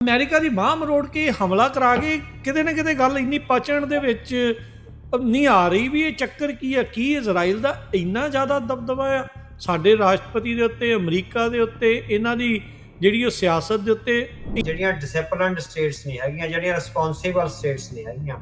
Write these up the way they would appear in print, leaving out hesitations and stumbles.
America ਦੀ ਬਾਂਹ ਮਰੋੜ ਕੇ ਹਮਲਾ ਕਰਾ ਕੇ ਕਿਤੇ ਨਾ ਕਿਤੇ ਗੱਲ ਇੰਨੀ ਪਚਣ ਦੇ ਵਿੱਚ ਨਹੀਂ ਆ ਰਹੀ ਵੀ ਇਹ ਚੱਕਰ ਕੀ ਆ। ਕੀ ਇਜ਼ਰਾਈਲ ਦਾ ਇੰਨਾ ਜ਼ਿਆਦਾ ਦਬਦਬਾ ਆ ਸਾਡੇ ਰਾਸ਼ਟਰਪਤੀ ਦੇ ਉੱਤੇ, ਅਮਰੀਕਾ ਦੇ ਉੱਤੇ, ਇਹਨਾਂ ਦੀ ਜਿਹੜੀ ਉਹ ਸਿਆਸਤ ਦੇ ਉੱਤੇ। ਜਿਹੜੀਆਂ ਡਿਸਪਲਿਨਡ ਸਟੇਟਸ ਨਹੀਂ ਹੈਗੀਆਂ, ਜਿਹੜੀਆਂ ਰਿਸਪੌਂਸਿਬਲ ਸਟੇਟਸ ਨਹੀਂ ਹੈਗੀਆਂ,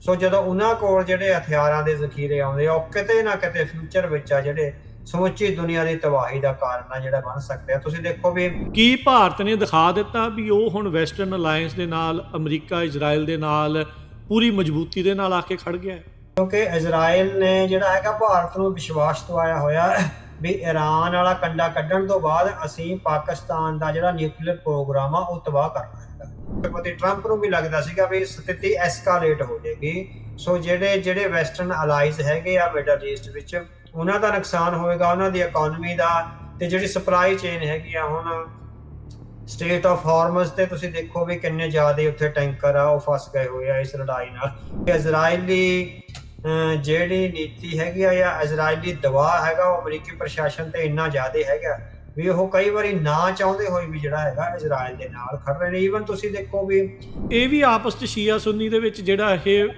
ਸੋ ਜਦੋਂ ਉਹਨਾਂ ਕੋਲ ਜਿਹੜੇ ਹਥਿਆਰਾਂ ਦੇ ਜ਼ਖੀਰੇ ਆਉਂਦੇ ਆ, ਉਹ ਕਿਤੇ ਨਾ ਕਿਤੇ ਫਿਊਚਰ ਵਿੱਚ ਆ ਜਿਹੜੇ ਸਮੁੱਚੀ ਦੁਨੀਆ ਦੀ ਤਬਾਹੀ ਦਾ ਕਾਰਨ ਆ ਜਿਹੜਾ ਬਣ ਸਕਦੇ ਆ। ਤੁਸੀਂ ਦੇਖੋ ਵੀ ਕੀ ਭਾਰਤ ਨੇ ਦਿਖਾ ਦਿੱਤਾ ਵੀ ਉਹ ਹੁਣ ਵੈਸਟਰਨ ਅਲਾਇੰਸ ਦੇ ਨਾਲ, ਅਮਰੀਕਾ ਇਜ਼ਰਾਈਲ ਦੇ ਨਾਲ ਪੂਰੀ ਮਜ਼ਬੂਤੀ ਦੇ ਨਾਲ ਆ ਕੇ ਖੜ ਗਿਆ ਹੈ। ਕਿਉਂਕਿ ਇਜ਼ਰਾਈਲ ਨੇ ਜਿਹੜਾ ਹੈਗਾ ਭਾਰਤ ਨੂੰ ਵਿਸ਼ਵਾਸ ਦਵਾਇਆ ਹੋਇਆ ਵੀ ਈਰਾਨ ਵਾਲਾ ਕੰਡਾ ਕੱਢਣ ਤੋਂ ਬਾਅਦ ਅਸੀਂ ਪਾਕਿਸਤਾਨ ਦਾ ਜਿਹੜਾ ਨਿਊਕਲੀਅਰ ਪ੍ਰੋਗਰਾਮ ਆ ਉਹ ਤਬਾਹ ਕਰਨਾ ਹੈਗਾ। ਰਾਸ਼ਟਰਪਤੀ ਟਰੰਪ ਨੂੰ ਵੀ ਲੱਗਦਾ ਸੀਗਾ ਵੀ ਸਥਿਤੀ ਐਸਕਾਲੇਟ ਹੋ ਜਾਏਗੀ, ਸੋ ਜਿਹੜੇ ਵੈਸਟਰਨ ਅਲਾਈਜ਼ ਹੈਗੇ ਆ ਮਿਡਲ ਈਸਟ ਵਿੱਚ, ਉਹਨਾਂ ਦਾ ਨੁਕਸਾਨ ਹੋਏਗਾ, ਉਹਨਾਂ ਦੀ ਇਕਨੋਮੀ ਦਾ, ਤੇ ਜਿਹੜੀ ਸਪਲਾਈ ਚੇਨ ਹੈਗੀ ਆ। ਹੁਣ ਸਟੇਟ ਆਫ ਹਾਰਮਜ਼ ਤੇ ਤੁਸੀਂ ਦੇਖੋ ਵੀ ਕਿੰਨੇ ਜ਼ਿਆਦਾ ਉੱਥੇ ਟੈਂਕਰ ਆ ਉਹ ਫਸ ਗਏ ਹੋਏ ਆ ਇਸ ਲੜਾਈ ਨਾਲ। ਇਜ਼ਰਾਈਲੀ ਜਿਹੜੀ ਨੀਤੀ ਹੈਗੀ ਆ ਜਾਂ ਇਜ਼ਰਾਈਲੀ ਦਬਾਅ ਹੈਗਾ ਉਹ ਅਮਰੀਕੀ ਪ੍ਰਸ਼ਾਸਨ ਤੇ ਇੰਨਾ ਜ਼ਿਆਦਾ ਹੈਗਾ ਵੀ ਉਹ ਕਈ ਵਾਰੀ ਨਾ ਚਾਹੁੰਦੇ ਹੋਏ ਵੀ ਜਿਹੜਾ ਹੈਗਾ ਇਜ਼ਰਾਈਲ ਦੇ ਨਾਲ ਖੜ ਰਹੇ ਨੇ। ਈਵਨ ਤੁਸੀਂ ਦੇਖੋ ਵੀ ਇਹ ਵੀ ਆਪਸ 'ਚ ਸ਼ੀਆ ਸੁੰਨੀ ਦੇ ਵਿੱਚ ਜਿਹੜਾ ਇਹ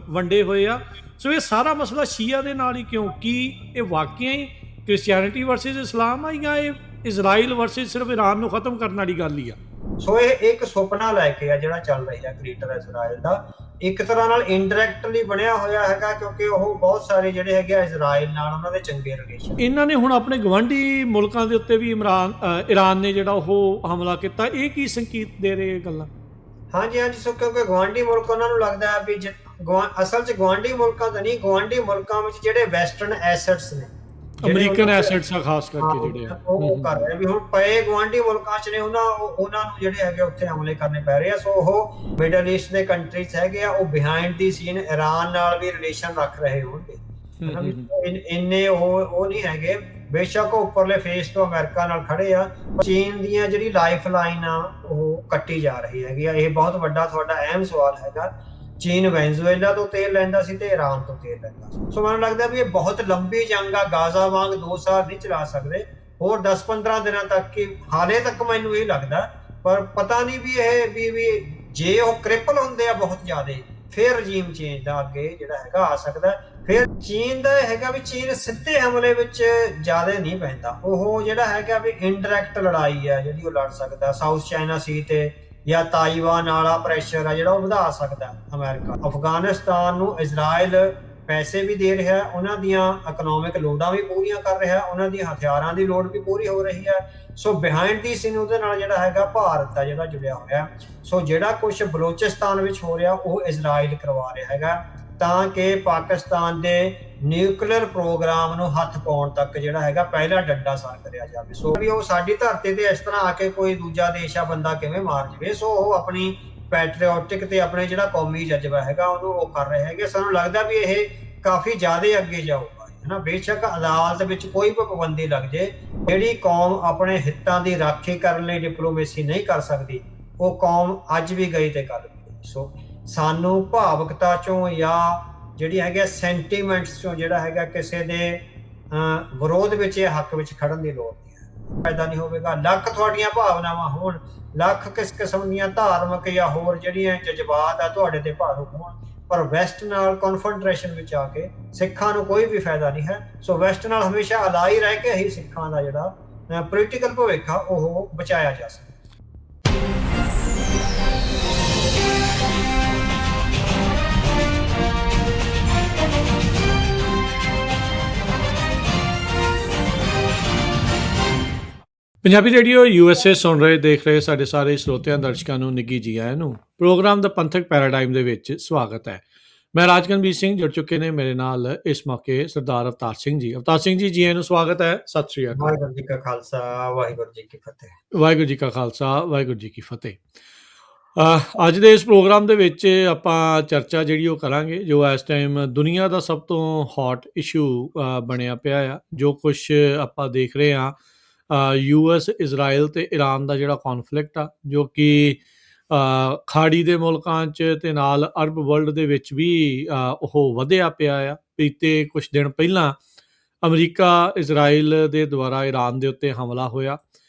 ਵੰਡੇ ਹੋਏ ਆ। ਸੋ ਇਹ ਸਾਰਾ ਮਸਲਾ ਸ਼ੀਆ ਦੇ ਨਾਲ ਹੀ ਕਿਉਂ? ਕੀ ਇਹ ਵਾਕਿਆ ਹੀ ਕ੍ਰਿਸਚੀਅਨਿਟੀ ਵਰਸਸ ਇਸਲਾਮ ਆ ਜਾਂ ਇਹ ਇਜ਼ਰਾਈਲ ਵਰਸਸ ਸਿਰਫ ਈਰਾਨ ਨੂੰ ਖਤਮ ਕਰਨ ਵਾਲੀ ਗੱਲ ਹੀ ਆ? ਸੋ ਇਹ ਇੱਕ ਸੁਪਨਾ ਲੈ ਕੇ ਆ ਜਿਹੜਾ ਚੱਲ ਰਿਹਾ ਗ੍ਰੇਟਰ ਇਜ਼ਰਾਈਲ ਦਾ, ਇੱਕ ਤਰ੍ਹਾਂ ਨਾਲ ਇਨਡਾਇਰੈਕਟਲੀ ਬਣਿਆ ਹੋਇਆ ਹੈਗਾ, ਕਿਉਂਕਿ ਉਹ ਬਹੁਤ ਸਾਰੇ ਜਿਹੜੇ ਹੈਗੇ ਇਜ਼ਰਾਈਲ ਨਾਲ ਉਹਨਾਂ ਦੇ ਚੰਗੇ ਰਿਲੇਸ਼ਨ। ਇਹਨਾਂ ਨੇ ਹੁਣ ਆਪਣੇ ਗਵਾਂਢੀ ਮੁਲਕਾਂ ਦੇ ਉੱਤੇ ਵੀ ਈਰਾਨ ਨੇ ਜਿਹੜਾ ਉਹ ਹਮਲਾ ਕੀਤਾ। ਇਹ ਕੀ ਸੰਕੇਤ ਦੇ ਰਹੇ ਗੱਲਾਂ? ਹਾਂਜੀ, ਸੋ ਕਿਉਂਕਿ ਗਵਾਂਢੀ ਮੁਲਕ ਉਹਨਾਂ ਨੂੰ ਲੱਗਦਾ ਹੈ ਵੀ ਅਸਲ 'ਚ ਗਵਾਂਢੀ ਮੁਲਕਾਂ ਤਾਂ ਨਹੀਂ, ਗਵਾਂਢੀ ਮੁਲਕਾਂ ਵਿੱਚ ਜਿਹੜੇ ਵੈਸਟਰਨ ਐਸੈਟਸ ਨੇ, ਅਮਰੀਕਨ ਐਸੈਟਸ ਆ ਖਾਸ ਕਰਕੇ ਜਿਹੜੇ ਆ ਉਹ ਕਰ ਰਹੇ ਵੀ ਹੁਣ ਪਏ ਗਵਾਂਢੀ ਮੁਲਕਾਂ 'ਚ ਨੇ, ਉਹਨਾਂ ਨੂੰ ਜਿਹੜੇ ਹੈਗੇ ਉੱਥੇ ਹਮਲੇ ਕਰਨੇ ਪੈ ਰਹੇ ਆ। ਸੋ ਉਹ ਮਿਡਲ ਈਸਟ ਦੇ ਕੰਟਰੀਜ਼ ਹੈਗੇ ਆ, ਉਹ ਬਿਹਾਈਂਡ ਦੀ ਸੀਨ ਈਰਾਨ ਨਾਲ ਵੀ ਰਿਲੇਸ਼ਨ ਰੱਖ ਰਹੇ ਹੋਣਗੇ। ਇੰਨੇ ਉਹ ਨਹੀਂ ਹੈਗੇ, ਬੇਸ਼ੱਕ ਉਹ ਉੱਪਰਲੇ ਫੇਸ ਤੋਂ ਅਮਰੀਕਾ ਨਾਲ ਖੜੇ ਆ। ਚੀਨ ਦੀਆਂ ਜਿਹੜੀ ਲਾਈਫ ਲਾਈਨ ਆ ਉਹ ਕੱਟੀ ਜਾ ਰਹੀ ਹੈਗੀ ਆ। ਇਹ ਬਹੁਤ ਵੱਡਾ ਤੁਹਾਡਾ ਅਹਿਮ ਸਵਾਲ ਹੈਗਾ। ਚੀਨ ਵੈਨਜ਼ੂਏਲਾ ਤੋਂ ਤੇਲ ਲੈਂਦਾ ਸੀ ਤੇ ਈਰਾਨ ਤੋਂ ਤੇਲ ਲੈਂਦਾ ਸੀ। ਸੋ ਮੈਨੂੰ ਲੱਗਦਾ ਵੀ ਇਹ ਬਹੁਤ ਲੰਬੀ ਜੰਗ ਆ, ਗਾਜ਼ਾ ਵਾਂਗ 2 ਸਾਲ ਨਹੀਂ ਚਲਾ ਸਕਦੇ, ਹੋਰ 10-15 ਦਿਨਾਂ ਤੱਕ ਹੀ ਹਾਲੇ ਤੱਕ ਮੈਨੂੰ ਇਹ ਲੱਗਦਾ। ਪਰ ਪਤਾ ਨਹੀਂ ਵੀ ਇਹ ਵੀ ਜੇ ਉਹ ਕ੍ਰਿਪਲ ਹੁੰਦੇ ਆ ਬਹੁਤ ਜ਼ਿਆਦਾ, ਫਿਰ ਰਜੀਮ ਚੇਂਜ ਦਾ ਅੱਗੇ ਜਿਹੜਾ ਹੈਗਾ ਆ ਸਕਦਾ। ਫਿਰ ਚੀਨ ਦਾ ਹੈਗਾ ਵੀ ਚੀਨ ਸਿੱਧੇ ਹਮਲੇ ਵਿੱਚ ਜ਼ਿਆਦਾ ਨਹੀਂ ਪੈਂਦਾ, ਉਹ ਜਿਹੜਾ ਹੈਗਾ ਵੀ ਇਨਡਾਇਰੈਕਟ ਲੜਾਈ ਆ ਜਿਹੜੀ ਉਹ ਲੜ ਸਕਦਾ। ਸਾਊਥ ਚਾਈਨਾ ਸੀ ਤੇ ਜਾਂ ਤਾਈਵਾਨ ਵਾਲਾ ਪ੍ਰੈਸ਼ਰ ਆ ਜਿਹੜਾ ਉਹ ਵਧਾ ਸਕਦਾ ਅਮਰੀਕਾ। ਅਫਗਾਨਿਸਤਾਨ ਨੂੰ ਇਜ਼ਰਾਈਲ ਪੈਸੇ ਵੀ ਦੇ ਰਿਹਾ, ਉਹਨਾਂ ਦੀਆਂ ਇਕਨੋਮਿਕ ਲੋੜਾਂ ਵੀ ਪੂਰੀਆਂ ਕਰ ਰਿਹਾ, ਉਹਨਾਂ ਦੀਆਂ ਹਥਿਆਰਾਂ ਦੀ ਲੋੜ ਵੀ ਪੂਰੀ ਹੋ ਰਹੀ ਹੈ। ਸੋ ਬਿਹਾਈਂਡ ਦੀ ਸੀਨ ਉਹਦੇ ਨਾਲ ਜਿਹੜਾ ਹੈਗਾ ਭਾਰਤ ਦਾ ਜਿਹੜਾ ਜੁੜਿਆ ਹੋਇਆ। ਸੋ ਜਿਹੜਾ ਕੁਝ ਬਲੋਚਿਸਤਾਨ ਵਿੱਚ ਹੋ ਰਿਹਾ ਉਹ ਇਜ਼ਰਾਈਲ ਕਰਵਾ ਰਿਹਾ ਹੈਗਾ, ਤਾਂ ਕਿ ਪਾਕਿਸਤਾਨ ਦੇ ਨਿਊਕਲੀਅਰ ਪ੍ਰੋਗਰਾਮ ਨੂੰ ਹੱਥ ਪਾਉਣ ਤੱਕ ਜਿਹੜਾ ਹੈਗਾ ਪਹਿਲਾ ਡੰਡਾ ਸਰ ਕਰਿਆ ਜਾਵੇ। ਸੋ ਵੀ ਉਹ ਸਾਡੀ ਧਰਤੀ ਤੇ ਇਸ ਤਰ੍ਹਾਂ ਆ ਕੇ ਕੋਈ ਦੂਜਾ ਦੇਸ਼ ਆ ਬੰਦਾ ਕਿਵੇਂ ਮਾਰ ਜਾਵੇ। ਸੋ ਉਹ ਆਪਣੀ ਪੈਟਰੀਓਟਿਕ ਤੇ ਆਪਣੇ ਜਿਹੜਾ ਕੌਮੀ ਜਜ਼ਬਾ ਹੈਗਾ ਉਹਨੂੰ ਉਹ ਕਰ ਰਹੇ ਹੈਗੇ। ਸਾਨੂੰ ਲੱਗਦਾ ਵੀ ਇਹ ਕਾਫੀ ਜ਼ਿਆਦਾ ਅੱਗੇ ਜਾਊਗਾ, ਹਨਾ। ਬੇਸ਼ੱਕ ਅਦਾਲਤ ਵਿੱਚ ਕੋਈ ਵੀ ਪਾਬੰਦੀ ਲੱਗ ਜੇ, ਜਿਹੜੀ ਕੌਮ ਆਪਣੇ ਹਿੱਤਾਂ ਦੀ ਰਾਖੀ ਕਰਨ ਲਈ ਡਿਪਲੋਮੇਸੀ ਨਹੀਂ ਕਰ ਸਕਦੀ, ਉਹ ਕੌਮ ਅੱਜ ਵੀ ਗਈ ਤੇ ਕੱਲ ਵੀ। ਸੋ ਸਾਨੂੰ ਭਾਵੁਕਤਾ ਚੋਂ ਜਾਂ ਜਿਹੜੀ ਹੈਗਾ ਸੈਂਟੀਮੈਂਟਸ ਚੋਂ ਜਿਹੜਾ ਹੈਗਾ ਕਿਸੇ ਦੇ ਵਿਰੋਧ ਵਿੱਚ ਜਾਂ ਹੱਕ ਵਿੱਚ ਖੜਨ ਦੀ ਲੋੜ ਨਹੀਂ ਹੈ। ਫਾਇਦਾ ਨਹੀਂ ਹੋਵੇਗਾ। ਲੱਖ ਤੁਹਾਡੀਆਂ ਭਾਵਨਾਵਾਂ ਹੋਣ, ਲੱਖ ਕਿਸ ਕਿਸਮ ਦੀਆਂ ਧਾਰਮਿਕ ਜਾਂ ਹੋਰ ਜਿਹੜੀਆਂ ਜਜ਼ਬਾਤ ਆ ਤੁਹਾਡੇ ਤੇ ਭਾਰੂ ਹੋਣ, ਪਰ ਵੈਸਟ ਨਾਲ ਕਨਫਰੰਟ੍ਰੇਸ਼ਨ ਵਿੱਚ ਆ ਕੇ ਸਿੱਖਾਂ ਨੂੰ ਕੋਈ ਵੀ ਫਾਇਦਾ ਨਹੀਂ ਹੈ। ਸੋ ਵੈਸਟ ਨਾਲ ਹਮੇਸ਼ਾ ਅਲਾਈ ਰਹਿ ਕੇ ਹੀ ਸਿੱਖਾਂ ਦਾ ਜਿਹੜਾ ਪੋਲੀਟੀਕਲ ਭਵਿੱਖ ਆ ਉਹ ਬਚਾਇਆ ਜਾ ਸਕਦਾ। ਪੰਜਾਬੀ ਰੇਡੀਓ USA ਸੁਣ ਰਹੇ, ਦੇਖ ਰਹੇ ਸਾਡੇ ਸਾਰੇ ਸਰੋਤਿਆਂ ਦਰਸ਼ਕਾਂ ਨੂੰ ਨਿੱਘੀ ਜੀ ਆਇਆਂ ਨੂੰ। ਪ੍ਰੋਗਰਾਮ ਦਾ ਪੰਥਕ ਪੈਰਾਡਾਈਮ ਦੇ ਵਿੱਚ ਸਵਾਗਤ ਹੈ। ਮੈਂ ਰਾਜਕਨਵੀਰ ਸਿੰਘ, ਜੁੜ ਚੁੱਕੇ ਨੇ ਮੇਰੇ ਨਾਲ ਇਸ ਮੌਕੇ ਸਰਦਾਰ ਅਵਤਾਰ ਸਿੰਘ ਜੀ। ਅਵਤਾਰ ਸਿੰਘ ਜੀ, ਜੀ ਆਇਆਂ ਨੂੰ ਸਵਾਗਤ ਹੈ। ਸਤਿ ਸ੍ਰੀ ਅਕਾਲ। ਵਾਹਿਗੁਰੂ ਜੀ ਕਾ ਖਾਲਸਾ, ਵਾਹਿਗੁਰੂ ਜੀ ਕੀ ਫਤਿਹ। ਵਾਹਿਗੁਰੂ ਜੀ ਕਾ ਖਾਲਸਾ, ਵਾਹਿਗੁਰੂ ਜੀ ਕੀ ਫਤਿਹ। ਅੱਜ ਦੇ ਇਸ ਪ੍ਰੋਗਰਾਮ ਦੇ ਵਿੱਚ ਆਪਾਂ ਚਰਚਾ ਜਿਹੜੀ ਉਹ ਕਰਾਂਗੇ ਜੋ ਇਸ ਟਾਈਮ ਦੁਨੀਆ ਦਾ ਸਭ ਤੋਂ ਹੌਟ ਇਸ਼ੂ ਬਣਿਆ ਪਿਆ ਆ। ਜੋ ਕੁਛ ਆਪਾਂ ਦੇਖ ਰਹੇ ਹਾਂ, US ਇਜ਼ਰਾਈਲ ਤੇ ਈਰਾਨ ਦਾ ਜਿਹੜਾ ਕੌਨਫਲਿਕਟ ਆ, ਜੋ ਕਿ ਖਾੜੀ ਦੇ ਮੁਲਕਾਂ 'ਚ ਤੇ ਨਾਲ ਅਰਬ ਵਰਲਡ ਦੇ ਵਿੱਚ ਵੀ ਉਹ ਵਧਿਆ ਪਿਆ ਆ। ਬੀਤੇ ਕੁਛ ਦਿਨ ਪਹਿਲਾਂ ਅਮਰੀਕਾ ਇਜ਼ਰਾਈਲ ਦੇ ਦੁਆਰਾ ਈਰਾਨ ਦੇ ਉੱਤੇ ਹਮਲਾ ਹੋਇਆ।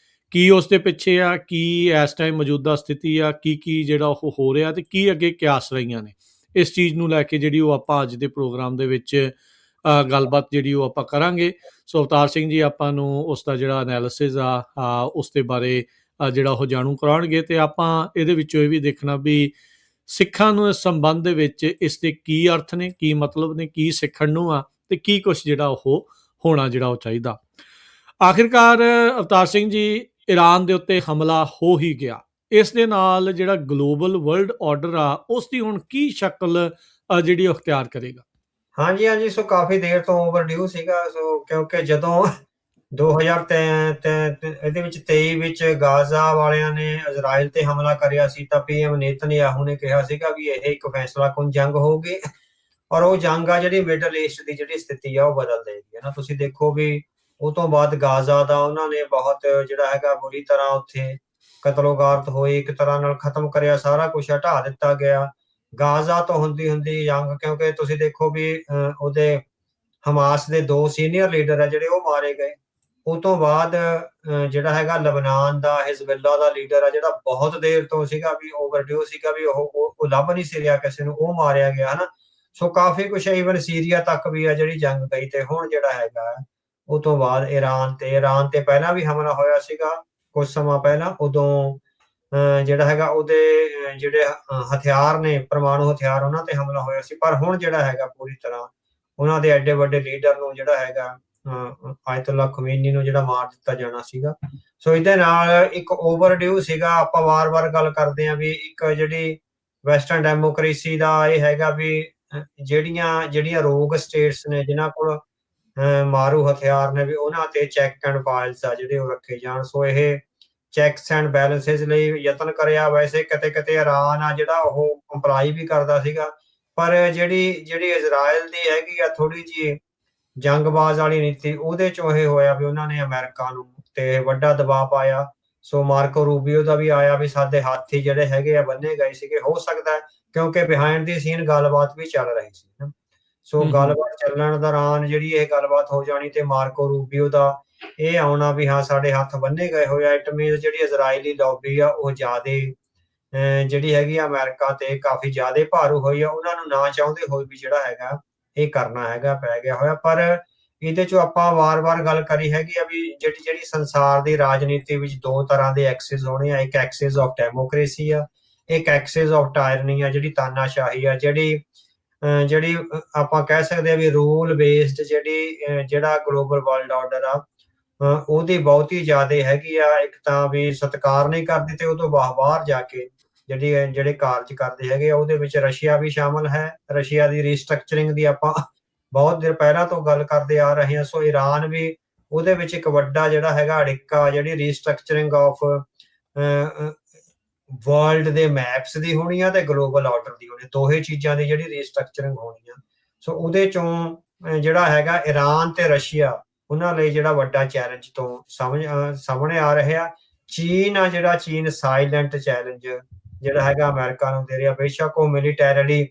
ਕੀ ਉਸ ਦੇ ਪਿੱਛੇ ਆ, ਕੀ ਇਸ ਟਾਈਮ ਮੌਜੂਦਾ ਸਥਿਤੀ ਆ, ਕੀ ਜਿਹੜਾ ਉਹ ਹੋ ਰਿਹਾ ਤੇ ਕੀ ਅੱਗੇ ਕਿਆਸ ਰਹੀਆਂ ਨੇ, ਇਸ ਚੀਜ਼ ਨੂੰ ਲੈ ਕੇ ਜਿਹੜੀ ਉਹ ਆਪਾਂ ਅੱਜ ਦੇ ਪ੍ਰੋਗਰਾਮ ਦੇ ਵਿੱਚ ਗੱਲਬਾਤ ਜਿਹੜੀ ਉਹ ਆਪਾਂ ਕਰਾਂਗੇ। ਸੋ ਅਵਤਾਰ ਸਿੰਘ ਜੀ ਆਪਾਂ ਨੂੰ ਉਸ ਦਾ ਜਿਹੜਾ ਐਨਾਲਿਸਿਸ ਆ ਉਸ ਦੇ ਬਾਰੇ ਜਿਹੜਾ ਉਹ ਜਾਣੂ ਕਰਾਉਣਗੇ, ਤੇ ਆਪਾਂ ਇਹਦੇ ਵਿੱਚੋਂ ਇਹ ਵੀ ਦੇਖਣਾ ਵੀ ਸਿੱਖਾਂ ਨੂੰ ਇਸ ਸੰਬੰਧ ਦੇ ਵਿੱਚ ਇਸ ਦੇ ਕੀ ਅਰਥ ਨੇ, ਕੀ ਮਤਲਬ ਨੇ, ਕੀ ਸਿੱਖਣ ਨੂੰ ਆ ਤੇ ਕੀ ਕੁਛ ਜਿਹੜਾ ਉਹ ਹੋਣਾ ਜਿਹੜਾ ਉਹ ਚਾਹੀਦਾ। ਆਖਿਰਕਾਰ ਅਵਤਾਰ ਸਿੰਘ ਜੀ, ਈਰਾਨ ਦੇ ਉੱਤੇ ਹਮਲਾ ਹੋ ਹੀ ਗਿਆ, ਇਸ ਦੇ ਨਾਲ ਜਿਹੜਾ ਗਲੋਬਲ ਵਰਲਡ ਆਰਡਰ ਆ ਉਸ ਦੀ ਹੁਣ ਕੀ ਸ਼ਕਲ ਜਿਹੜੀ ਉਹ ਅਖਤਿਆਰ ਕਰੇਗਾ? ਹਾਂਜੀ ਹਾਂਜੀ, ਸੋ ਕਾਫੀ ਦੇਰ ਤੋਂ ਓਵਰਡਿਊ ਸੀਗਾ। ਸੋ ਕਿਉਂਕਿ ਜਦੋਂ 2023 ਇਹਦੇ ਵਿੱਚ 23 ਵਿੱਚ ਗਾਜ਼ਾ ਵਾਲਿਆਂ ਨੇ ਇਜ਼ਰਾਈਲ ਤੇ ਹਮਲਾ ਕਰਿਆ ਸੀ, ਤਾਂ PM ਨੇਤਨਯਾਹੂ ਨੇ ਕਿਹਾ ਸੀਗਾ ਵੀ ਇਹ ਇੱਕ ਫੈਸਲਾਕੁਨ ਜੰਗ ਹੋਊਗੀ ਔਰ ਉਹ ਜੰਗ ਆ ਜਿਹੜੀ ਮਿਡਲ ਈਸਟ ਦੀ ਜਿਹੜੀ ਸਥਿਤੀ ਆ ਉਹ ਬਦਲ ਦੇਗੀ, ਹੈ ਨਾ। ਤੁਸੀਂ ਦੇਖੋ ਵੀ ਉਹ ਤੋਂ ਬਾਅਦ ਗਾਜ਼ਾ ਦਾ ਉਹਨਾਂ ਨੇ ਬਹੁਤ ਜਿਹੜਾ ਹੈਗਾ ਬੁਰੀ ਤਰ੍ਹਾਂ ਉੱਥੇ ਕਤਲੋਗਾਰਤ ਹੋਈ, ਇੱਕ ਤਰ੍ਹਾਂ ਨਾਲ ਖਤਮ ਕਰਿਆ, ਸਾਰਾ ਕੁਝ ਹਟਾ ਦਿੱਤਾ ਗਿਆ। ਗਾਜ਼ਾ ਤੋਂ ਹੁੰਦੀ ਹੁੰਦੀ ਜੰਗ, ਕਿਉਂਕਿ ਤੁਸੀਂ ਦੇਖੋ ਵੀ ਉਹਦੇ ਹਮਾਸ ਦੇ 2 ਸੀਨੀਅਰ ਲੀਡਰ ਆ ਜਿਹੜੇ ਉਹ ਮਾਰੇ ਗਏ। ਉਹ ਤੋਂ ਬਾਅਦ ਜਿਹੜਾ ਹੈਗਾ ਲਬਨਾਨ ਦਾ ਹਿਜ਼ਬੁੱਲਾ ਦਾ ਲੀਡਰ ਆ ਜਿਹੜਾ ਬਹੁਤ ਦੇਰ ਤੋਂ ਸੀਗਾ ਵੀ ਓਵਰਡਿਊ ਸੀਗਾ ਵੀ ਉਹ ਲੱਭ ਨਹੀਂ ਸੀ ਰਿਹਾ ਕਿਸੇ ਨੂੰ, ਉਹ ਮਾਰਿਆ ਗਿਆ, ਹਨਾ। ਸੋ ਕਾਫੀ ਕੁਛ, ਈਵਨ ਸੀਰੀਆ ਤੱਕ ਵੀ ਆ ਜਿਹੜੀ ਜੰਗ ਗਈ। ਤੇ ਹੁਣ ਜਿਹੜਾ ਹੈਗਾ ਉਹ ਤੋਂ ਬਾਅਦ ਈਰਾਨ ਤੇ ਪਹਿਲਾਂ ਵੀ ਹਮਲਾ ਹੋਇਆ ਸੀਗਾ ਕੁਝ ਸਮਾਂ ਪਹਿਲਾਂ, ਉਦੋਂ ਜਿਹੜਾ ਹੈਗਾ ਉਹਦੇ ਜਿਹੜੇ ਹਥਿਆਰ ਨੇ, ਪਰਮਾਣੂ ਹਥਿਆਰ, ਉਹਨਾਂ ਤੇ ਹਮਲਾ ਹੋਇਆ ਸੀ। ਪਰ ਹੁਣ ਜਿਹੜਾ ਹੈਗਾ ਪੂਰੀ ਤਰ੍ਹਾਂ ਉਹਨਾਂ ਦੇ ਐਡੇ ਵੱਡੇ ਲੀਡਰ ਨੂੰ ਜਿਹੜਾ ਹੈਗਾ ਆਇਤੁੱਲਾ ਖਮੇਨੀ ਨੂੰ ਜਿਹੜਾ ਮਾਰ ਦਿੱਤਾ ਜਾਣਾ ਸੀਗਾ। ਸੋ ਇਹਦੇ ਨਾਲ ਇੱਕ ਓਵਰਡਿਊ ਸੀਗਾ। ਆਪਾਂ ਵਾਰ-ਵਾਰ ਗੱਲ ਕਰਦੇ ਹਾਂ ਵੀ ਇੱਕ ਜਿਹੜੀ ਵੈਸਟਰਨ ਡੈਮੋਕ੍ਰੇਸੀ ਦਾ ਇਹ ਹੈਗਾ ਵੀ ਜਿਹੜੀਆਂ ਰੋਗ ਸਟੇਟਸ ਨੇ ਜਿਨ੍ਹਾਂ ਕੋਲ ਮਾਰੂ ਹਥਿਆਰ ਨੇ, ਵੀ ਉਹਨਾਂ ਤੇ ਚੈੱਕ ਐਂਡ ਬਾਲਸ ਆ ਜਿਹੜੇ ਉਹ ਰੱਖੇ ਜਾਣ। ਸੋ ਇਹ ਚੈਕਸ ਐਂਡ ਬੈਲੈਂਸਿਸ ਲਈ ਯਤਨ ਕਰਿਆ। ਵੈਸੇ ਕਿਤੇ ਈਰਾਨ ਆ ਜਿਹੜਾ ਉਹ ਕੰਪਲਾਈ ਵੀ ਕਰਦਾ ਸੀਗਾ, ਪਰ ਜਿਹੜੀ ਇਜ਼ਰਾਈਲ ਦੀ ਹੈਗੀ ਆ ਥੋੜੀ ਜਿਹੀ ਜੰਗਬਾਜ਼ ਵਾਲੀ ਨੀਤੀ, ਉਹਦੇ ਚੋਂ ਇਹ ਹੋਇਆ ਵੀ ਉਹਨਾਂ ਨੇ ਅਮਰੀਕਾ ਨੂੰ ਤੇ ਵੱਡਾ ਦਬਾਅ ਪਾਇਆ। ਸੋ ਮਾਰਕੋ ਰੂਬੀਓ ਦਾ ਵੀ ਆਇਆ ਵੀ ਸਾਡੇ ਹੱਥ ਹੀ ਜਿਹੜੇ ਹੈਗੇ ਆ ਬੰਨੇ ਗਏ ਸੀਗੇ। ਹੋ ਸਕਦਾ ਕਿਉਂਕਿ ਬਿਹਾਈਂਡ ਦੀ ਸੀਨ ਗੱਲਬਾਤ ਵੀ ਚੱਲ ਰਹੀ ਸੀ। ਸੋ ਗੱਲਬਾਤ ਚੱਲਣ ਦੌਰਾਨ ਜਿਹੜੀ ਇਹ ਗੱਲਬਾਤ ਹੋ ਜਾਣੀ ਤੇ ਮਾਰਕੋ ਰੂਬੀਓ ਦਾ ਇਹ ਆਉਣਾ ਵੀ ਹਾਂ ਸਾਡੇ ਹੱਥ ਬੰਨੇ ਗਏ ਹੋਏ ਆ। ਇਟ ਮੀਨਸ ਜਿਹੜੀ ਇਜ਼ਰਾਈਲੀ ਲੌਬੀ ਆ ਉਹ ਜ਼ਿਆਦੇ ਜਿਹੜੀ ਹੈਗੀ ਆ ਅਮਰੀਕਾ ਤੇ ਕਾਫੀ ਜ਼ਿਆਦੇ ਭਾਰੂ ਹੋਈ ਆ। ਉਹਨਾਂ ਨੂੰ ਨਾ ਚਾਹੁੰਦੇ ਹੋਏ ਵੀ ਜਿਹੜਾ ਹੈਗਾ ਇਹ ਕਰਨਾ ਹੈਗਾ ਪੈ ਗਿਆ ਹੋਇਆ। ਪਰ ਇਹਦੇ ਚੋਂ ਆਪਾਂ ਵਾਰ-ਵਾਰ ਗੱਲ ਕਰੀ ਹੈਗੀ ਆ ਵੀ ਜਿਹੜੀ ਸੰਸਾਰ ਦੀ ਰਾਜਨੀਤੀ ਵਿੱਚ 2 ਤਰ੍ਹਾਂ ਦੇ ਐਕਸਿਸ ਹੋਣੇ ਆ। ਇੱਕ ਐਕਸਿਸ ਆਫ ਡੈਮੋਕ੍ਰੇਸੀ ਆ, ਇੱਕ ਐਕਸਿਸ ਆਫ ਟਾਇਰਨੀ ਆ, ਜਿਹੜੀ ਤਾਨਾਸ਼ਾਹੀ ਆ, ਜਿਹੜੀ ਆਪਾਂ ਕਹਿ ਸਕਦੇ ਆ ਵੀ ਰੂਲ ਬੇਸਡ ਜਿਹੜਾ ਗਲੋਬਲ ਵਰਲਡ ਆਰਡਰ ਆ ਉਹਦੀ ਬਹੁਤੀ ਜ਼ਿਆਦਾ ਹੈਗੀ ਆ। ਇੱਕ ਤਾਂ ਵੀ ਸਤਿਕਾਰ ਨਹੀਂ ਕਰਦੇ ਤੇ ਉਹ ਤੋਂ ਬਾਹਰ ਜਾ ਕੇ ਜਿਹੜੇ ਕਾਰਜ ਕਰਦੇ ਹੈਗੇ ਆ, ਉਹਦੇ ਵਿੱਚ ਰਸ਼ੀਆ ਵੀ ਸ਼ਾਮਲ ਹੈ। ਰਸ਼ੀਆ ਦੀ ਰੀਸਟਰਕਚਰਿੰਗ ਦੀ ਆਪਾਂ ਬਹੁਤ ਦੇਰ ਪਹਿਲਾਂ ਤੋਂ ਗੱਲ ਕਰਦੇ ਆ ਰਹੇ ਹਾਂ। ਸੋ ਈਰਾਨ ਵੀ ਉਹਦੇ ਵਿੱਚ ਇੱਕ ਵੱਡਾ ਜਿਹੜਾ ਹੈਗਾ ਅੜਿੱਕਾ, ਜਿਹੜੀ ਰੀਸਟਰਕਚਰਿੰਗ ਆਫ ਵਰਲਡ ਦੇ ਮੈਪਸ ਦੀ ਹੋਣੀ ਆ ਤੇ ਗਲੋਬਲ ਆਰਡਰ ਦੀ ਹੋਣੀ, ਦੋਹੇ ਚੀਜ਼ਾਂ ਦੀ ਜਿਹੜੀ ਰੀਸਟਰਕਚਰਿੰਗ ਹੋਣੀ ਆ। ਸੋ ਉਹਦੇ ਚੋਂ ਜਿਹੜਾ ਹੈਗਾ ਈਰਾਨ ਤੇ ਰਸ਼ੀਆ, ਉਹਨਾਂ ਲਈ ਜਿਹੜਾ ਵੱਡਾ ਚੈਲੰਜ ਤੋਂ ਸਾਹਮਣੇ ਆ ਰਿਹਾ। ਚੀਨ ਆ ਜਿਹੜਾ, ਚੀਨ ਸਾਇਲੈਂਟ ਚੈਲੰਜ ਜਿਹੜਾ ਹੈਗਾ ਅਮਰੀਕਾ ਨੂੰ ਦੇ ਰਿਹਾ। ਬੇਸ਼ੱਕ ਉਹ ਮਿਲੀਟੈਰਲੀ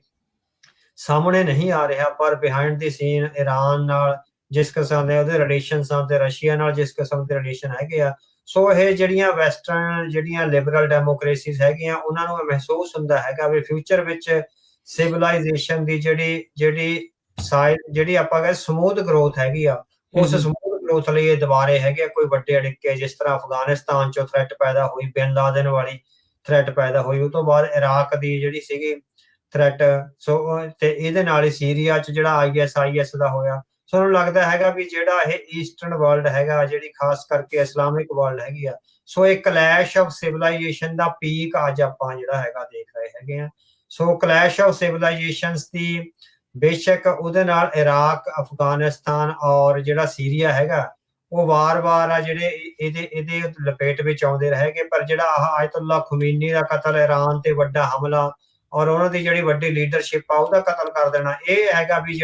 ਸਾਹਮਣੇ ਨਹੀਂ ਆ ਰਿਹਾ, ਪਰ ਬਿਹਾਈਂਡ ਦੀ ਸੀਨ ਈਰਾਨ ਨਾਲ ਜਿਸ ਕਿਸਮ ਦੇ ਉਹਦੇ ਰਿਲੇਸ਼ਨਸ ਆ ਤੇ ਰਸ਼ੀਆ ਨਾਲ ਜਿਸ ਕਿਸਮ ਦੇ ਰਿਲੇਸ਼ਨ ਹੈਗੇ ਆ। ਸੋ ਇਹ ਜਿਹੜੀਆਂ ਵੈਸਟਰਨ ਜਿਹੜੀਆਂ ਲਿਬਰਲ ਡੈਮੋਕ੍ਰੇਸੀਜ਼ ਹੈਗੀਆਂ, ਉਹਨਾਂ ਨੂੰ ਮਹਿਸੂਸ ਹੁੰਦਾ ਹੈਗਾ ਵੀ ਫਿਊਚਰ ਵਿੱਚ ਸਿਵਲਾਈਜੇਸ਼ਨ ਦੀ ਜਿਹੜੀ ਆਪਾਂ ਕਹਿੰਦੇ ਸਮੂਥ ਗਰੋਥ ਹੈਗੀ ਆ, ਉਸ ਸਮੂਥ ਗਰੋਥ ਲਈ ਇਹ ਦੁਬਾਰੇ ਹੈਗੇ ਕੋਈ ਵੱਡੇ ਅੜਿੱਕੇ। ਜਿਸ ਤਰ੍ਹਾਂ ਅਫਗਾਨਿਸਤਾਨ ਚੋਂ ਥ੍ਰੈਟ ਪੈਦਾ ਹੋਈ, ਬਿਨ ਲਾਦਨ ਵਾਲੀ ਥ੍ਰੈਟ ਪੈਦਾ ਹੋਈ, ਉਹ ਤੋਂ ਬਾਅਦ ਇਰਾਕ ਦੀ ਜਿਹੜੀ ਸੀਗੀ ਥ੍ਰੈਟ, ਸੋ ਤੇ ਇਹਦੇ ਨਾਲ ਹੀ ਸੀਰੀਆ 'ਚ ਜਿਹੜਾ IS ਦਾ ਹੋਇਆ। ਸੋ ਮੈਨੂੰ ਲੱਗਦਾ ਹੈਗਾ ਵੀ ਜਿਹੜਾ ਇਹ ਈਸਟਰਨ ਵਰਲਡ ਹੈਗਾ, ਜਿਹੜੀ ਖਾਸ ਕਰਕੇ ਇਸਲਾਮਿਕ ਵਰਲਡ ਹੈਗੀ ਆ, ਸੋ ਇਹ clash of civilisation the peak ਅੱਜ ਆਪਾਂ ਜਿਹੜਾ ਹੈਗਾ ਦੇਖ ਰਹੇ ਹੈਗੇ ਆ। ਸੋ ਕਲੈਸ਼ ਆਫ ਸਿਵਲਾਈਜੇਸ਼ਨਸ ਦੀ ਬੇਸ਼ੱਕ ਉਹਦੇ ਨਾਲ ਇਰਾਕ, ਅਫਗਾਨਿਸਤਾਨ ਔਰ ਜਿਹੜਾ ਸੀਰੀਆ ਹੈਗਾ ਉਹ ਵਾਰ-ਵਾਰ ਆ ਜਿਹੜੇ ਇਹਦੇ ਲਪੇਟ ਵਿੱਚ ਆਉਂਦੇ ਰਹੇਗੇ। ਪਰ ਜਿਹੜਾ ਆਇਤੁੱਲਾ ਖਮੀਨੀ ਦਾ ਕਤਲ, ਈਰਾਨ ਤੇ ਵੱਡਾ ਹਮਲਾ ਔਰ ਉਹਨਾਂ ਦੀ ਜਿਹੜੀ ਵੱਡੀ ਲੀਡਰਸ਼ਿਪ ਆ ਉਹਦਾ ਕਤਲ ਕਰ ਦੇਣਾ, ਇਹ ਹੈਗਾ ਵੀ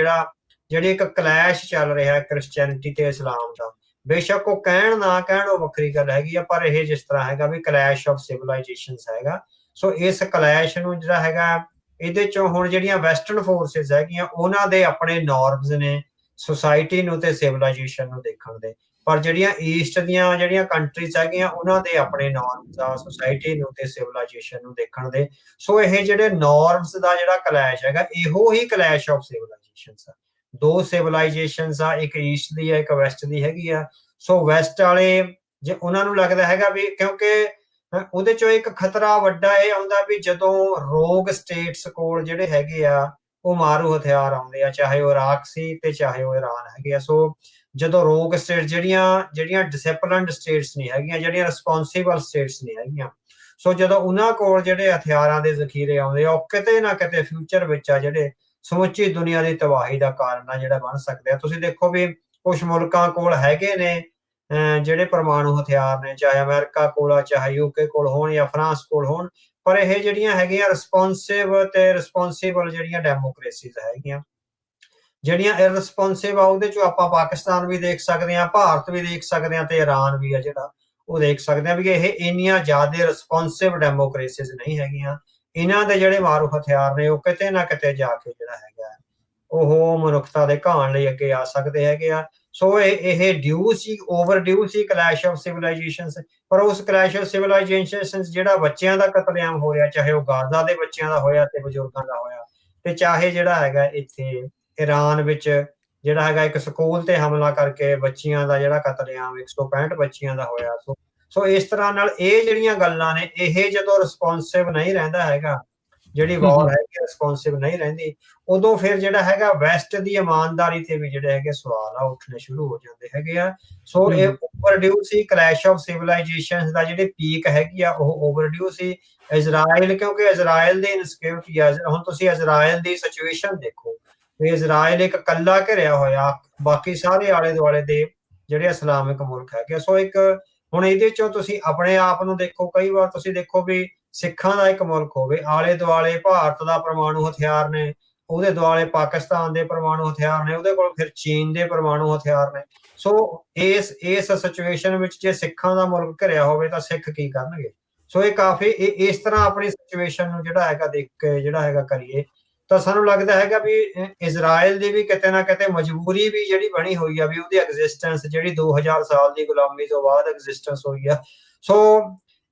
ਜਿਹੜੀ ਇੱਕ ਕਲੈਸ਼ ਚੱਲ ਰਿਹਾ ਕ੍ਰਿਸਚੈਨਿਟੀ ਤੇ ਇਸਲਾਮ ਦਾ। ਬੇਸ਼ੱਕ ਉਹ ਕਹਿਣ ਨਾ ਕਹਿਣ ਉਹ ਵੱਖਰੀ ਗੱਲ ਹੈਗੀ ਆ, ਪਰ ਇਹ ਜਿਸ ਤਰ੍ਹਾਂ ਹੈਗਾ ਵੀ ਕਲੈਸ਼ ਆਫ ਸਿਵਲਾਈਜੇਸ਼ਨਸ ਹੈਗਾ। ਸੋ ਇਸ ਕਲੈਸ਼ ਨੂੰ ਜਿਹੜਾ ਹੈਗਾ ਇਹਦੇ ਚੋਂ ਹੁਣ ਜਿਹੜੀਆਂ ਵੈਸਟਰਨ ਫੋਰਸਿਸ ਹੈਗੀਆਂ ਉਹਨਾਂ ਦੇ ਆਪਣੇ ਨੋਰਮਸ ਨੇ ਸੁਸਾਇਟੀ ਨੂੰ ਤੇ ਸਿਵਲਾਈਜੇਸ਼ਨ ਨੂੰ ਦੇਖਣ ਦੇ। ਪਰ ਜਿਹੜੀਆਂ ਈਸਟ ਦੀਆਂ ਜਿਹੜੀਆਂ ਕੰਟਰੀਜ਼ ਹੈਗੀਆਂ ਉਹਨਾਂ ਦੇ ਆਪਣੇ ਨੋਰਮਸ ਆ ਸੋਸਾਇਟੀ ਨੂੰ ਤੇ ਸਿਵਲਾਈਜੇਸ਼ਨ ਨੂੰ ਦੇਖਣ ਦੇ। ਸੋ ਇਹ ਜਿਹੜੇ ਨੋਰਮਸ ਦਾ ਜਿਹੜਾ ਕਲੈਸ਼ ਹੈਗਾ ਇਹੋ ਹੀ ਕਲੈਸ਼ ਆਫ ਸਿਵਲਾਈਜੇਸ਼ਨਸ ਆ। ਦੋ ਸਿਵਲਾਈਜੇਸ਼ਨਸ ਆ, ਇੱਕ ਈਸਟ ਦੀ ਆ ਇੱਕ ਵੈਸਟ ਦੀ ਹੈਗੀ ਆ। ਸੋ ਵੈਸਟ ਵਾਲੇ ਜੇ ਉਹਨਾਂ ਨੂੰ ਲੱਗਦਾ ਹੈਗਾ ਵੀ ਕਿਉਂਕਿ ਉਹਦੇ ਚੋਂ ਇੱਕ ਖਤਰਾ ਵੱਡਾ ਇਹ ਆਉਂਦਾ ਵੀ ਜਦੋਂ ਰੋਗ ਸਟੇਟਸ ਕੋਲ ਜਿਹੜੇ ਹੈਗੇ ਆ ਉਹ ਮਾਰੂ ਹਥਿਆਰ ਆਉਂਦੇ ਆ, ਚਾਹੇ ਉਹ ਇਰਾਕ ਸੀ ਤੇ ਚਾਹੇ ਉਹ ਈਰਾਨ ਹੈਗੇ ਆ। ਸੋ ਜਦੋਂ ਰੋਗ ਸਟੇਟ ਜਿਹੜੀਆਂ ਡਿਸਿਪਲਿਨਡ ਸਟੇਟਸ ਨਹੀਂ ਹੈਗੀਆਂ, ਜਿਹੜੀਆਂ ਰਿਸਪੌਂਸਿਬਲ ਸਟੇਟਸ ਨਹੀਂ ਹੈਗੀਆਂ, ਸੋ ਜਦੋਂ ਉਹਨਾਂ ਕੋਲ ਜਿਹੜੇ ਹਥਿਆਰਾਂ ਦੇ ਜ਼ਖੀਰੇ ਆਉਂਦੇ ਆ ਉਹ ਕਿਤੇ ਨਾ ਕਿਤੇ ਫਿਊਚਰ ਵਿੱਚ ਆ ਜਿਹੜੇ ਸਮੁੱਚੀ ਦੁਨੀਆ ਦੀ ਤਬਾਹੀ ਦਾ ਕਾਰਨ ਆ ਜਿਹੜਾ ਬਣ ਸਕਦੇ ਆ। ਤੁਸੀਂ ਦੇਖੋ ਵੀ ਕੁਝ ਮੁਲਕਾਂ ਕੋਲ ਹੈਗੇ ਨੇ ਜਿਹੜੇ ਪਰਮਾਣੂ ਹਥਿਆਰ ਨੇ, ਚਾਹੇ ਅਮਰੀਕਾ ਕੋਲ ਆ, ਚਾਹੇ ਯੂਕੇ ਕੋਲ ਹੋਣ ਜਾਂ ਫਰਾਂਸ ਕੋਲ ਹੋਣ, ਪਰ ਇਹ ਜਿਹੜੀਆਂ ਹੈਗੀਆਂ ਰਿਸਪੌਂਸਿਵ ਤੇ ਰਿਸਪੌਂਸਿਬਲ ਜਿਹੜੀਆਂ ਡੈਮੋਕ੍ਰੇਸੀਜ਼ ਹੈਗੀਆਂ। ਜਿਹੜੀਆਂ ਇਰਰਿਸਪੌਂਸਿਵ ਆ ਉਹਦੇ ਚੋਂ ਆਪਾਂ ਪਾਕਿਸਤਾਨ ਵੀ ਦੇਖ ਸਕਦੇ ਹਾਂ, ਭਾਰਤ ਵੀ ਦੇਖ ਸਕਦੇ ਹਾਂ ਤੇ ਈਰਾਨ ਵੀ ਆ ਜਿਹੜਾ ਉਹ ਦੇਖ ਸਕਦੇ ਹਾਂ ਵੀ ਇਹ ਇੰਨੀਆਂ ਜ਼ਿਆਦਾ ਰਿਸਪੌਂਸਿਵ ਡੈਮੋਕ੍ਰੇਸੀਜ਼ ਨਹੀਂ ਹੈਗੀਆਂ। ਇਹਨਾਂ ਦੇ ਜਿਹੜੇ ਮਾਰੂ ਹਥਿਆਰ ਨੇ ਉਹ ਕਿਤੇ ਨਾ ਕਿਤੇ ਜਾ ਕੇ ਜਿਹੜਾ ਹੈਗਾ ਉਹ ਮਨੁੱਖਤਾ ਦੇ ਘਾਣ ਲਈ ਅੱਗੇ ਆ ਸਕਦੇ ਹੈਗੇ ਆ। ਸੋ ਇਹ ਡਿਊ ਸੀ, ਓਵਰ ਡਿਊ ਸੀ ਕਲੈਸ਼ ਆਫ ਸਿਵਲਾਈਜੇਸ਼ਨਸ। ਪਰ ਉਸ ਕਲੈਸ਼ ਆਫ ਸਿਵਲਾਈਜੇਸ਼ਨਸ ਜਿਹੜਾ ਬੱਚਿਆਂ ਦਾ ਕਤਲੇਆਮ ਹੋ ਰਿਹਾ, ਚਾਹੇ ਉਹ ਗਾਜ਼ਾ ਦੇ ਬੱਚਿਆਂ ਦਾ ਹੋਇਆ ਤੇ ਬਜ਼ੁਰਗਾਂ ਦਾ ਹੋਇਆ, ਤੇ ਚਾਹੇ ਜਿਹੜਾ ਹੈਗਾ ਇੱਥੇ ਈਰਾਨ ਵਿੱਚ ਜਿਹੜਾ ਹੈਗਾ ਇੱਕ ਸਕੂਲ ਤੇ ਹਮਲਾ ਕਰਕੇ ਬੱਚੀਆਂ ਦਾ ਜਿਹੜਾ ਕਤਲੇਆਮ 165 ਬੱਚੀਆਂ ਦਾ ਹੋਇਆ। ਸੋ ਇਸ ਤਰ੍ਹਾਂ ਨਾਲ ਇਹ ਜਿਹੜੀਆਂ ਗੱਲਾਂ ਨੇ ਇਹ ਜਦੋਂ ਰਿਸਪੌਂਸਿਵ ਨਹੀਂ ਰਹਿੰਦਾ ਹੈਗਾ, ਜਿਹੜੀ ਵਾਰ ਹੈਗੀ ਰਿਸਪੌਂਸਿਵ ਨਹੀਂ ਰਹਿੰਦੀ, ਉਦੋਂ ਫਿਰ ਜਿਹੜਾ ਹੈਗਾ ਵੈਸਟ ਦੀ ਇਮਾਨਦਾਰੀ ਤੇ ਵੀ ਜਿਹੜੇ ਹੈਗੇ ਸਵਾਲ ਆ ਉੱਠਣੇ ਸ਼ੁਰੂ ਹੋ ਜਾਂਦੇ ਹੈਗੇ ਆ। ਸੋ ਇਹ ਓਵਰਡਿਊ ਸੀ ਕਲੈਸ਼ ਆਫ ਸਿਵਲਾਈਜੇਸ਼ਨਸ ਦਾ ਜਿਹੜੀ ਪੀਕ ਹੈਗੀ ਆ ਉਹ ਓਵਰਡਿਊ ਸੀ। ਇਜ਼ਰਾਈਲ, ਕਿਉਂਕਿ ਇਜ਼ਰਾਈਲ ਦੀ ਇਨਸਿਕਿਉਰਿਟੀ ਆ, ਹੁਣ ਤੁਸੀਂ ਇਜ਼ਰਾਈਲ ਦੀ ਸਿਚੁਏਸ਼ਨ ਦੇਖੋ, ਇਜ਼ਰਾਈਲ ਇੱਕ ਕੱਲਾ ਘਿਰਿਆ ਹੋਇਆ, ਬਾਕੀ ਸਾਰੇ ਆਲੇ ਦੁਆਲੇ ਦੇ ਜਿਹੜੇ ਇਸਲਾਮਿਕ ਮੁਲਕ ਹੈਗੇ। ਸੋ ਇੱਕ ਹੁਣ ਇਹਦੇ ਚੋਂ ਤੁਸੀਂ ਆਪਣੇ ਆਪ ਨੂੰ ਦੇਖੋ, ਕਈ ਵਾਰ ਤੁਸੀਂ ਦੇਖੋ ਵੀ ਸਿੱਖਾਂ ਦਾ ਇੱਕ ਮੁਲਕ ਹੋਵੇ, ਆਲੇ ਦੁਆਲੇ ਭਾਰਤ ਦਾ ਪਰਮਾਣੂ ਹਥਿਆਰ ਨੇ, ਉਹਦੇ ਦੁਆਲੇ ਪਾਕਿਸਤਾਨ ਦੇ ਪਰਮਾਣੂ ਹਥਿਆਰ ਨੇ, ਉਹਦੇ ਕੋਲ ਫਿਰ ਚੀਨ ਦੇ ਪਰਮਾਣੂ ਹਥਿਆਰ ਨੇ। ਸੋ ਇਸ ਸਿਚੁਏਸ਼ਨ ਵਿੱਚ ਜੇ ਸਿੱਖਾਂ ਦਾ ਮੁਲਕ ਘਿਰਿਆ ਹੋਵੇ ਤਾਂ ਸਿੱਖ ਕੀ ਕਰਨਗੇ? ਸੋ ਇਹ ਕਾਫੀ ਇਸ ਤਰ੍ਹਾਂ ਆਪਣੀ ਸਿਚੁਏਸ਼ਨ ਨੂੰ ਜਿਹੜਾ ਹੈਗਾ ਦੇਖ ਕੇ ਜਿਹੜਾ ਹੈਗਾ ਕਰੀਏ ਤਾਂ ਸਾਨੂੰ ਲੱਗਦਾ ਹੈਗਾ ਵੀ ਇਜ਼ਰਾਈਲ ਦੀ ਵੀ ਕਿਤੇ ਨਾ ਕਿਤੇ ਮਜਬੂਰੀ ਵੀ ਜਿਹੜੀ ਬਣੀ ਹੋਈ ਆ ਵੀ ਉਹਦੀ ਐਗਜ਼ਿਸਟੈਂਸ ਜਿਹੜੀ 2000 ਸਾਲ ਦੀ ਗੁਲਾਮੀ ਤੋਂ ਬਾਅਦ ਐਗਜ਼ਿਸਟੈਂਸ ਹੋਈ ਆ। ਸੋ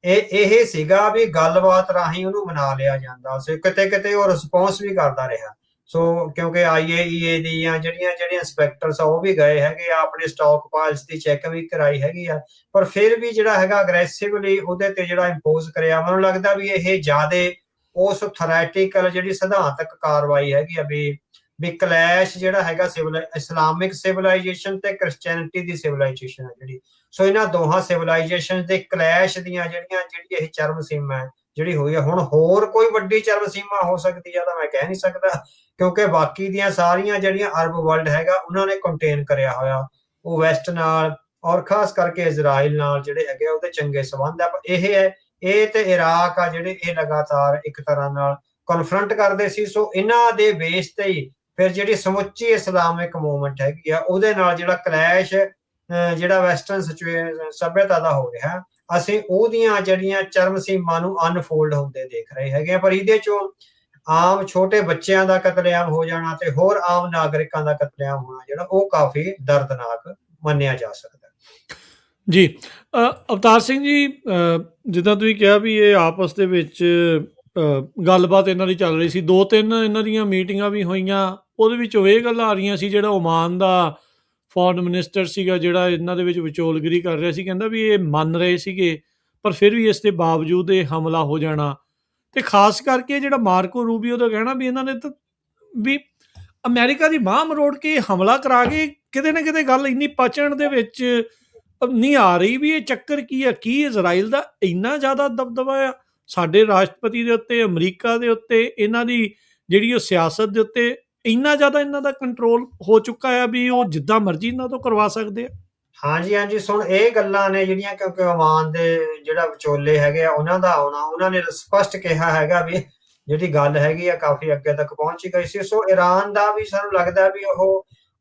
ਇਹ ਸੀਗਾ ਵੀ ਗੱਲਬਾਤ ਰਾਹੀਂ ਉਹਨੂੰ ਮਨਾ ਲਿਆ ਜਾਂਦਾ ਸੀ, ਕਿਤੇ ਕਿਤੇ ਉਹ ਰਿਸਪੌਂਸ ਵੀ ਕਰਦਾ ਰਿਹਾ। ਸੋ ਕਿਉਂਕਿ IAEA ਦੀਆਂ ਜਿਹੜੀਆਂ ਇੰਸਪੈਕਟਰਸ ਆ ਉਹ ਵੀ ਗਏ ਹੈਗੇ ਆ, ਆਪਣੇ ਸਟਾਕ ਪਾਈਲਸ ਦੀ ਚੈੱਕ ਵੀ ਕਰਾਈ ਹੈਗੀ ਆ, ਪਰ ਫਿਰ ਵੀ ਜਿਹੜਾ ਹੈਗਾ ਅਗਰੈਸਿਵਲੀ ਉਹਦੇ ਤੇ ਜਿਹੜਾ ਇੰਪੋਜ਼ ਕਰਿਆ। ਮੈਨੂੰ ਲੱਗਦਾ ਵੀ ਇਹ ਜ਼ਿਆਦੇ ਉਸ ਥਰੈਟੀਕਲ ਜਿਹੜੀ ਸਿਧਾਂਤਕ ਕਾਰਵਾਈ ਹੈਗੀ ਆ ਵੀ ਕਲੈਸ਼ ਜਿਹੜਾ ਹੈਗਾ ਇਸਲਾਮਿਕ ਸਿਵਲਾਈਜੇਸ਼ਨ ਤੇ ਕ੍ਰਿਸਚੈਨਿਟੀ ਦੀ ਸਿਵਲਾਈਜੇਸ਼ਨ ਹੈ ਜਿਹੜੀ। ਸੋ ਇਹਨਾਂ ਦੋਹਾਂ ਸਿਵਲਾਈਜੇਸ਼ਨ ਦੇ ਕਲੈਸ਼ ਦੀਆਂ ਜਿਹੜੀ ਇਹ ਚਰਮ ਸੀਮਾ ਹੈ ਜਿਹੜੀ ਹੋਈ ਹੈ। ਹੁਣ ਹੋਰ ਕੋਈ ਵੱਡੀ ਚਰਮ ਸੀਮਾ ਹੋ ਸਕਦੀ ਹੈ ਤਾਂ ਮੈਂ ਕਹਿ ਨਹੀਂ ਸਕਦਾ, ਕਿਉਂਕਿ ਬਾਕੀ ਦੀਆਂ ਸਾਰੀਆਂ ਜਿਹੜੀਆਂ ਅਰਬ ਵਰਲਡ ਹੈਗਾ ਉਹਨਾਂ ਨੇ ਕੰਟੇਨ ਕਰਿਆ ਹੋਇਆ ਉਹ ਵੈਸਟ ਨਾਲ, ਔਰ ਖਾਸ ਕਰਕੇ ਇਜ਼ਰਾਈਲ ਨਾਲ ਜਿਹੜੇ ਹੈਗੇ ਉਹਦੇ ਚੰਗੇ ਸੰਬੰਧ ਆ। ਇਹ ਤੇ ਇਰਾਕ ਆ ਜਿਹੜੇ ਇਹ ਲਗਾਤਾਰ ਇੱਕ ਤਰ੍ਹਾਂ ਨਾਲ ਕਨਫਰੰਟ ਕਰਦੇ ਸੀ। ਸੋ ਇਹਨਾਂ ਦੇ ਬੇਸ ਤੇ ਹੀ ਫਿਰ ਜਿਹੜੀ ਸਮੁੱਚੀ ਇਸਲਾਮਿਕ ਮੂਵਮੈਂਟ ਹੈਗੀ ਆ ਉਹਦੇ ਨਾਲ ਜਿਹੜਾ ਕਲੈਸ਼ ਜਿਹੜਾ ਵੈਸਟਰਨ ਸਭਿਅਤਾ ਦਾ ਹੋ ਰਿਹਾ, ਅਸੀਂ ਉਹਦੀਆਂ ਜਿਹੜੀਆਂ ਚਰਮ ਸੀਮਾ ਨੂੰ ਅਨਫੋਲਡ ਹੁੰਦੇ ਦੇਖ ਰਹੇ ਹੈਗੇ ਆ। ਪਰ ਇਹਦੇ ਚੋਂ ਆਮ ਛੋਟੇ ਬੱਚਿਆਂ ਦਾ ਕਤਲੇਆਮ ਹੋ ਜਾਣਾ ਤੇ ਹੋਰ ਆਮ ਨਾਗਰਿਕਾਂ ਦਾ ਕਤਲੇਆਮ ਹੋਣਾ ਜਿਹੜਾ ਉਹ ਕਾਫੀ ਦਰਦਨਾਕ ਮੰਨਿਆ ਜਾ ਸਕਦਾ ਜੀ। ਅਵਤਾਰ ਸਿੰਘ ਜੀ, ਜਿੱਦਾਂ ਤੁਸੀਂ ਕਿਹਾ ਵੀ ਇਹ ਆਪਸ ਦੇ ਵਿੱਚ ਗੱਲਬਾਤ ਇਹਨਾਂ ਦੀ ਚੱਲ ਰਹੀ ਸੀ, 2-3 ਇਹਨਾਂ ਦੀਆਂ ਮੀਟਿੰਗਾਂ ਵੀ ਹੋਈਆਂ, ਉਹਦੇ ਵਿੱਚ ਇਹ ਗੱਲਾਂ ਆ ਰਹੀਆਂ ਸੀ, ਜਿਹੜਾ ਓਮਾਨ ਦਾ ਫੋਰਨ ਮਿਨਿਸਟਰ ਸੀਗਾ ਜਿਹੜਾ ਇਹਨਾਂ ਦੇ ਵਿੱਚ ਵਿਚੋਲਗਰੀ ਕਰ ਰਿਹਾ ਸੀ, ਕਹਿੰਦਾ ਵੀ ਇਹ ਮੰਨ ਰਹੇ ਸੀਗੇ ਪਰ ਫਿਰ ਵੀ ਇਸ ਦੇ ਬਾਵਜੂਦ ਇਹ ਹਮਲਾ ਹੋ ਜਾਣਾ। ਤੇ ਖਾਸ ਕਰਕੇ ਜਿਹੜਾ ਮਾਰਕੋ ਰੂਬੀਓ ਦਾ ਕਹਿਣਾ ਵੀ ਇਹਨਾਂ ਨੇ ਤਾਂ ਵੀ ਅਮਰੀਕਾ ਦੀ ਬਾਂਹ ਮਰੋੜ ਕੇ ਹਮਲਾ ਕਰਾ ਕੇ ਕਿਤੇ ਨਾ ਕਿਤੇ ਗੱਲ ਇੰਨੀ ਪਚਣ ਦੇ ਵਿੱਚ ਨਹੀਂ ਆ ਰਹੀ ਵੀ ਇਹ ਚੱਕਰ ਕੀ ਆ। ਕੀ ਇਜ਼ਰਾਈਲ ਦਾ ਇੰਨਾ ਜ਼ਿਆਦਾ ਦਬਦਬਾ ਆ ਸਾਡੇ ਰਾਸ਼ਟਰਪਤੀ ਦੇ ਉੱਤੇ, ਅਮਰੀਕਾ ਦੇ ਉੱਤੇ, ਇਹਨਾਂ ਦੀ ਜਿਹੜੀ ਉਹ ਸਿਆਸਤ ਦੇ ਉੱਤੇ ਇੰਨਾ ਜ਼ਿਆਦਾ ਇਹਨਾਂ ਦਾ ਕੰਟਰੋਲ ਹੋ ਚੁੱਕਾ ਆ ਵੀ ਉਹ ਜਿੱਦਾਂ ਮਰਜ਼ੀ ਇਹਨਾਂ ਤੋਂ ਕਰਵਾ ਸਕਦੇ ਆ? ਹਾਂਜੀ। ਸੁਣ ਇਹ ਗੱਲਾਂ ਨੇ ਜਿਹੜੀਆਂ, ਕਿਉਂਕਿ ਓਮਾਨ ਦੇ ਜਿਹੜਾ ਵਿਚੋਲੇ ਹੈਗੇ ਆ ਉਹਨਾਂ ਦਾ ਆਉਣਾ, ਉਹਨਾਂ ਨੇ ਸਪਸ਼ਟ ਕਿਹਾ ਹੈਗਾ ਵੀ ਜਿਹੜੀ ਗੱਲ ਹੈਗੀ ਆ ਕਾਫੀ ਅੱਗੇ ਤੱਕ ਪਹੁੰਚ ਗਈ ਸੀ। ਸੋ ਈਰਾਨ ਦਾ ਵੀ ਸਾਨੂੰ ਲੱਗਦਾ ਵੀ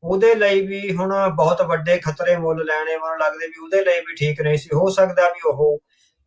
ਉਹਦੇ ਲਈ ਵੀ ਹੁਣ ਬਹੁਤ ਵੱਡੇ ਖਤਰੇ ਮੁੱਲ ਲੈਣੇ ਮੈਨੂੰ ਲੱਗਦੇ ਵੀ ਉਹਦੇ ਲਈ ਵੀ ਠੀਕ ਨਹੀਂ ਸੀ। ਹੋ ਸਕਦਾ ਵੀ ਉਹ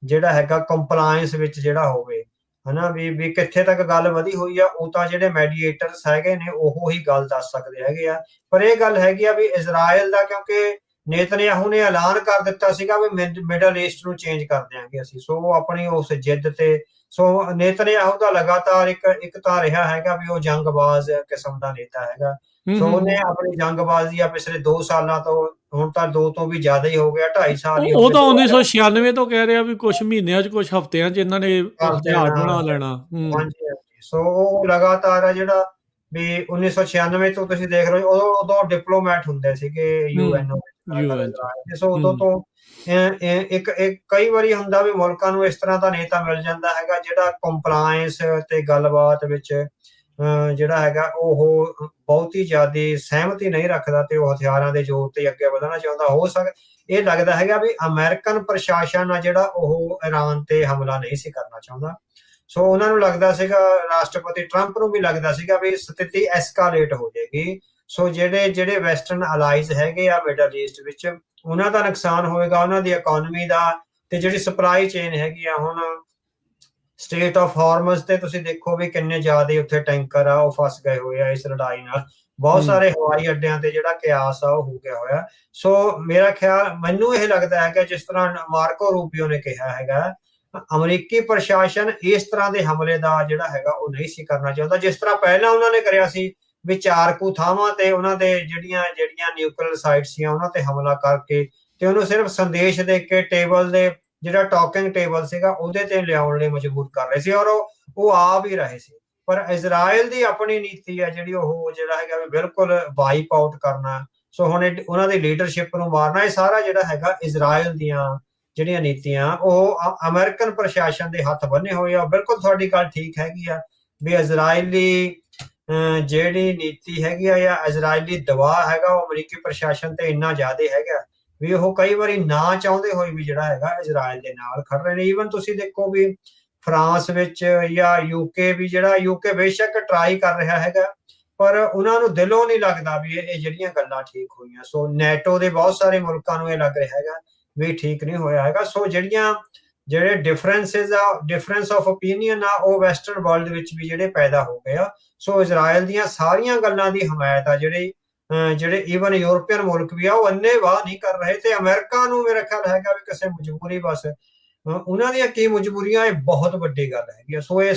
ਜਿਹੜਾ ਹੈਗਾ ਕੰਪਲਾਇੰਸ ਵਿੱਚ ਜਿਹੜਾ ਹੋਵੇ, ਹਨਾ ਵੀ ਕਿੱਥੇ ਤੱਕ ਗੱਲ ਵਧੀ ਹੋਈ ਆ ਉਹ ਤਾਂ ਜਿਹੜੇ ਮੈਡੀਏਟਰਸ ਹੈਗੇ ਨੇ ਉਹ ਹੀ ਗੱਲ ਦੱਸ ਸਕਦੇ ਹੈਗੇ ਆ। ਪਰ ਇਹ ਗੱਲ ਹੈਗੀ ਆ ਵੀ ਇਜ਼ਰਾਈਲ ਦਾ, ਕਿਉਂਕਿ ਨੇਤਨਯਾਹੂ ਨੇ ਐਲਾਨ ਕਰ ਦਿੱਤਾ ਸੀਗਾ ਵੀ ਮਿਡਲ ਈਸਟ ਨੂੰ ਚੇਂਜ ਕਰ ਦਿਆਂਗੇ ਅਸੀਂ। ਸੋ ਉਹ ਆਪਣੀ ਉਸ ਜਿੱਦ ਤੇ, ਸੋ ਨੇਤਨਯਾਹੂ ਦਾ ਲਗਾਤਾਰ ਇੱਕ ਤਾਂ ਰਿਹਾ ਹੈਗਾ ਵੀ ਉਹ ਜੰਗਬਾਜ਼ ਕਿਸਮ ਦਾ ਨੇਤਾ ਹੈਗਾ। ਸੋ ਉਹਨੇ ਆਪਣੀ ਜੰਗਬਾਜ਼ੀ ਆ ਪਿਛਲੇ 2 ਸਾਲਾਂ ਤੋਂ, ਹੁਣ ਤਾਂ 2 ਤੋਂ ਵੀ ਜ਼ਿਆਦਾ ਹੀ ਹੋ ਗਿਆ, 2.5 ਸਾਲ ਹੀ ਹੋ ਉਹ ਗਏ ਤਾਂ 1996 ਤੋਂ ਕਹਿ ਰਿਹਾ ਵੀ ਕੁਝ ਮਹੀਨਿਆਂ 'ਚ ਕੁਝ ਹਫ਼ਤਿਆਂ 'ਚ ਇਹਨਾਂ ਨੇ ਕਰ ਹਥਿਆਰ ਦੇਣਾ। ਬਣਾ ਲੈਣਾ। ਹਾਂਜੀ ਹਾਂਜੀ। ਸੋ ਉਹ ਲਗਾਤਾਰ ਆ ਜਿਹੜਾ ਵੀ 1996 ਤੋਂ ਤੁਸੀਂ ਦੇਖ ਰਹੇ ਹੋ, ਉਦੋਂ ਡਿਪਲੋਮੈਟ ਹੁੰਦੇ ਸੀਗੇ ਯੂਐਨਓ UN 'ਚ। ਵਿੱਚ। ਸੋ ਉਦੋਂ ਤੋਂ ਇੱਕ ਕਈ ਵਾਰੀ ਹੁੰਦਾ ਵੀ ਮੁਲਕਾਂ ਨੂੰ ਇਸ ਤਰ੍ਹਾਂ ਦਾ ਨੇਤਾ ਮਿਲ ਜਾਂਦਾ ਹੈਗਾ ਜਿਹੜਾ ਕੰਪਲਾਇੰਸ ਤੇ ਗੱਲਬਾਤ ਵਿੱਚ ਜਿਹੜਾ ਹੈਗਾ ਉਹ ਬਹੁਤੀ ਜ਼ਿਆਦਾ ਸਹਿਮਤੀ ਨਹੀਂ ਰੱਖਦਾ ਤੇ ਉਹ ਹਥਿਆਰਾਂ ਦੇ ਜ਼ੋਰ ਤੇ ਅੱਗੇ ਵਧਣਾ ਚਾਹੁੰਦਾ। ਹੋ ਸਕਦਾ ਇਹ ਲੱਗਦਾ ਹੈਗਾ ਵੀ ਅਮਰੀਕਨ ਪ੍ਰਸ਼ਾਸਨ ਆ ਜਿਹੜਾ ਉਹ ਈਰਾਨ ਤੇ ਹਮਲਾ ਨਹੀਂ ਸੀ ਕਰਨਾ ਚਾਹੁੰਦਾ। ਸੋ ਉਹਨਾਂ ਨੂੰ ਲੱਗਦਾ ਸੀਗਾ, ਰਾਸ਼ਟਰਪਤੀ ਟਰੰਪ ਨੂੰ ਵੀ ਲੱਗਦਾ ਸੀਗਾ ਵੀ ਸਥਿਤੀ ਐਸਕਾਲੇਟ ਹੋ ਜਾਏਗੀ। ਸੋ ਜਿਹੜੇ ਵੈਸਟਰਨ ਅਲਾਈਜ਼ ਹੈਗੇ ਆ ਮਿਡਲ ਈਸਟ ਵਿੱਚ, ਉਹਨਾਂ ਦਾ ਨੁਕਸਾਨ ਹੋਏਗਾ, ਉਹਨਾਂ ਦੀ ਇਕਨੋਮੀ ਦਾ, ਤੇ ਜਿਹੜੀ ਸਪਲਾਈ ਚੇਨ ਹੈਗੀ ਆ, ਹੁਣ ਸਟੇਟ ਆਫ ਹਾਰਮਜ਼ ਤੇ ਤੁਸੀਂ ਦੇਖੋ ਵੀ ਕਿੰਨੇ ਜ਼ਿਆਦਾ ਉੱਥੇ ਟੈਂਕਰ ਆ ਉਹ ਫਸ ਗਏ ਹੋਏ ਆ ਇਸ ਲੜਾਈ ਨਾਲ। ਬਹੁਤ ਸਾਰੇ ਹਵਾਈ ਅੱਡਿਆਂ ਤੇ ਜਿਹੜਾ ਕਿਆਸ ਆ ਉਹ ਹੋ ਗਿਆ ਹੋਇਆ। ਸੋ ਮੇਰਾ ਖਿਆਲ, ਮੈਨੂੰ ਇਹ ਲੱਗਦਾ ਹੈ ਕਿ ਜਿਸ ਤਰ੍ਹਾਂ ਮਾਰਕੋ ਰੂਬੀਓ ਨੇ ਕਿਹਾ ਹੈਗਾ, ਅਮਰੀਕੀ ਪ੍ਰਸ਼ਾਸਨ ਇਸ ਤਰ੍ਹਾਂ ਦੇ ਹਮਲੇ ਦਾ ਜਿਹੜਾ ਹੈਗਾ ਉਹ ਨਹੀਂ ਸੀ ਕਰਨਾ ਚਾਹੁੰਦਾ, ਜਿਸ ਤਰ੍ਹਾਂ ਪਹਿਲਾਂ ਉਹਨਾਂ ਨੇ ਕਰਿਆ ਸੀ ਵੀ 4 ਕੁ ਥਾਵਾਂ ਤੇ ਉਹਨਾਂ ਦੇ ਜਿਹੜੀਆਂ ਨਿਊਕਲੀਅਰ ਸਾਈਟ ਸੀ ਉਹਨਾਂ ਤੇ ਹਮਲਾ ਕਰਕੇ ਤੇ ਉਹਨੂੰ ਸਿਰਫ ਸੰਦੇਸ਼ ਦੇ ਕੇ ਟੇਬਲ ਦੇ ਜਿਹੜਾ ਟਾਕਿੰਗ ਟੇਬਲ ਸੀਗਾ ਉਹਦੇ ਤੇ ਲਿਆਉਣ ਲਈ ਮਜਬੂਰ ਕਰ ਰਹੇ ਸੀ, ਔਰ ਉਹ ਆ ਵੀ ਰਹੇ ਸੀ। ਪਰ ਇਜ਼ਰਾਈਲ ਦੀ ਆਪਣੀ ਨੀਤੀ ਹੈ ਜਿਹੜੀ ਉਹ ਜਿਹੜਾ ਹੈਗਾ ਵੀ ਬਿਲਕੁਲ ਵਾਈਪ ਆਊਟ ਕਰਨਾ। ਸੋ ਹੁਣ ਉਹਨਾਂ ਦੀ ਲੀਡਰਸ਼ਿਪ ਨੂੰ ਮਾਰਨਾ, ਇਹ ਸਾਰਾ ਜਿਹੜਾ ਹੈਗਾ ਇਜ਼ਰਾਈਲ ਦੀਆਂ ਜਿਹੜੀਆਂ ਨੀਤੀਆਂ ਉਹ ਅਮਰੀਕਨ ਪ੍ਰਸ਼ਾਸਨ ਦੇ ਹੱਥ ਬੰਨੇ ਹੋਏ ਆ। ਬਿਲਕੁਲ ਤੁਹਾਡੀ ਗੱਲ ਠੀਕ ਹੈਗੀ ਆ ਵੀ ਇਜ਼ਰਾਈਲੀ ਜਿਹੜੀ ਨੀਤੀ ਹੈਗੀ ਆ ਜਾਂ ਇਜ਼ਰਾਈਲੀ ਦਬਾਅ ਹੈਗਾ ਉਹ ਅਮਰੀਕੀ ਪ੍ਰਸ਼ਾਸਨ ਤੇ ਇੰਨਾ ਜ਼ਿਆਦਾ ਹੈਗਾ ਵੀ ਉਹ ਕਈ ਵਾਰੀ ਨਾ ਚਾਹੁੰਦੇ ਹੋਏ ਵੀ ਜਿਹੜਾ ਹੈਗਾ ਇਜ਼ਰਾਈਲ ਦੇ ਨਾਲ ਖੜ ਰਹੇ ਨੇ। ਈਵਨ ਤੁਸੀਂ ਦੇਖੋ ਵੀ ਫਰਾਂਸ ਵਿੱਚ ਜਾਂ ਯੂਕੇ ਵੀ, ਜਿਹੜਾ ਯੂਕੇ ਬੇਸ਼ੱਕ ਟਰਾਈ ਕਰ ਰਿਹਾ ਹੈਗਾ ਪਰ ਉਹਨਾਂ ਨੂੰ ਦਿਲੋਂ ਨਹੀਂ ਲੱਗਦਾ ਵੀ ਇਹ ਜਿਹੜੀਆਂ ਗੱਲਾਂ ਠੀਕ ਹੋਈਆਂ। ਸੋ ਨੈਟੋ ਦੇ ਬਹੁਤ ਸਾਰੇ ਮੁਲਕਾਂ ਨੂੰ ਇਹ ਲੱਗ ਰਿਹਾ ਹੈਗਾ ਵੀ ਠੀਕ ਨਹੀਂ ਹੋਇਆ ਹੈਗਾ। ਸੋ ਜਿਹੜੇ ਡਿਫਰੈਂਸ ਆਫ ਓਪੀਨੀਅਨ ਆ ਉਹ ਵੈਸਟਰਨ ਵਰਲਡ ਵਿੱਚ ਵੀ ਜਿਹੜੇ ਪੈਦਾ ਹੋ ਗਏ ਆ। ਸੋ ਇਜ਼ਰਾਈਲ ਦੀਆਂ ਸਾਰੀਆਂ ਗੱਲਾਂ ਦੀ ਹਮਾਇਤ ਆ ਜਿਹੜੇ ਈਵਨ ਯੂਰਪੀਅਨ ਮੁਲਕ ਵੀ ਆ ਉਹ ਅੰਨ੍ਹੇਵਾਹ ਨਹੀਂ ਕਰ ਰਹੇ। ਤੇ ਅਮਰੀਕਾ ਨੂੰ ਮੇਰਾ ਖਿਆਲ ਹੈਗਾ ਵੀ ਕਿਸੇ ਮਜਬੂਰੀ, ਬਸ ਉਹਨਾਂ ਦੀਆਂ ਕੀ ਮਜਬੂਰੀਆਂ, ਇਹ ਬਹੁਤ ਵੱਡੀ ਗੱਲ ਹੈਗੀ ਆ। ਸੋ ਇਹ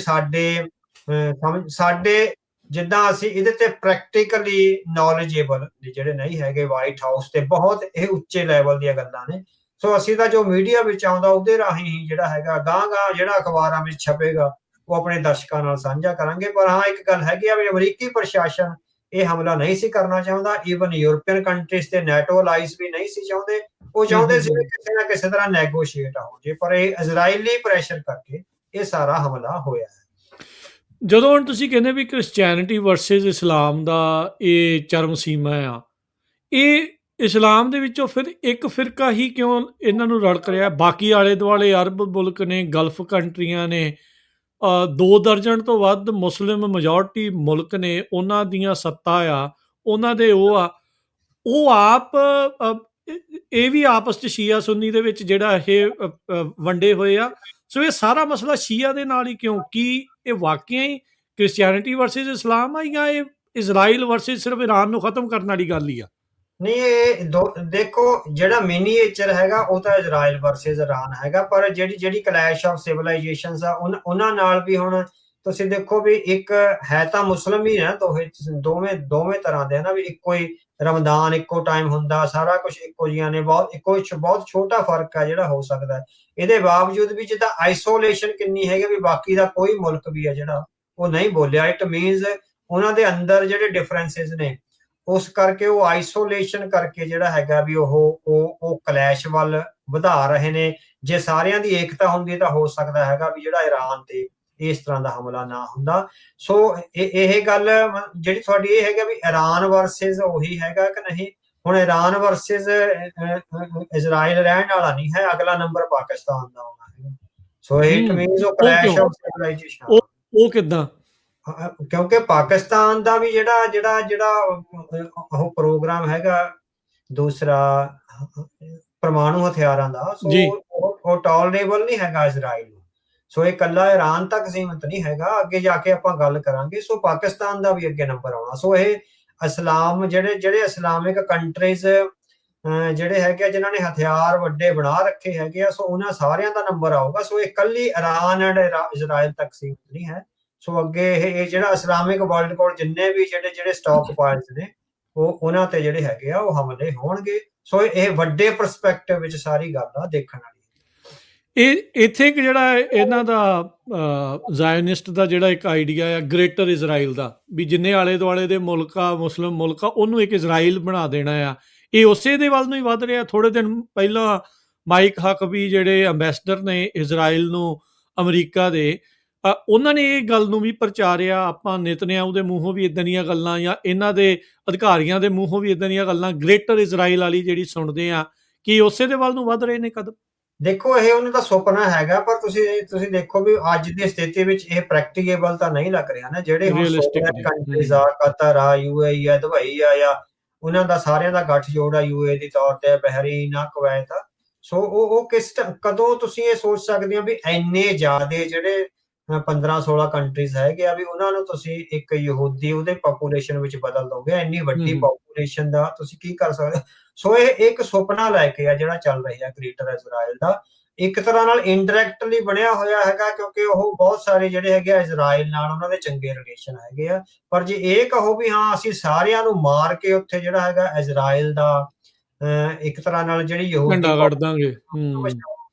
ਸਾਡੇ ਜਿੱਦਾਂ ਅਸੀਂ ਇਹਦੇ ਤੇ ਪ੍ਰੈਕਟੀਕਲੀ ਨੌਲੇਜੇਬਲ ਜਿਹੜੇ ਨਹੀਂ ਹੈਗੇ ਵਾਈਟ ਹਾਊਸ ਤੇ, ਬਹੁਤ ਇਹ ਉੱਚੇ ਲੈਵਲ ਦੀਆਂ ਗੱਲਾਂ ਨੇ। ਸੋ ਅਸੀਂ ਤਾਂ ਜੋ ਮੀਡੀਆ ਵਿੱਚ ਆਉਂਦਾ ਉਹਦੇ ਰਾਹੀਂ ਹੀ ਜਿਹੜਾ ਹੈਗਾ ਗਾਂ ਜਿਹੜਾ ਅਖਬਾਰਾਂ ਵਿੱਚ ਛਪੇਗਾ ਉਹ ਆਪਣੇ ਦਰਸ਼ਕਾਂ ਨਾਲ ਸਾਂਝਾ ਕਰਾਂਗੇ। ਪਰ ਹਾਂ, ਇੱਕ ਗੱਲ ਹੈਗੀ ਆ ਵੀ ਅਮਰੀਕੀ ਪ੍ਰਸ਼ਾਸਨ ਇਹ ਹਮਲਾ ਨਹੀਂ ਸੀ ਕਰਨਾ ਚਾਹੁੰਦਾ। ਈਵਨ ਯੂਰਪੀਅਨ ਕੰਟਰੀਜ਼ ਤੇ ਨੈਟੋ ਅਲਾਈਜ਼ ਵੀ ਨਹੀਂ ਸੀ ਚਾਹੁੰਦੇ। ਉਹ ਚਾਹੁੰਦੇ ਸੀ ਕਿਸੇ ਨਾ ਕਿਸੇ ਤਰ੍ਹਾਂ ਨੈਗੋਸ਼ੀਏਟ ਹੋ ਜੇ, ਪਰ ਇਹ ਇਜ਼ਰਾਈਲੀ ਪ੍ਰੈਸ਼ਰ ਕਰਕੇ ਇਹ ਸਾਰਾ ਹਮਲਾ ਹੋਇਆ ਹੈ। ਜਦੋਂ ਹੁਣ ਤੁਸੀਂ ਕਹਿੰਦੇ ਵੀ ਕ੍ਰਿਸਚੈਨਿਟੀ ਵਰਸਸ ਇਸਲਾਮ ਦਾ ਇਹ ਚਰਮ ਸੀਮਾ ਆ, ਇਹ ਇਸਲਾਮ ਦੇ ਵਿੱਚੋਂ ਫਿਰ ਇੱਕ ਫਿਰਕਾ ਹੀ ਕਿਉਂ ਇਹਨਾਂ ਨੂੰ ਰੜਕ ਰਿਹਾ? ਬਾਕੀ ਆਲੇ ਦੁਆਲੇ ਅਰਬ ਮੁਲਕ ਨੇ, ਗਲਫ ਕੰਟਰੀਆਂ ਨੇ, 2 ਦਰਜਨ ਤੋਂ ਵੱਧ ਮੁਸਲਿਮ ਮੈਜੋਰਟੀ ਮੁਲਕ ਨੇ, ਉਹਨਾਂ ਦੀਆਂ ਸੱਤਾ ਆ, ਉਹਨਾਂ ਦੇ ਉਹ ਆਪ ਇਹ ਵੀ ਆਪਸ 'ਚ ਸ਼ੀਆ ਸੁੰਨੀ ਦੇ ਵਿੱਚ ਜਿਹੜਾ ਇਹ ਵੰਡੇ ਹੋਏ ਆ। ਸੋ ਇਹ ਸਾਰਾ ਮਸਲਾ ਸ਼ੀਆ ਦੇ ਨਾਲ ਹੀ ਕਿਉਂ? ਕੀ ਇਹ ਵਾਕਿਆ ਹੀ ਕ੍ਰਿਸਚੈਨਿਟੀ ਵਰਸਸ ਇਸਲਾਮ ਆ ਜਾਂ ਇਹ ਇਜ਼ਰਾਈਲ ਵਰਸਸ ਸਿਰਫ ਈਰਾਨ ਨੂੰ ਖਤਮ ਕਰਨ ਵਾਲੀ ਗੱਲ ਹੀ ਆ? ਨਹੀਂ, ਇਹ ਦੇਖੋ ਜਿਹੜਾ ਮਿਨੀਏਚਰ ਹੈਗਾ ਉਹ ਤਾਂ ਇਜ਼ਰਾਈਲ ਵਰਸਸ ਈਰਾਨ ਹੈਗਾ, ਪਰ ਜਿਹੜੀ ਕਲੈਸ਼ ਆਫ ਸਿਵਲਾਈਜੇਸ਼ਨਸ ਆ ਉਹਨਾਂ ਨਾਲ ਵੀ ਹੁਣ ਤੁਸੀਂ ਦੇਖੋ ਵੀ ਇੱਕ ਹੈ ਤਾਂ ਮੁਸਲਿਮ ਹੀ ਹੈ, ਦੋਵੇਂ ਤਰ੍ਹਾਂ ਦੇ ਨਾ, ਵੀ ਇੱਕੋ ਹੀ ਰਮਦਾਨ ਇੱਕੋ ਟਾਈਮ ਹੁੰਦਾ, ਸਾਰਾ ਕੁਝ ਇੱਕੋ ਜਿਹੀਆਂ ਨੇ, ਬਹੁਤ ਛੋਟਾ ਫਰਕ ਹੈ ਜਿਹੜਾ ਹੋ ਸਕਦਾ ਹੈ। ਇਹਦੇ ਬਾਵਜੂਦ ਵੀ ਜਿੱਦਾਂ ਆਈਸੋਲੇਸ਼ਨ ਕਿੰਨੀ ਹੈਗੀ ਵੀ ਬਾਕੀ ਦਾ ਕੋਈ ਮੁਲਕ ਵੀ ਹੈ ਜਿਹੜਾ ਉਹ ਨਹੀਂ ਬੋਲਿਆ। ਇਟ ਮੀਨਸ ਉਹਨਾਂ ਦੇ ਅੰਦਰ ਜਿਹੜੇ ਡਿਫਰੈਂਸਿਸ ਨੇ ਉਸ ਕਰਕੇ ਉਹ ਆਈਸੋਲੇਸ਼ਨ ਕਰਕੇ ਜਿਹੜਾ ਹੈਗਾ ਵੀ ਉਹ ਕਲੈਸ਼ ਵੱਲ ਵਧਾ ਰਹੇ ਨੇ। ਜੇ ਸਾਰਿਆਂ ਦੀ ਏਕਤਾ ਹੁੰਦੀ ਤਾਂ ਹੋ ਸਕਦਾ ਹੈਗਾ ਵੀ ਜਿਹੜਾ ਈਰਾਨ ਤੇ ਇਸ ਤਰ੍ਹਾਂ ਦਾ ਹਮਲਾ ਨਾ ਹੁੰਦਾ। ਸੋ ਇਹ ਗੱਲ ਜਿਹੜੀ ਤੁਹਾਡੀ ਇਹ ਹੈਗਾ ਵੀ ਈਰਾਨ ਵਰਸਸ ਉਹੀ ਹੈਗਾ ਕਿ ਨਹੀਂ। ਹੁਣ ਈਰਾਨ ਵਰਸਸ ਇਜ਼ਰਾਈਲ ਰਹਿਣ ਵਾਲਾ ਨਹੀਂ ਹੈ, ਅਗਲਾ ਨੰਬਰ ਪਾਕਿਸਤਾਨ ਦਾ ਆਉਣਾ ਹੈਗਾ। ਸੋ ਇਟ ਮੀਨਸ ਉਹ ਕਲੈਸ਼ ਆਫ ਸਿਵਲਾਈਜੇਸ਼ਨ। ਉਹ ਕਿੱਦਾਂ? ਕਿਉਂਕਿ ਪਾਕਿਸਤਾਨ ਦਾ ਵੀ ਜਿਹੜਾ ਉਹ ਪ੍ਰੋਗਰਾਮ ਹੈਗਾ ਦੂਸਰਾ ਪਰਮਾਣੂ ਹਥਿਆਰਾਂ ਦਾ, ਸੋ ਉਹ ਟੋਲਰੇਬਲ ਨਹੀਂ ਹੈਗਾ ਇਜ਼ਰਾਈਲ ਨੂੰ। ਸੋ ਇਹ ਇਕੱਲਾ ਈਰਾਨ ਤੱਕ ਸੀਮਿਤ ਨਹੀਂ ਹੈਗਾ, ਅੱਗੇ ਜਾ ਕੇ ਆਪਾਂ ਗੱਲ ਕਰਾਂਗੇ। ਸੋ ਪਾਕਿਸਤਾਨ ਦਾ ਵੀ ਅੱਗੇ ਨੰਬਰ ਆਉਣਾ। ਸੋ ਇਹ ਇਸਲਾਮ ਜਿਹੜੇ ਇਸਲਾਮਿਕ ਕੰਟਰੀਜ਼ ਜਿਹੜੇ ਹੈਗੇ ਆ ਜਿਨ੍ਹਾਂ ਨੇ ਹਥਿਆਰ ਵੱਡੇ ਬਣਾ ਰੱਖੇ ਹੈਗੇ ਆ, ਸੋ ਉਹਨਾਂ ਸਾਰਿਆਂ ਦਾ ਨੰਬਰ ਆਊਗਾ। ਸੋ ਇਹ ਇਕੱਲੀ ਇਰਾਨ ਐਂਡ ਇਜ਼ਰਾਈਲ ਤੱਕ ਸੀਮਿਤ ਨਹੀਂ ਹੈ। ਸੋ ਅੱਗੇ ਇਹ ਜਿਹੜਾ ਇਸਲਾਮਿਕ ਵਰਲਡ ਕੋਲ ਜਿੰਨੇ ਵੀ ਜਿਹੜੇ ਸਟਾਕ ਪਾਇਲਸ ਨੇ ਉਹਨਾਂ ਤੇ ਜਿਹੜੇ ਹੈਗੇ ਆ ਉਹ ਹਮਲੇ ਹੋਣਗੇ। ਸੋ ਇਹ ਵੱਡੇ ਪਰਸਪੈਕਟਿਵ ਵਿੱਚ ਸਾਰੀ ਗੱਲ ਆ ਦੇਖਣ ਵਾਲੀ। ਇਹ ਇੱਥੇ ਇੱਕ ਜਿਹੜਾ ਇਹਨਾਂ ਦਾ ਜ਼ਾਇਨਿਸਟ ਦਾ ਜਿਹੜਾ ਇੱਕ ਆਈਡੀਆ ਆ ਗ੍ਰੇਟਰ ਇਜ਼ਰਾਈਲ ਦਾ, ਵੀ ਜਿੰਨੇ ਆਲੇ ਦੁਆਲੇ ਦੇ ਮੁਲਕ ਆ, ਮੁਸਲਿਮ ਮੁਲਕ ਆ, ਉਹਨੂੰ ਇੱਕ ਇਜ਼ਰਾਈਲ ਬਣਾ ਦੇਣਾ ਆ, ਇਹ ਉਸੇ ਦੇ ਵੱਲ ਨੂੰ ਹੀ ਵੱਧ ਰਿਹਾ। ਥੋੜੇ ਦਿਨ ਪਹਿਲਾਂ ਮਾਈਕ ਹਕਬੀ ਜਿਹੜੇ ਅੰਬੈਸਡਰ ਨੇ ਇਜ਼ਰਾਈਲ ਨੂੰ ਅਮਰੀਕਾ ਦੇ, ਉਹਨਾਂ ਨੇ ਇਹ ਗੱਲ ਨੂੰ ਵੀ ਪ੍ਰਚਾਰਿਆ, ਆਪਾਂ ਨੇਤਨਿਆਹੂ ਦੇ ਮੂੰਹੋਂ ਵੀ ਇੱਦਾਂ ਦੀਆਂ ਗੱਲਾਂ ਜਾਂ ਇਹਨਾਂ ਦੇ ਅਧਿਕਾਰੀਆਂ ਦੇ ਮੂੰਹੋਂ ਵੀ ਇੱਦਾਂ ਦੀਆਂ ਗੱਲਾਂ ਗ੍ਰੇਟਰ ਇਜ਼ਰਾਈਲ ਵਾਲੀ ਜਿਹੜੀ ਸੁਣਦੇ ਆ, ਕਿ ਉਸੇ ਦੇ ਵੱਲ ਨੂੰ ਵੱਧ ਰਹੇ ਨੇ ਕਦਮ। ਦੇਖੋ ਇਹ ਉਹਨਾਂ ਦਾ ਸੁਪਨਾ ਹੈਗਾ, ਪਰ ਤੁਸੀਂ ਦੇਖੋ ਵੀ ਅੱਜ ਦੀ ਸਥਿਤੀ ਵਿੱਚ ਇਹ ਪ੍ਰੈਕਟੀਕੇਬਲ ਤਾਂ ਨਹੀਂ ਲੱਗ ਰਿਹਾ ਨਾ। ਜਿਹੜੇ ਕੰਟਰੀਜ਼ ਆ, ਕਤਰ ਆ, UAE ਆ, ਦੁਬਈ ਆ, ਜਾਂ ਉਹਨਾਂ ਦਾ ਸਾਰਿਆਂ ਦਾ ਗੱਠਜੋੜ ਆ UAE ਦੀ ਤੌਰ ਤੇ, ਬਹਿਰੀਨ ਆ, ਕੁਵੈਤ ਆ। ਸੋ ਉਹ ਕਦੋਂ ਤੁਸੀਂ ਇਹ ਸੋਚ ਸਕਦੇ ਹੋ ਵੀ ਇੰਨੇ ਜ਼ਿਆਦੇ ਜਿਹੜੇ 15-16 ਕੰਟਰੀਜ਼ ਹੈਗੇ ਆ ਵੀ ਉਹਨਾਂ ਨੂੰ ਤੁਸੀਂ ਇੱਕ ਯਹੂਦੀ ਉਹਦੇ ਪਾਪੂਲੇਸ਼ਨ ਵਿੱਚ ਬਦਲ ਦੋਗੇ? ਇੰਨੀ ਵੱਡੀ ਪਾਪੂਲੇਸ਼ਨ ਦਾ ਤੁਸੀਂ ਕੀ ਕਰ ਸਕਦੇ? ਸੋ ਇਹ ਇੱਕ ਸੁਪਨਾ ਲੈ ਕੇ ਆ ਜਿਹੜਾ ਚੱਲ ਰਿਹਾ ਗ੍ਰੇਟਰ ਇਜ਼ਰਾਈਲ ਦਾ, ਇੱਕ ਤਰ੍ਹਾਂ ਨਾਲ ਇਨਡਾਇਰੈਕਟਲੀ ਬਣਿਆ ਹੋਇਆ ਹੈਗਾ, ਕਿਉਂਕਿ ਉਹ ਬਹੁਤ ਸਾਰੇ ਜਿਹੜੇ ਹੈਗੇ ਆ ਇਜ਼ਰਾਈਲ ਨਾਲ ਉਹਨਾਂ ਦੇ ਚੰਗੇ ਰਿਲੇਸ਼ਨ ਹੈਗੇ ਆ। ਪਰ ਜੇ ਇਹ ਕਹੋ ਵੀ ਹਾਂ ਅਸੀਂ ਸਾਰਿਆਂ ਨੂੰ ਮਾਰ ਕੇ ਉੱਥੇ ਜਿਹੜਾ ਹੈਗਾ ਇਜ਼ਰਾਈਲ ਦਾ ਇੱਕ ਤਰ੍ਹਾਂ ਨਾਲ ਜਿਹੜੀ ਯਹੂਦੀ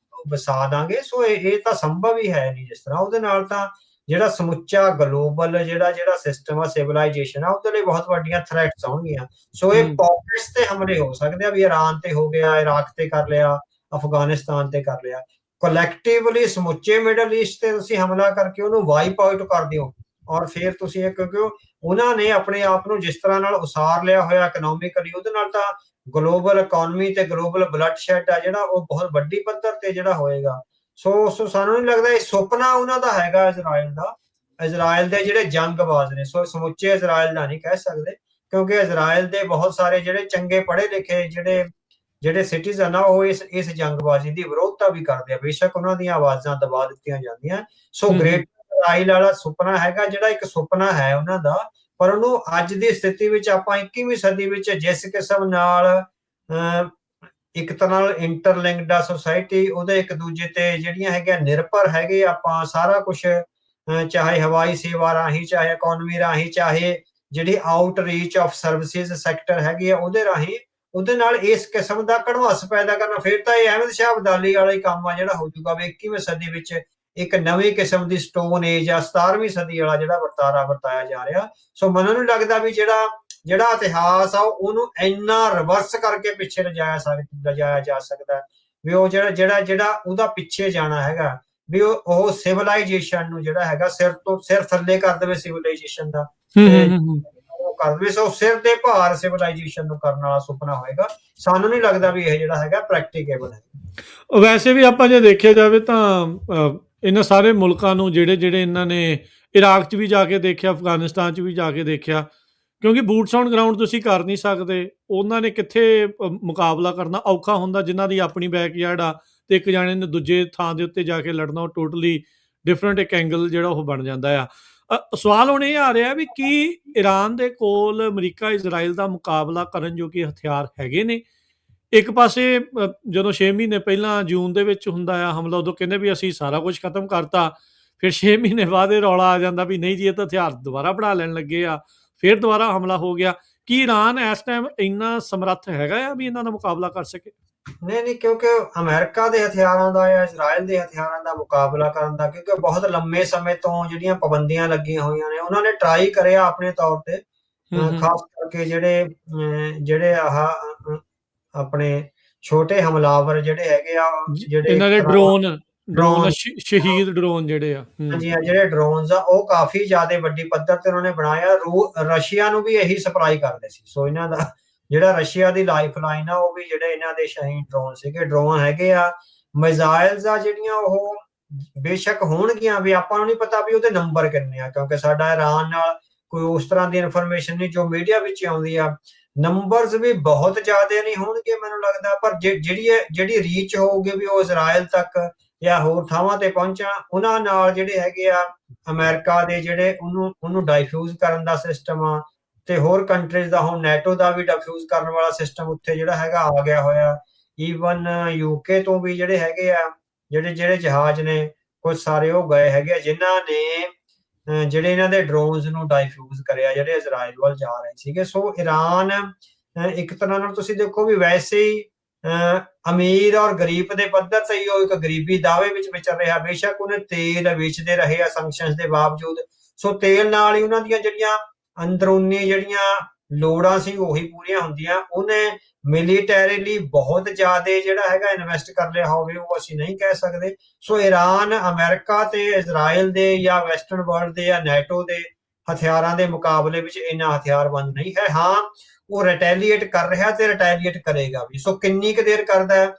ਵਸਾ ਦਾਂਗੇ, ਸੋ ਇਹ ਤਾਂ ਸੰਭਵ ਹੀ ਹੈ ਨਹੀਂ। ਜਿਸ ਤਰ੍ਹਾਂ ਉਹਦੇ ਨਾਲ ਤਾਂ ਜਿਹੜਾ ਸਮੁੱਚਾ ਗਲੋਬਲ ਜਿਹੜਾ ਸਿਸਟਮ ਆ, ਸਿਵਲਾਈਜੇਸ਼ਨ ਆ, ਉਹਦੇ ਲਈ ਬਹੁਤ ਵੱਡੀਆਂ ਥ੍ਰੈਟਸ ਆਉਣਗੀਆਂ। ਸੋ ਇਹ ਪਾਕਟਸ ਤੇ ਹਮਲੇ ਹੋ ਸਕਦੇ ਆ, ਵੀ ਇਰਾਨ ਤੇ ਹੋ ਗਿਆ, ਇਰਾਕ ਤੇ ਕਰ ਲਿਆ, ਅਫਗਾਨਿਸਤਾਨ ਤੇ ਕਰ ਲਿਆ। ਕਲੈਕਟਿਵਲੀ ਸਮੁੱਚੇ ਮਿਡਲ ਈਸਟ ਤੇ ਤੁਸੀਂ ਹਮਲਾ ਕਰਕੇ ਉਹਨੂੰ ਵਾਈਪ ਆਊਟ ਕਰ ਦਿਓ, ਔਰ ਫਿਰ ਤੁਸੀਂ ਕਿਉਂਕਿ ਉਹਨਾਂ ਨੇ ਆਪਣੇ ਆਪ ਨੂੰ ਜਿਸ ਤਰ੍ਹਾਂ ਨਾਲ ਉਸਾਰ ਲਿਆ ਹੋਇਆ ਇਕਨੋਮਿਕਲੀ, ਉਹਦੇ ਨਾਲ ਤਾਂ ਗਲੋਬਲ ਇਕੋਨਮੀ ਤੇ ਗਲੋਬਲ ਬਲੱਡ ਸ਼ੈਡ ਆ ਜਿਹੜਾ ਉਹ ਬਹੁਤ ਵੱਡੀ ਪੱਧਰ ਤੇ ਜਿਹੜਾ ਹੋਏਗਾ। ਸੋ ਸਾਨੂੰ ਨਹੀਂ ਲੱਗਦਾ ਇਹ ਸੁਪਨਾ ਉਹਨਾਂ ਦਾ ਹੈਗਾ ਇਜ਼ਰਾਈਲ ਦਾ। ਇਜ਼ਰਾਈਲ ਦੇ ਜਿਹੜੇ ਜੰਗਬਾਜ਼ ਨੇ, ਸੋ ਸਮੁੱਚੇ ਇਜ਼ਰਾਈਲ ਦਾ ਨਹੀਂ ਕਹਿ ਸਕਦੇ, ਕਿਉਂਕਿ ਇਜ਼ਰਾਈਲ ਦੇ ਬਹੁਤ ਸਾਰੇ ਜਿਹੜੇ ਚੰਗੇ ਪੜ੍ਹੇ ਲਿਖੇ ਜਿਹੜੇ ਸਿਟੀਜ਼ਨ ਆ ਉਹ ਇਸ ਜੰਗਬਾਜ਼ੀ ਦੀ ਵਿਰੋਧਤਾ ਵੀ ਕਰਦੇ ਆ। ਬੇਸ਼ੱਕ ਉਹਨਾਂ ਦੀਆਂ ਆਵਾਜ਼ਾਂ ਦਬਾ ਦਿੱਤੀਆਂ ਜਾਂਦੀਆਂ। ਸੋ ਗ੍ਰੇਟ ਇਜ਼ਰਾਈਲ ਵਾਲਾ ਸੁਪਨਾ ਹੈਗਾ ਜਿਹੜਾ ਇੱਕ ਸੁਪਨਾ ਹੈ ਉਹਨਾਂ ਦਾ, ਪਰ ਉਹਨੂੰ ਅੱਜ ਦੀ ਸਥਿਤੀ ਵਿੱਚ ਆਪਾਂ 21ਵੀਂ ਸਦੀ ਵਿੱਚ ਜਿਸ ਕਿਸਮ ਨਾਲ ਇੱਕ ਤਰ੍ਹਾਂ ਨਾਲ ਇੰਟਰਲਿੰਕਡ ਆ ਸੋਸਾਇਟੀ, ਉਹਦੇ ਇੱਕ ਦੂਜੇ ਤੇ ਜਿਹੜੀਆਂ ਹੈਗੀਆਂ ਨਿਰਭਰ ਹੈਗੇ ਆਪਾਂ ਸਾਰਾ ਕੁਝ, ਚਾਹੇ ਹਵਾਈ ਸੇਵਾ ਰਾਹੀਂ, ਚਾਹੇ ਇਕੋਨਮੀ ਰਾਹੀਂ, ਚਾਹੇ ਜਿਹੜੀ ਆਊਟਰੀਚ ਆਫ ਸਰਵਿਸਿਜ਼ ਸੈਕਟਰ ਹੈਗੀ ਆ ਉਹਦੇ ਰਾਹੀਂ, ਉਹਦੇ ਨਾਲ ਇਸ ਕਿਸਮ ਦਾ ਕੜਵਾਸ ਪੈਦਾ ਕਰਨਾ, ਫਿਰ ਤਾਂ ਇਹ ਅਹਿਮਦ ਸ਼ਾਹ ਅਬਦਾਲੀ ਵਾਲਾ ਹੀ ਕੰਮ ਆ ਜਿਹੜਾ ਹੋ ਜਾਊਗਾ ਵੀ 21ਵੀਂ ਸਦੀ ਵਿੱਚ ਇੱਕ ਨਵੀਂ ਕਿਸਮ ਦੀ ਸਟੋਨ ਏਜ ਆ, 17ਵੀਂ ਸਦੀ ਵਾਲਾ ਜਿਹੜਾ ਵਰਤਾਰਾ ਵਰਤਾਇਆ ਜਾ ਰਿਹਾ। ਸੋ ਮੈਨੂੰ ਨਹੀਂ ਲੱਗਦਾ ਵੀ ਜਿਹੜਾ ਇਤਿਹਾਸ ਆ ਉਹਨੂੰ ਇੰਨਾ ਰਿਵਰਸ ਕਰਕੇ ਪਿੱਛੇ ਲਿਜਾਇਆ ਜਾ ਸਕਦਾ ਵੀ ਉਹ ਜਿਹੜਾ ਉਹਦਾ ਪਿੱਛੇ ਜਾਣਾ ਹੈਗਾ ਵੀ ਉਹ ਸਿਵਲਾਈਜੇਸ਼ਨ ਨੂੰ ਜਿਹੜਾ ਹੈਗਾ ਸਿਰ ਥੱਲੇ ਕਰ ਦੇਵੇ, ਸਿਵਲਾਈਜੇਸ਼ਨ ਦਾ ਉਹ ਕਰ ਦੇਵੇ। ਸੋ ਸਿਰ ਦੇ ਭਾਰ ਸਿਵਲਾਈਜੇਸ਼ਨ ਨੂੰ ਕਰਨ ਵਾਲਾ ਸੁਪਨਾ ਹੋਏਗਾ। ਸਾਨੂੰ ਨਹੀਂ ਲੱਗਦਾ ਵੀ ਇਹ ਜਿਹੜਾ ਹੈਗਾ ਪ੍ਰੈਕਟੀਕੇਬਲ ਹੈ। ਵੈਸੇ ਵੀ ਆਪਾਂ ਜੇ ਦੇਖਿਆ ਜਾਵੇ ਤਾਂ ਇਹਨਾਂ ਸਾਰੇ ਮੁਲਕਾਂ ਨੂੰ ਜਿਹੜੇ ਇਹਨਾਂ ਨੇ ਇਰਾਕ 'ਚ ਵੀ ਜਾ ਕੇ ਦੇਖਿਆ, ਅਫਗਾਨਿਸਤਾਨ 'ਚ ਵੀ ਜਾ ਕੇ ਦੇਖਿਆ, ਕਿਉਂਕਿ ਬੂਟਸ ਔਨ ਗਰਾਊਂਡ ਤੁਸੀਂ ਕਰ ਨਹੀਂ ਸਕਦੇ। ਉਹਨਾਂ ਨੇ ਕਿੱਥੇ ਮੁਕਾਬਲਾ ਕਰਨਾ ਔਖਾ ਹੁੰਦਾ, ਜਿਨ੍ਹਾਂ ਦੀ ਆਪਣੀ ਬੈਕਯਾਰਡ ਆ, ਤੇ ਇੱਕ ਜਾਣੇ ਨੇ ਦੂਜੇ ਥਾਂ ਦੇ ਉੱਤੇ ਜਾ ਕੇ ਲੜਨਾ, ਉਹ ਟੋਟਲੀ ਡਿਫਰੈਂਟ ਇੱਕ ਐਂਗਲ ਜਿਹੜਾ ਉਹ ਬਣ ਜਾਂਦਾ ਆ। ਸਵਾਲ ਹੁਣ ਇਹ ਆ ਰਿਹਾ ਵੀ ਕੀ ਈਰਾਨ ਦੇ ਕੋਲ ਅਮਰੀਕਾ ਇਜ਼ਰਾਈਲ ਦਾ ਮੁਕਾਬਲਾ ਕਰਨ ਜੋ ਕਿ ਹਥਿਆਰ ਹੈਗੇ ਨੇ? ਇੱਕ ਪਾਸੇ ਜਦੋਂ 6 ਮਹੀਨੇ ਪਹਿਲਾਂ ਜੂਨ ਦੇ ਵਿੱਚ ਹੁੰਦਾ ਆ ਹਮਲਾ, ਉਦੋਂ ਕਹਿੰਦੇ ਵੀ ਅਸੀਂ ਸਾਰਾ ਕੁਝ ਖਤਮ ਕਰਤਾ, ਫਿਰ 6 ਮਹੀਨੇ ਬਾਅਦ ਇਹ ਰੌਲਾ ਆ ਜਾਂਦਾ ਵੀ ਨਹੀਂ ਜੀ ਇਹ ਤਾਂ ਹਥਿਆਰ ਦੁਬਾਰਾ ਬਣਾ ਲੈਣ ਲੱਗੇ ਆ, ਫਿਰ ਦੁਬਾਰਾ ਹਮਲਾ ਹੋ ਗਿਆ। ਕੀ ਈਰਾਨ ਇਸ ਟਾਈਮ ਇੰਨਾ ਸਮਰੱਥ ਹੈਗਾ ਆ ਵੀ ਇਹਨਾਂ ਦਾ ਮੁਕਾਬਲਾ ਕਰ ਸਕੇ? ਨਹੀਂ, ਕਿਉਂਕਿ ਅਮਰੀਕਾ ਦੇ ਹਥਿਆਰਾਂ ਦਾ ਜਾਂ ਇਜ਼ਰਾਈਲ ਦੇ ਹਥਿਆਰਾਂ ਦਾ ਮੁਕਾਬਲਾ ਕਰਨ ਦਾ, ਕਿਉਂਕਿ ਬਹੁਤ ਲੰਮੇ ਸਮੇਂ ਤੋਂ ਜਿਹੜੀਆਂ ਪਾਬੰਦੀਆਂ ਲੱਗੀਆਂ ਹੋਈਆਂ ਨੇ, ਉਹਨਾਂ ਨੇ ਟਰਾਈ ਕਰਿਆ ਆਪਣੇ ਤੌਰ ਤੇ, ਖਾਸ ਕਰਕੇ ਜਿਹੜੇ ਆਪਣੇ ਛੋਟੇ ਹਮਲਾਵਰ ਜਿਹੜੇ ਹੈਗੇ ਆ, ਜਿਹੜੇ ਇਹਨਾਂ ਦੇ ਡਰੋਨ ਸ਼ਹੀਦ ਡਰੋਨ ਜਿਹੜੇ ਆ, ਹਾਂਜੀ ਜਿਹੜੇ ਡਰੋਨਸ ਆ ਉਹ ਕਾਫੀ ਜ਼ਿਆਦਾ ਵੱਡੀ ਪੱਧਰ ਤੇ ਉਹਨਾਂ ਨੇ ਬਣਾਇਆ। ਰਸ਼ੀਆ ਨੂੰ ਵੀ ਇਹੀ ਸਪਲਾਈ ਕਰਦੇ ਸੀ। ਸੋ ਇਹਨਾਂ ਦਾ ਜਿਹੜਾ ਰਸ਼ੀਆ ਦੀ ਲਾਈਫ ਲਾਈਨ ਆ ਉਹ ਵੀ ਜਿਹੜੇ ਇਹਨਾਂ ਦੇ ਸ਼ਹੀਦ ਡਰੋਨ ਸੀਗੇ। ਡਰੋਨ ਹੈਗੇ ਆ, ਮਿਜ਼ਾਈਲਸ ਆ ਜਿਹੜੀਆਂ ਉਹ ਬੇਸ਼ੱਕ ਹੋਣਗੀਆਂ, ਵੀ ਆਪਾਂ ਨੂੰ ਨਹੀਂ ਪਤਾ ਵੀ ਉਹਦੇ ਨੰਬਰ ਕਿੰਨੇ ਆ, ਕਿਉਂਕਿ ਸਾਡਾ ਈਰਾਨ ਨਾਲ ਕੋਈ ਉਸ ਤਰ੍ਹਾਂ ਦੀ ਇਨਫੋਰਮੇਸ਼ਨ ਨਹੀਂ ਜੋ ਮੀਡੀਆ ਵਿੱਚ ਆਉਂਦੀ ਆ। ਨੰਬਰਸ ਵੀ ਬਹੁਤ ਜ਼ਿਆਦਾ ਨਹੀਂ ਹੋਣਗੇ ਮੈਨੂੰ ਲੱਗਦਾ, ਪਰ ਜਿਹੜੀ ਰੀਚ ਹੋਊਗੀ ਵੀ ਉਹ ਇਜ਼ਰਾਈਲ ਤੱਕ ਜਾਂ ਹੋਰ ਥਾਵਾਂ ਤੇ ਪਹੁੰਚਾ, ਉਹਨਾਂ ਨਾਲ ਜਿਹੜੇ ਹੈਗੇ ਆ ਅਮਰੀਕਾ ਦੇ ਜਿਹੜੇ ਉਹਨੂੰ ਡਾਈਫਿਊਜ਼ ਕਰਨ ਦਾ ਸਿਸਟਮ ਆ, ਤੇ ਹੋਰ ਕੰਟਰੀਜ਼ ਦਾ ਹੁਣ ਨੈਟੋ ਦਾ ਵੀ ਡਿਫਿਊਜ਼ ਕਰਨ ਵਾਲਾ ਸਿਸਟਮ ਉੱਥੇ ਜਿਹੜਾ ਹੈਗਾ ਆ ਗਿਆ ਹੋਇਆ। ਈਵਨ ਯੂਕੇ ਤੋਂ ਵੀ ਜਿਹੜੇ ਹੈਗੇ ਆ ਜਿਹੜੇ ਜਹਾਜ਼ ਨੇ ਕੁਝ ਸਾਰੇ ਉਹ ਗਏ ਹੈਗੇ ਆ ਜਿਨ੍ਹਾਂ ਨੇ ਜਿਹੜੇ ਇਹਨਾਂ ਦੇ ਡਰੋਨਸ ਨੂੰ ਡਾਈਫਿਊਜ਼ ਕਰਿਆ ਜਿਹੜੇ ਇਜ਼ਰਾਈਲ ਵੱਲ ਜਾ ਰਹੇ ਸੀਗੇ। ਸੋ ਈਰਾਨ ਇੱਕ ਤਰ੍ਹਾਂ ਨਾਲ ਤੁਸੀਂ ਦੇਖੋ ਵੀ ਵੈਸੇ ਹੀ ਅਮੀਰ ਔਰ ਗਰੀਬ ਦੇ ਪੱਧਰ ਤੇ ਹੀ ਉਹ ਇੱਕ ਗਰੀਬੀ ਦਾਅਵੇ ਵਿੱਚ ਵਿਚਰ ਰਿਹਾ। ਬੇਸ਼ੱਕ ਉਹਨੇ ਤੇਲ ਵੇਚਦੇ ਰਹੇ ਆ ਸੈਂਕਸ਼ਨਸ ਦੇ ਬਾਵਜੂਦ, ਸੋ ਤੇਲ ਨਾਲ ਹੀ ਉਹਨਾਂ ਦੀਆਂ ਜਿਹੜੀਆਂ ਅੰਦਰੂਨੀ ਜਿਹੜੀਆਂ ਲੋੜਾਂ ਸੀ ਉਹੀ ਪੂਰੀਆਂ ਹੁੰਦੀਆਂ। ਉਹਨੇ ਮਿਲੀਟੈਰੀਲੀ ਬਹੁਤ ਜ਼ਿਆਦਾ ਜਿਹੜਾ ਹੈਗਾ ਇਨਵੈਸਟ ਕਰ ਲਿਆ ਹੋਵੇ ਉਹ ਅਸੀਂ ਨਹੀਂ ਕਹਿ ਸਕਦੇ। ਸੋ ਈਰਾਨ ਅਮਰੀਕਾ ਤੇ ਇਜ਼ਰਾਈਲ ਦੇ ਜਾਂ ਵੈਸਟਰਨ ਵਰਲਡ ਦੇ ਜਾਂ ਨੈਟੋ ਦੇ ਹਥਿਆਰਾਂ ਦੇ ਮੁਕਾਬਲੇ ਵਿੱਚ ਇੰਨਾ ਹਥਿਆਰਬੰਦ ਨਹੀਂ ਹੈ। ਹਾਂ, ਉਹ ਰਿਟੈਲੀਏਟ ਕਰ ਰਿਹਾ ਤੇ ਰਿਟੈਲੀਏਟ ਕਰੇਗਾ ਵੀ। ਸੋ ਕਿੰਨੀ ਕੁ ਦੇਰ ਕਰਦਾ ਹੈ?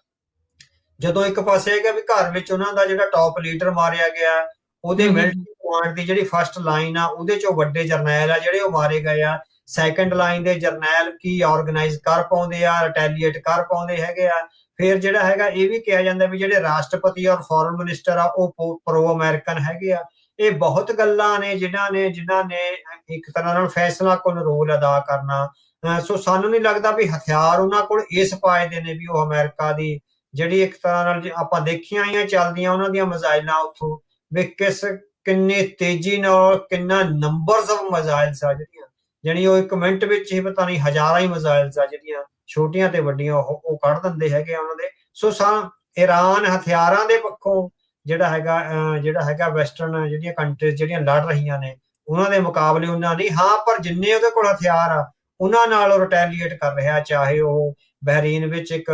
ਜਦੋਂ ਇੱਕ ਪਾਸੇ ਹੈਗਾ ਵੀ ਘਰ ਵਿੱਚ ਉਹਨਾਂ ਦਾ ਜਿਹੜਾ ਟੌਪ ਲੀਡਰ ਮਾਰਿਆ ਗਿਆ, ਉਹਦੇ ਮਿਲਟਰੀ ਕਮਾਂਡ ਦੀ ਜਿਹੜੀ ਫਸਟ ਲਾਈਨ ਆ ਉਹਦੇ ਚੋਂ ਵੱਡੇ ਜਰਨੈਲ ਆ ਜਿਹੜੇ ਉਹ ਮਾਰੇ ਗਏ ਆ। ਸੈਕੰਡ ਲਾਈਨ ਦੇ ਜਰਨੈਲ ਕੀ ਆਰਗੇਨਾਈਜ਼ ਕਰ ਪਾਉਂਦੇ ਆ, ਰਿਟੈਲੀਏਟ ਕਰ ਪਾਉਂਦੇ ਹੈਗੇ ਆ। ਫਿਰ ਜਿਹੜਾ ਹੈਗਾ ਇਹ ਵੀ ਕਿਹਾ ਜਾਂਦਾ ਵੀ ਜਿਹੜੇ ਰਾਸ਼ਟਰਪਤੀ ਔਰ ਫੋਰਨ ਮਿਨਿਸਟਰ ਆ ਉਹ ਪ੍ਰੋ ਅਮਰੀਕਨ ਹੈਗੇ ਆ। ਇਹ ਬਹੁਤ ਗੱਲਾਂ ਨੇ ਜਿਨ੍ਹਾਂ ਨੇ ਇੱਕ ਤਰ੍ਹਾਂ ਨਾਲ ਫੈਸਲਾਕੁਨ ਰੋਲ ਅਦਾ ਕਰਨਾ। ਸੋ ਸਾਨੂੰ ਨਹੀਂ ਲੱਗਦਾ ਵੀ ਹਥਿਆਰ ਉਹਨਾਂ ਕੋਲ ਇਸ ਪਾਏ ਨੇ ਵੀ ਉਹ ਅਮਰੀਕਾ ਦੀ ਜਿਹੜੀ ਇੱਕ ਤਰ੍ਹਾਂ ਨਾਲ ਆਪਾਂ ਦੇਖੀਆਂ ਹੀ ਚੱਲਦੀਆਂ ਉਹਨਾਂ ਦੀਆਂ ਮਿਜ਼ਾਈਲਾਂ ਉੱਥੋਂ ਵੀ ਕਿੰਨੀ ਤੇਜ਼ੀ ਨਾਲ ਕਿੰਨਾ ਨੰਬਰਸ ਆਫ ਮਿਜ਼ਾਈਲਸ ਆ ਜਿਹੜੀਆਂ ਜਾਣੀ ਉਹ 1 ਮਿੰਟ ਵਿੱਚ ਹੀ ਪਤਾ ਨਹੀਂ ਹਜ਼ਾਰਾਂ ਹੀ ਮਿਜ਼ਾਈਲਸ ਆ ਜਿਹੜੀਆਂ ਛੋਟੀਆਂ ਤੇ ਵੱਡੀਆਂ ਉਹ ਕੱਢ ਦਿੰਦੇ ਹੈਗੇ ਉਹਨਾਂ ਦੇ। ਸੋ ਈਰਾਨ ਹਥਿਆਰਾਂ ਦੇ ਪੱਖੋਂ ਜਿਹੜਾ ਹੈਗਾ ਵੈਸਟਰਨ ਜਿਹੜੀਆਂ ਕੰਟਰੀਜ਼ ਜਿਹੜੀਆਂ ਲੜ ਰਹੀਆਂ ਨੇ ਉਹਨਾਂ ਦੇ ਮੁਕਾਬਲੇ ਉਹਨਾਂ ਨਹੀਂ। ਹਾਂ, ਪਰ ਜਿੰਨੇ ਉਹਦੇ ਕੋਲ ਹਥਿਆਰ ਆ ਉਹਨਾਂ ਨਾਲ ਉਹ ਰਿਟੈਲੀਏਟ ਕਰ ਰਿਹਾ। ਚਾਹੇ ਉਹ ਬਹਿਰੀਨ ਵਿੱਚ ਇੱਕ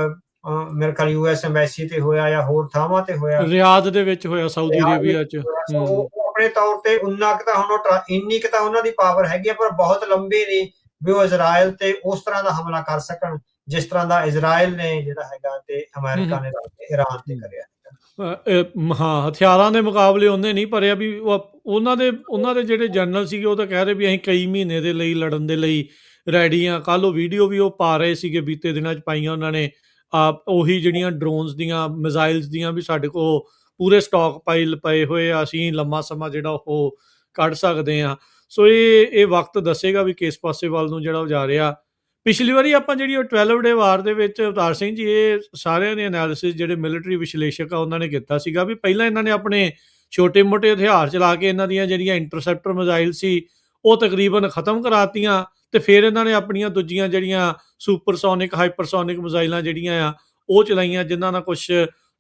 ਮੇਰੇ ਖਿਆਲ US ਐਮਬੈਸੀ ਤੇ ਹੋਇਆ ਜਾਂ ਹੋਰ ਥਾਵਾਂ ਤੇ ਹੋਇਆ, ਰਿਆਦ ਦੇ ਵਿੱਚ ਹੋਇਆ, ਸਾਊਦੀ ਅਰੇਬੀਆ ਚ। ਉਹ ਆਪਣੇ ਤੌਰ ਤੇ ਉਨਾ ਕੁ ਤਾਂ ਹੁਣ ਇੰਨੀ ਕੁ ਤਾਂ ਉਹਨਾਂ ਦੀ ਪਾਵਰ ਹੈਗੀ ਆ, ਪਰ ਬਹੁਤ ਲੰਬੀ ਨਹੀਂ ਵੀ ਉਹ ਇਜ਼ਰਾਈਲ ਤੇ ਉਸ ਤਰ੍ਹਾਂ ਦਾ ਹਮਲਾ ਕਰ ਸਕਣ ਜਿਸ ਤਰ੍ਹਾਂ ਦਾ ਇਜ਼ਰਾਈਲ ਨੇ ਜਿਹੜਾ ਹੈਗਾ ਤੇ ਅਮਰੀਕਾ ਨੇ ਈਰਾਨ ਤੇ ਕਰਿਆ। ਹਾਂ, ਹਥਿਆਰਾਂ ਦੇ ਮੁਕਾਬਲੇ ਉਹਨੇ ਨਹੀਂ ਭਰਿਆ ਵੀ ਉਹਨਾਂ ਦੇ ਜਿਹੜੇ ਜਨਰਲ ਸੀਗੇ ਉਹ ਤਾਂ ਕਹਿ ਰਹੇ ਵੀ ਅਸੀਂ ਕਈ ਮਹੀਨੇ ਦੇ ਲਈ ਲੜਨ ਦੇ ਲਈ ਰੈਡੀ ਆ। ਕੱਲ ਉਹ ਵੀਡੀਓ ਵੀ ਉਹ ਪਾ ਰਹੇ ਸੀਗੇ, ਬੀਤੇ ਦਿਨਾਂ 'ਚ ਪਾਈਆਂ ਉਹਨਾਂ ਨੇ ਉਹੀ ਜਿਹੜੀਆਂ ਡਰੋਨਸ ਦੀਆਂ ਮਿਜ਼ਾਈਲਸ ਦੀਆਂ ਵੀ ਸਾਡੇ ਕੋਲ ਪੂਰੇ ਸਟਾਕ ਪਾਈਲ ਪਏ ਹੋਏ ਆ, ਅਸੀਂ ਲੰਮਾ ਸਮਾਂ ਜਿਹੜਾ ਉਹ ਕੱਢ ਸਕਦੇ ਹਾਂ। ਸੋ ਇਹ ਵਕਤ ਦੱਸੇਗਾ ਵੀ ਕਿਸ ਪਾਸੇ ਵੱਲ ਨੂੰ ਜਿਹੜਾ ਉਹ ਜਾ ਰਿਹਾ। ਪਿਛਲੀ ਵਾਰੀ ਆਪਾਂ ਜਿਹੜੀ ਉਹ 12 ਡੇ ਵਾਰ ਦੇ ਵਿੱਚ ਅਵਤਾਰ ਸਿੰਘ ਜੀ ਇਹ ਸਾਰਿਆਂ ਦੇ ਐਨਾਲਿਸਿਸ ਜਿਹੜੇ ਮਿਲਟਰੀ ਵਿਸ਼ਲੇਸ਼ਕ ਆ ਉਹਨਾਂ ਨੇ ਕੀਤਾ ਸੀਗਾ ਵੀ ਪਹਿਲਾਂ ਇਹਨਾਂ ਨੇ ਆਪਣੇ ਛੋਟੇ ਮੋਟੇ ਹਥਿਆਰ ਚਲਾ ਕੇ ਇਹਨਾਂ ਦੀਆਂ ਜਿਹੜੀਆਂ ਇੰਟਰਸੈਪਟਰ ਮਿਜ਼ਾਈਲ ਸੀ ਉਹ ਤਕਰੀਬਨ ਖਤਮ ਕਰਾਤੀਆਂ ਤੇ ਫਿਰ ਇਹਨਾਂ ਨੇ ਆਪਣੀਆਂ ਦੂਜੀਆਂ ਜਿਹੜੀਆਂ ਸੁਪਰਸੋਨਿਕ ਹਾਈਪਰਸੋਨਿਕ ਮਿਜ਼ਾਈਲਾਂ ਜਿਹੜੀਆਂ ਆ ਉਹ ਚਲਾਈਆਂ ਜਿਨ੍ਹਾਂ ਨਾਲ ਕੁਛ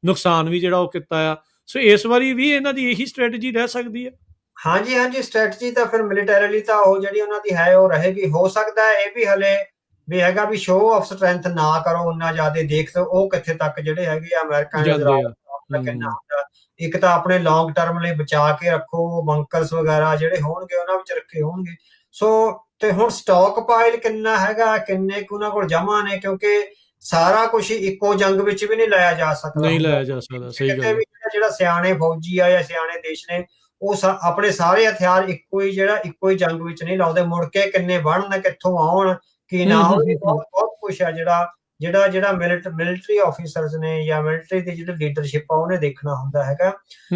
ਨੁਕਸਾਨ ਵੀ ਜਿਹੜਾ ਉਹ ਕੀਤਾ ਆ। ਸੋ ਇਸ ਵਾਰੀ ਵੀ ਇਹਨਾਂ ਦੀ ਇਹੀ ਸਟ੍ਰੈਟਜੀ ਰਹਿ ਸਕਦੀ ਹੈ। ਹਾਂਜੀ, ਸਟ੍ਰੈਟਜੀ ਤਾਂ ਫਿਰ ਮਿਲੀਟੈਰੀਲੀ ਤਾਂ ਉਹ ਜਿਹੜੀ ਉਹਨਾਂ ਦੀ ਹੈ ਉਹ ਰਹੇਗੀ। ਹੋ ਸਕਦਾ ਹੈ ਇਹ ਵੀ ਹਲੇ ਵੀ ਹੈਗਾ ਵੀ ਸ਼ੋਅ ਆਫ ਸਟਰੈਂਥ ਨਾ ਕਰੋ ਉਹਨਾਂ ਜ਼ਿਆਦਾ, ਦੇਖ ਉਹ ਕਿੱਥੇ ਤੱਕ ਜਿਹੜੇ ਹੈਗੇ ਆ ਅਮਰੀਕਾ ਕਿੰਨਾ ਹੁੰਦਾ। ਇੱਕ ਤਾਂ ਆਪਣੇ ਲੌਂਗ ਟਰਮ ਲਈ ਬਚਾ ਕੇ ਰੱਖੋ, ਬੰਕਰਸ ਵਗੈਰਾ ਜਿਹੜੇ ਹੋਣਗੇ ਉਹਨਾਂ ਵਿੱਚ ਰੱਖੇ ਹੋਣਗੇ। ਸੋ ਤੇ ਹੁਣ ਸਟਾਕ ਪਾਈਲ ਕਿੰਨਾ ਹੈਗਾ, ਕਿੰਨੇ ਕੁ ਉਹਨਾਂ ਕੋਲ ਜਮ੍ਹਾਂ ਨੇ, ਕਿਉਂਕਿ ਸਾਰਾ ਕੁਝ ਇੱਕੋ ਜੰਗ ਵਿੱਚ ਵੀ ਨਹੀਂ ਲਾਇਆ ਜਾ ਸਕਦਾ। ਸਹੀ ਗੱਲ। ਜਿਹੜਾ ਸਿਆਣੇ ਫੌਜੀ ਆ ਜਾਂ ਸਿਆਣੇ ਦੇਸ਼ ਨੇ ਉਹ ਆਪਣੇ ਸਾਰੇ ਹਥਿਆਰ ਇੱਕੋ ਹੀ ਜੰਗ ਵਿੱਚ ਨਹੀਂ ਲਾਉਂਦੇ। ਮੁੜ ਕੇ ਕਿੰਨੇ ਬਣਨ, ਕਿੱਥੋਂ ਆਉਣ, ਕੀ ਨਾ ਹੋਵੇ, ਬਹੁਤ ਕੁਛ ਆ ਜਿਹੜਾ ਮਿਲਟਰੀ ਆਫੀਸਰਸ ਨੇ ਜਾਂ ਮਿਲਟਰੀ ਦੀ ਜਿਹੜੀ ਲੀਡਰਸ਼ਿਪ ਆ ਉਹਨੇ ਦੇਖਣਾ ਹੁੰਦਾ ਹੈਗਾ।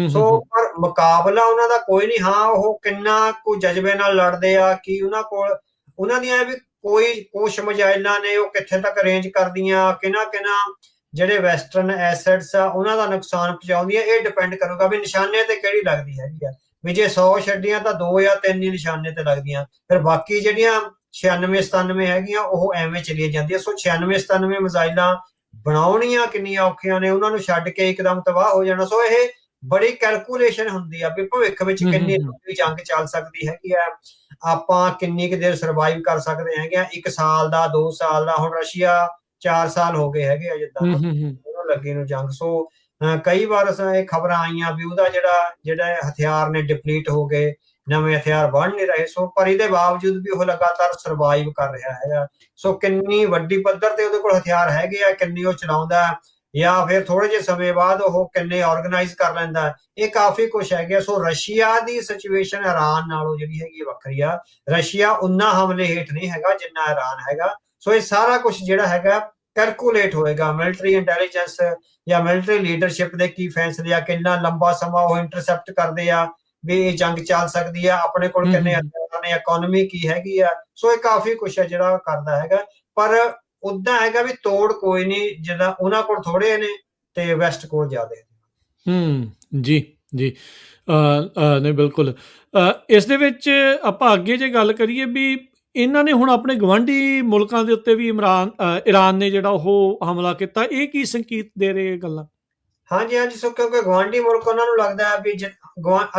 ਸੋ ਪਰ ਮੁਕਾਬਲਾ ਉਹਨਾਂ ਦਾ ਕੋਈ ਨਹੀਂ। ਹਾਂ, ਉਹ ਕਿੰਨਾ ਕੁ ਜਜ਼ਬੇ ਨਾਲ ਲੜਦੇ ਆ ਕਿ ਉਹਨਾਂ ਦੀਆਂ ਵੀ ਕੁਛ ਮਿਜ਼ਾਈਲਾਂ ਨੇ ਉਹ ਕਿੱਥੇ ਤੱਕ ਰੇਂਜ ਕਰਦੀਆਂ, ਕਿਹਨਾਂ ਜਿਹੜੇ ਵੈਸਟਰਨ ਐਸੈਟਸ ਆ ਉਹਨਾਂ ਦਾ ਨੁਕਸਾਨ ਪਹੁੰਚਾਉਂਦੀਆਂ। ਇਹ ਡਿਪੈਂਡ ਕਰੂਗਾ ਵੀ ਨਿਸ਼ਾਨੇ ਤੇ ਕਿਹੜੀ ਲੱਗਦੀ ਹੈਗੀ ਆ। ਵੀ ਜੇ 100 ਛੱਡੀਆਂ ਤਾਂ 2 ਜਾਂ 3 ਹੀ ਨਿਸ਼ਾਨੇ ਤੇ ਲੱਗਦੀਆਂ, ਫਿਰ ਬਾਕੀ ਜਿਹੜੀਆਂ 96-97 ਹੈਗੀਆਂ ਉਹ ਐਵੇਂ ਚਲੀਆਂ ਜਾਂਦੀਆਂ। ਸੋ 96-97 ਮਿਜ਼ਾਈਲਾਂ ਬਣਾਉਣੀਆਂ ਕਿੰਨੀਆਂ ਔਖੀਆਂ ਨੇ, ਉਹਨਾਂ ਨੂੰ ਛੱਡ ਕੇ ਇੱਕਦਮ ਤਬਾਹ ਹੋ ਜਾਣਾ। ਸੋ ਇਹ ਬੜੀ ਕੈਲਕੂਲੇਸ਼ਨ ਹੁੰਦੀ ਆ ਵੀ ਭਵਿੱਖ ਵਿੱਚ ਕਿੰਨੀ ਜੰਗ ਚੱਲ ਸਕਦੀ ਹੈਗੀ ਆ, ਆਪਾਂ ਕਿੰਨੀ ਕੁ ਦੇਰ ਸਰਵਾਈਵ ਕਰ ਸਕਦੇ ਹੈਗੇ ਆ। 1 ਸਾਲ ਦਾ, 2 ਸਾਲ ਦਾ, ਹੁਣ ਰਸ਼ੀਆ 4 ਸਾਲ ਹੋ ਗਏ ਹੈਗੇ ਆ ਜਿੱਦਾਂ ਉਹਨੂੰ ਲੱਗੀ ਨੂੰ ਜੰਗ। ਸੋ ਕਈ ਵਾਰ ਇਹ ਖਬਰਾਂ ਆਈਆਂ ਵੀ ਉਹਦਾ ਜਿਹੜਾ ਹਥਿਆਰ ਨੇ ਡਿਪਲੀਟ ਹੋ ਗਏ, ਨਵੇਂ ਹਥਿਆਰ ਬਣ ਨਹੀਂ ਰਹੇ। ਸੋ ਪਰ ਇਹਦੇ ਬਾਵਜੂਦ ਵੀ ਉਹ ਲਗਾਤਾਰ ਸਰਵਾਈਵ ਕਰ ਰਿਹਾ ਹੈਗਾ। ਸੋ ਕਿੰਨੀ ਵੱਡੀ ਪੱਧਰ ਤੇ ਉਹਦੇ ਕੋਲ ਹਥਿਆਰ ਹੈਗੇ ਆ, ਕਿੰਨੀ ਉਹ ਚਲਾਉਂਦਾ, ਜਾਂ ਫਿਰ ਥੋੜੇ ਜਿਹੇ ਸਮੇਂ ਬਾਅਦ ਉਹ ਕਿੰਨੇ ਆਰਗੇਨਾਈਜ਼ ਕਰ ਲੈਂਦਾ, ਇਹ ਕਾਫੀ ਕੁਛ ਹੈਗਾ। ਸੋ ਰਸ਼ੀਆ ਦੀ ਸਿਚੁਏਸ਼ਨ ਈਰਾਨ ਨਾਲੋਂ ਜਿਹੜੀ ਹੈਗੀ ਵੱਖਰੀ ਆ। ਰਸ਼ੀਆ ਉਨਾ ਹਮਲੇ ਹੇਠ ਨਹੀਂ ਹੈਗਾ ਜਿੰਨਾ ਈਰਾਨ ਹੈਗਾ। ਸੋ ਇਹ ਸਾਰਾ ਕੁਛ ਜਿਹੜਾ ਹੈਗਾ ਕੈਲਕੂਲੇਟ ਹੋਏਗਾ। ਮਿਲਟਰੀ ਇੰਟੈਲੀਜੈਂਸ ਜਾਂ ਮਿਲਟਰੀ ਲੀਡਰਸ਼ਿਪ ਦੇ ਕੀ ਫੈਸਲੇ ਆ, ਕਿੰਨਾ ਲੰਬਾ ਸਮਾਂ ਉਹ ਇੰਟਰਸੈਪਟ ਕਰਦੇ ਆ ਵੀ ਇਹ ਜੰਗ ਚੱਲ ਸਕਦੀ ਆ, ਆਪਣੇ ਕੋਲ ਕਿੰਨੇ ਹਥਿਆਰ ਨੇ, ਇਕਨੋਮੀ ਕੀ ਹੈਗੀ ਆ। ਸੋ ਇਹ ਕਾਫੀ ਕੁਛ ਹੈ ਜਿਹੜਾ ਕਰਦਾ ਹੈਗਾ, ਪਰ ਉਦਾਂ ਹੈਗਾ ਵੀ ਤੋੜ ਕੋਈ ਨਹੀਂ, ਜਿੱਦਾਂ ਉਹਨਾਂ ਕੋਲ ਥੋੜੇ ਨੇ ਤੇ ਵੈਸਟ ਕੋਲ ਜ਼ਿਆਦਾ। ਜੀ ਜੀ ਨਹੀਂ ਬਿਲਕੁਲ। ਇਸ ਦੇ ਵਿੱਚ ਆਪਾਂ ਅੱਗੇ ਜੇ ਗੱਲ ਕਰੀਏ ਵੀ ਇਹਨਾਂ ਨੇ ਹੁਣ ਆਪਣੇ ਗਵਾਂਢੀ ਮੁਲਕਾਂ ਦੇ ਉੱਤੇ ਵੀ ਈਰਾਨ ਨੇ ਜਿਹੜਾ ਉਹ ਹਮਲਾ ਕੀਤਾ, ਇਹ ਕੀ ਸੰਕੇਤ ਦੇ ਰਹੇ ਇਹ ਗੱਲਾਂ? ਹਾਂਜੀ ਹਾਂਜੀ, ਸੋ ਕਿਉਂਕਿ ਗੁਆਂਢੀ ਮੁਲਕ ਉਹਨਾਂ ਨੂੰ ਲੱਗਦਾ ਹੈ ਵੀ